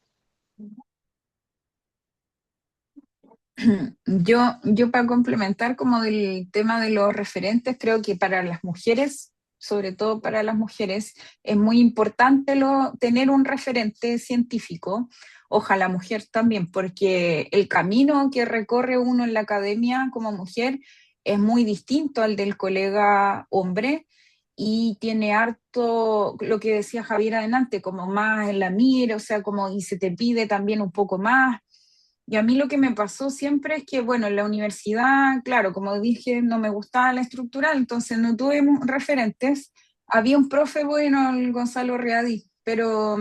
Yo para complementar como del tema de los referentes, creo que para las mujeres, sobre todo para las mujeres, es muy importante tener un referente científico, ojalá mujer también, porque el camino que recorre uno en la academia como mujer es muy distinto al del colega hombre y tiene harto, lo que decía Javier adelante, como más en la mira, o sea, como y se te pide también un poco más. Y a mí lo que me pasó siempre es que, bueno, en la universidad, claro, como dije, no me gustaba la estructural, entonces no tuve referentes. Había un profe bueno, el Gonzalo Readí, pero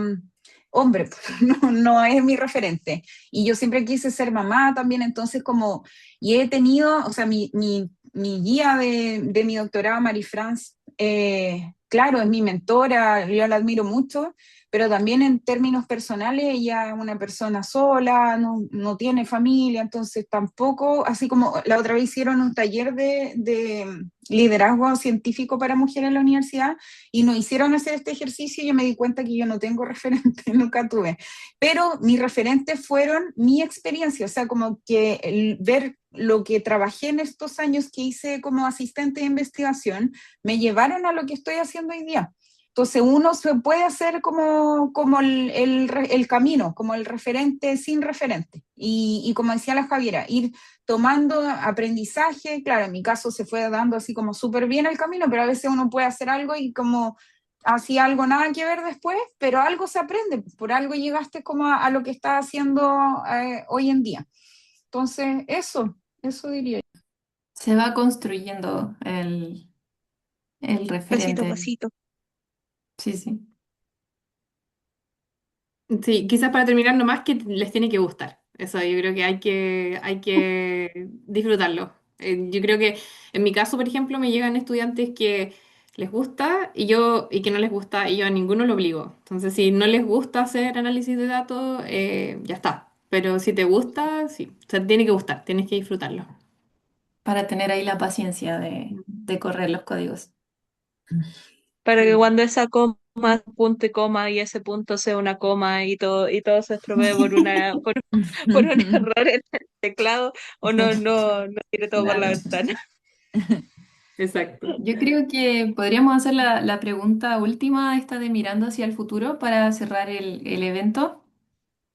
hombre, no es mi referente. Y yo siempre quise ser mamá también, entonces como, y he tenido, o sea, mi guía de mi doctorado, Marie France, claro, es mi mentora, yo la admiro mucho, pero también en términos personales ella es una persona sola, no tiene familia, entonces tampoco, así como la otra vez hicieron un taller de liderazgo científico para mujeres en la universidad y nos hicieron hacer este ejercicio y yo me di cuenta que yo no tengo referente, nunca tuve, pero mis referentes fueron mi experiencia, o sea, como que ver lo que trabajé en estos años que hice como asistente de investigación, me llevaron a lo que estoy haciendo hoy día. Entonces uno se puede hacer como el camino, como el referente sin referente. Y como decía la Javiera, ir tomando aprendizaje, claro, en mi caso se fue dando así como súper bien el camino, pero a veces uno puede hacer algo y como hacía algo nada que ver después, pero algo se aprende, por algo llegaste como a lo que estás haciendo hoy en día. Entonces, eso diría yo. Se va construyendo el Pasito a referente. pasito. Sí, sí. Sí, quizás para terminar nomás que les tiene que gustar. Eso yo creo que hay que disfrutarlo. Yo creo que en mi caso, por ejemplo, me llegan estudiantes que les gusta y que no les gusta y yo a ninguno lo obligo. Entonces, si no les gusta hacer análisis de datos, ya está. Pero si te gusta, sí. O sea, tiene que gustar, tienes que disfrutarlo. Para tener ahí la paciencia de correr los códigos. Para que Sí. cuando esa coma, punto y coma, y ese punto sea una coma y todo se estropee por un error en el teclado, o no tire todo por la Claro. ventana. Exacto. Yo creo que podríamos hacer la pregunta última, esta de mirando hacia el futuro, para cerrar el evento,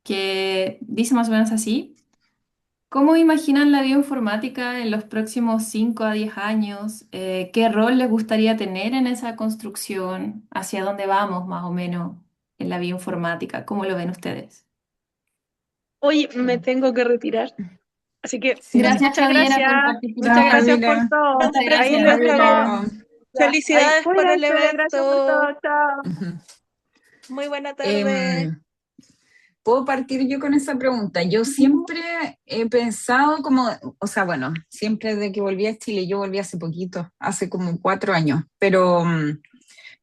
que dice más o menos así. ¿Cómo imaginan la bioinformática en los próximos 5 a 10 años? ¿Qué rol les gustaría tener en esa construcción? ¿Hacia dónde vamos más o menos en la bioinformática? ¿Cómo lo ven ustedes? Oye, me tengo que retirar. Así que Sí. Gracias, muchas Javiera, gracias. por participar. Muchas Chao, gracias por Javiera. todo. Muchas Ahí Gracias, les gracias. Javiera. estaré. Chao. Ya, ahí, Felicidades por el cuídense. Gracias por evento. todo. Chao. Muy buena tarde. Em, ¿Puedo partir yo con esa pregunta? Yo siempre he pensado como, o sea, bueno, siempre desde que volví a Chile, yo volví hace poquito, hace como 4 años, pero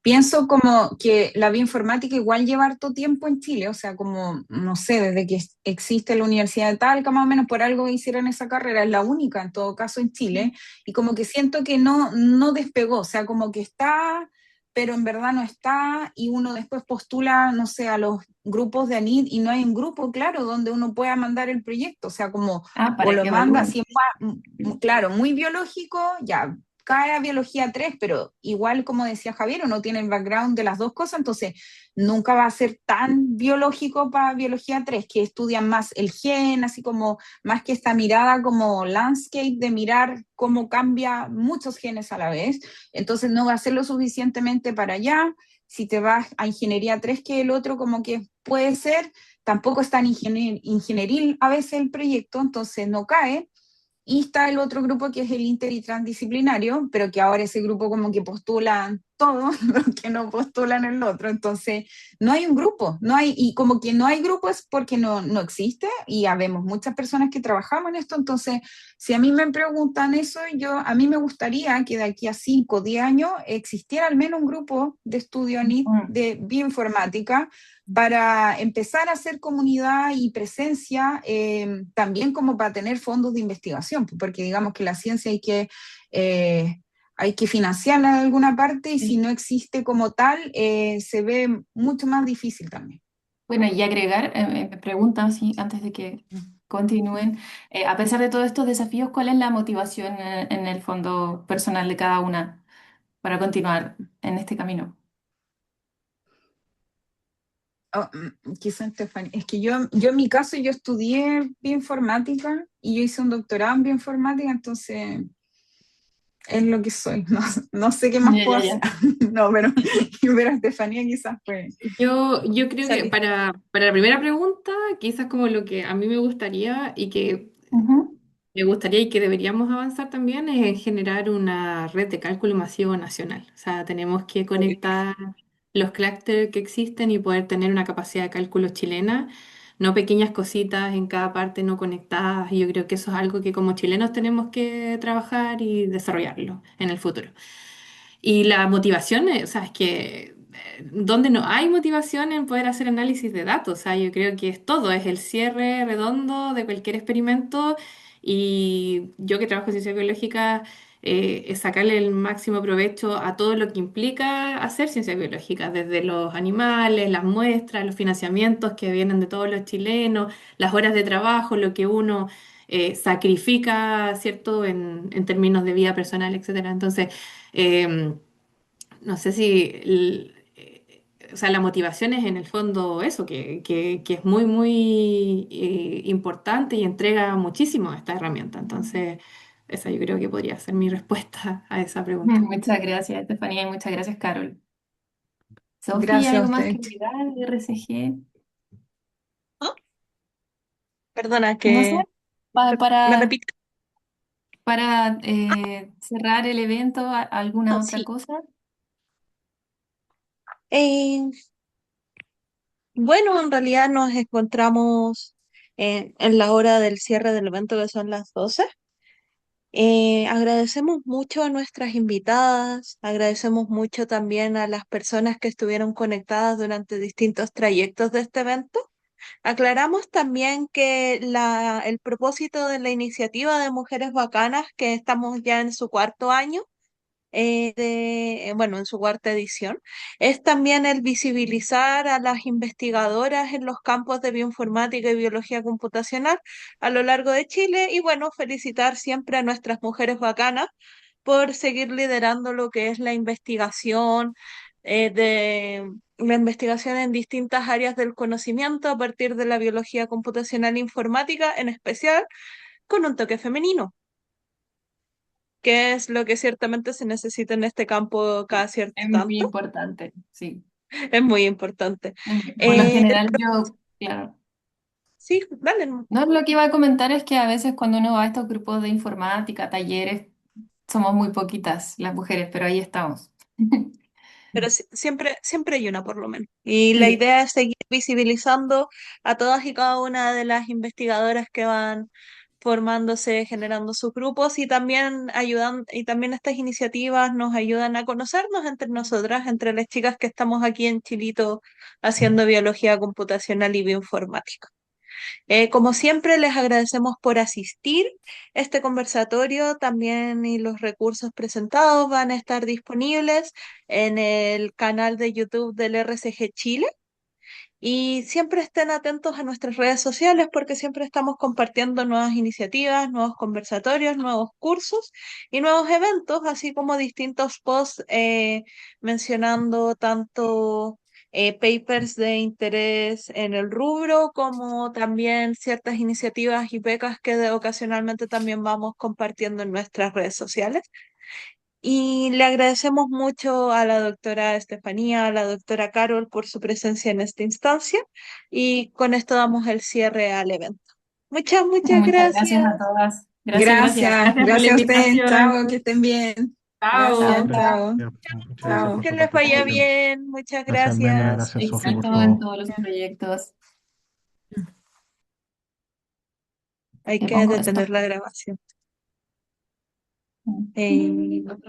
pienso como que la bioinformática igual lleva harto tiempo en Chile, o sea, como, no sé, desde que existe la Universidad de Talca, más o menos por algo hicieron esa carrera, es la única en todo caso en Chile, y como que siento que no despegó, o sea, como que está, pero en verdad no está, y uno después postula, no sé, a los grupos de ANID, y no hay un grupo, claro, donde uno pueda mandar el proyecto, o sea, como, Ah, o para lo que manda, evalúen. si es claro, muy biológico, ya cae a biología 3 pero igual como decía Javier, uno tiene el background de las dos cosas, entonces nunca va a ser tan biológico para biología 3 que estudian más el gen, así como más que esta mirada como landscape de mirar cómo cambia muchos genes a la vez, entonces no va a ser lo suficientemente para allá. Si te vas a ingeniería 3 que el otro como que puede ser, tampoco es tan ingenieril a veces el proyecto, entonces no cae. Y está el otro grupo que es el inter y transdisciplinario, pero que ahora ese grupo como que postula todos los que no postulan el otro. Entonces, no hay un grupo, y como que no hay grupo es porque no existe, y habemos muchas personas que trabajamos en esto. Entonces, si a mí me preguntan eso, a mí me gustaría que de aquí a 5 o 10 años existiera al menos un grupo de estudio de bioinformática para empezar a hacer comunidad y presencia, también como para tener fondos de investigación, porque digamos que la ciencia hay que financiarla de alguna parte, y si no existe como tal, se ve mucho más difícil también. Bueno, y agregar, me preguntan, sí, antes de que continúen, a pesar de todos estos desafíos, ¿cuál es la motivación en el fondo personal de cada una para continuar en este camino? Oh, quizá Estefanía, es que yo en mi caso yo estudié bioinformática y yo hice un doctorado en bioinformática, entonces es lo que soy, no sé qué más Ya, puedo ya, hacer. ya. No, pero Estefanía quizás fue. Yo creo que Salí. para la primera pregunta, quizás como lo que a mí me gustaría y que Ujú. me gustaría y que deberíamos avanzar también es en generar una red de cálculo masivo nacional. O sea, tenemos que conectar los clústeres que existen y poder tener una capacidad de cálculo chilena, no pequeñas cositas en cada parte no conectadas. Y yo creo que eso es algo que como chilenos tenemos que trabajar y desarrollarlo en el futuro. Y la motivación, o sea, es que donde no hay motivación en poder hacer análisis de datos, o sea, yo creo que es todo, es el cierre redondo de cualquier experimento, y yo que trabajo en ciencia biológica, es sacarle el máximo provecho a todo lo que implica hacer ciencia biológica, desde los animales, las muestras, los financiamientos que vienen de todos los chilenos, las horas de trabajo, lo que uno sacrifica, ¿cierto?, en términos de vida personal, etcétera. Entonces, no sé si, o sea, la motivación es en el fondo eso, que es muy, muy importante y entrega muchísimo a esta herramienta. Entonces, esa yo creo que podría ser mi respuesta a esa pregunta. Muchas gracias, Estefanía, y muchas gracias, Carol. Sofía, Gracias a ¿algo más ustedes. que agregar de RCG? ¿No? Perdona, No sé, que me para, repite. cerrar el evento, ¿alguna otra Sí. cosa? Eh, bueno, en realidad nos encontramos en la hora del cierre del evento, que son las 12. Agradecemos mucho a nuestras invitadas, agradecemos mucho también a las personas que estuvieron conectadas durante distintos trayectos de este evento. Aclaramos también que el propósito de la iniciativa de Mujeres Bacanas, que estamos ya en su cuarto año, bueno, en su cuarta edición, es también el visibilizar a las investigadoras en los campos de bioinformática y biología computacional a lo largo de Chile, y bueno, felicitar siempre a nuestras mujeres bacanas por seguir liderando lo que es la investigación en distintas áreas del conocimiento a partir de la biología computacional e informática, en especial con un toque femenino, que es lo que ciertamente se necesita en este campo cada cierto Es muy tanto. importante, sí. Es muy importante. Por lo El general, propósito, claro. sí, dale. No. No, lo que iba a comentar es que a veces cuando uno va a estos grupos de informática, talleres, somos muy poquitas las mujeres, pero ahí estamos. Pero siempre hay una por lo menos. Y la Sí. idea es seguir visibilizando a todas y cada una de las investigadoras que van formándose, generando sus grupos, y también y también estas iniciativas nos ayudan a conocernos entre nosotras, entre las chicas que estamos aquí en Chilito haciendo biología computacional y bioinformática. Como siempre, les agradecemos por asistir. Este conversatorio también y los recursos presentados van a estar disponibles en el canal de YouTube del RCG Chile. Y siempre estén atentos a nuestras redes sociales, porque siempre estamos compartiendo nuevas iniciativas, nuevos conversatorios, nuevos cursos y nuevos eventos, así como distintos posts mencionando tanto papers de interés en el rubro, como también ciertas iniciativas y becas que ocasionalmente también vamos compartiendo en nuestras redes sociales. Y le agradecemos mucho a la doctora Estefanía, a la doctora Carol por su presencia en esta instancia, y con esto damos el cierre al evento. Muchas Muchas gracias gracias. a todas. Gracias, gracias. Gracias, Gracias por la gracias a ustedes. invitación. Chao, que estén bien. Chao. Gracias. Chao. Ya, muchas gracias Chao. por Que su les vaya participación. bien, muchas Gracias, Almendra, gracias. gracias, Sofi, por Éxito en todo. todos los proyectos. Hay Le que pongo stop. detener la grabación.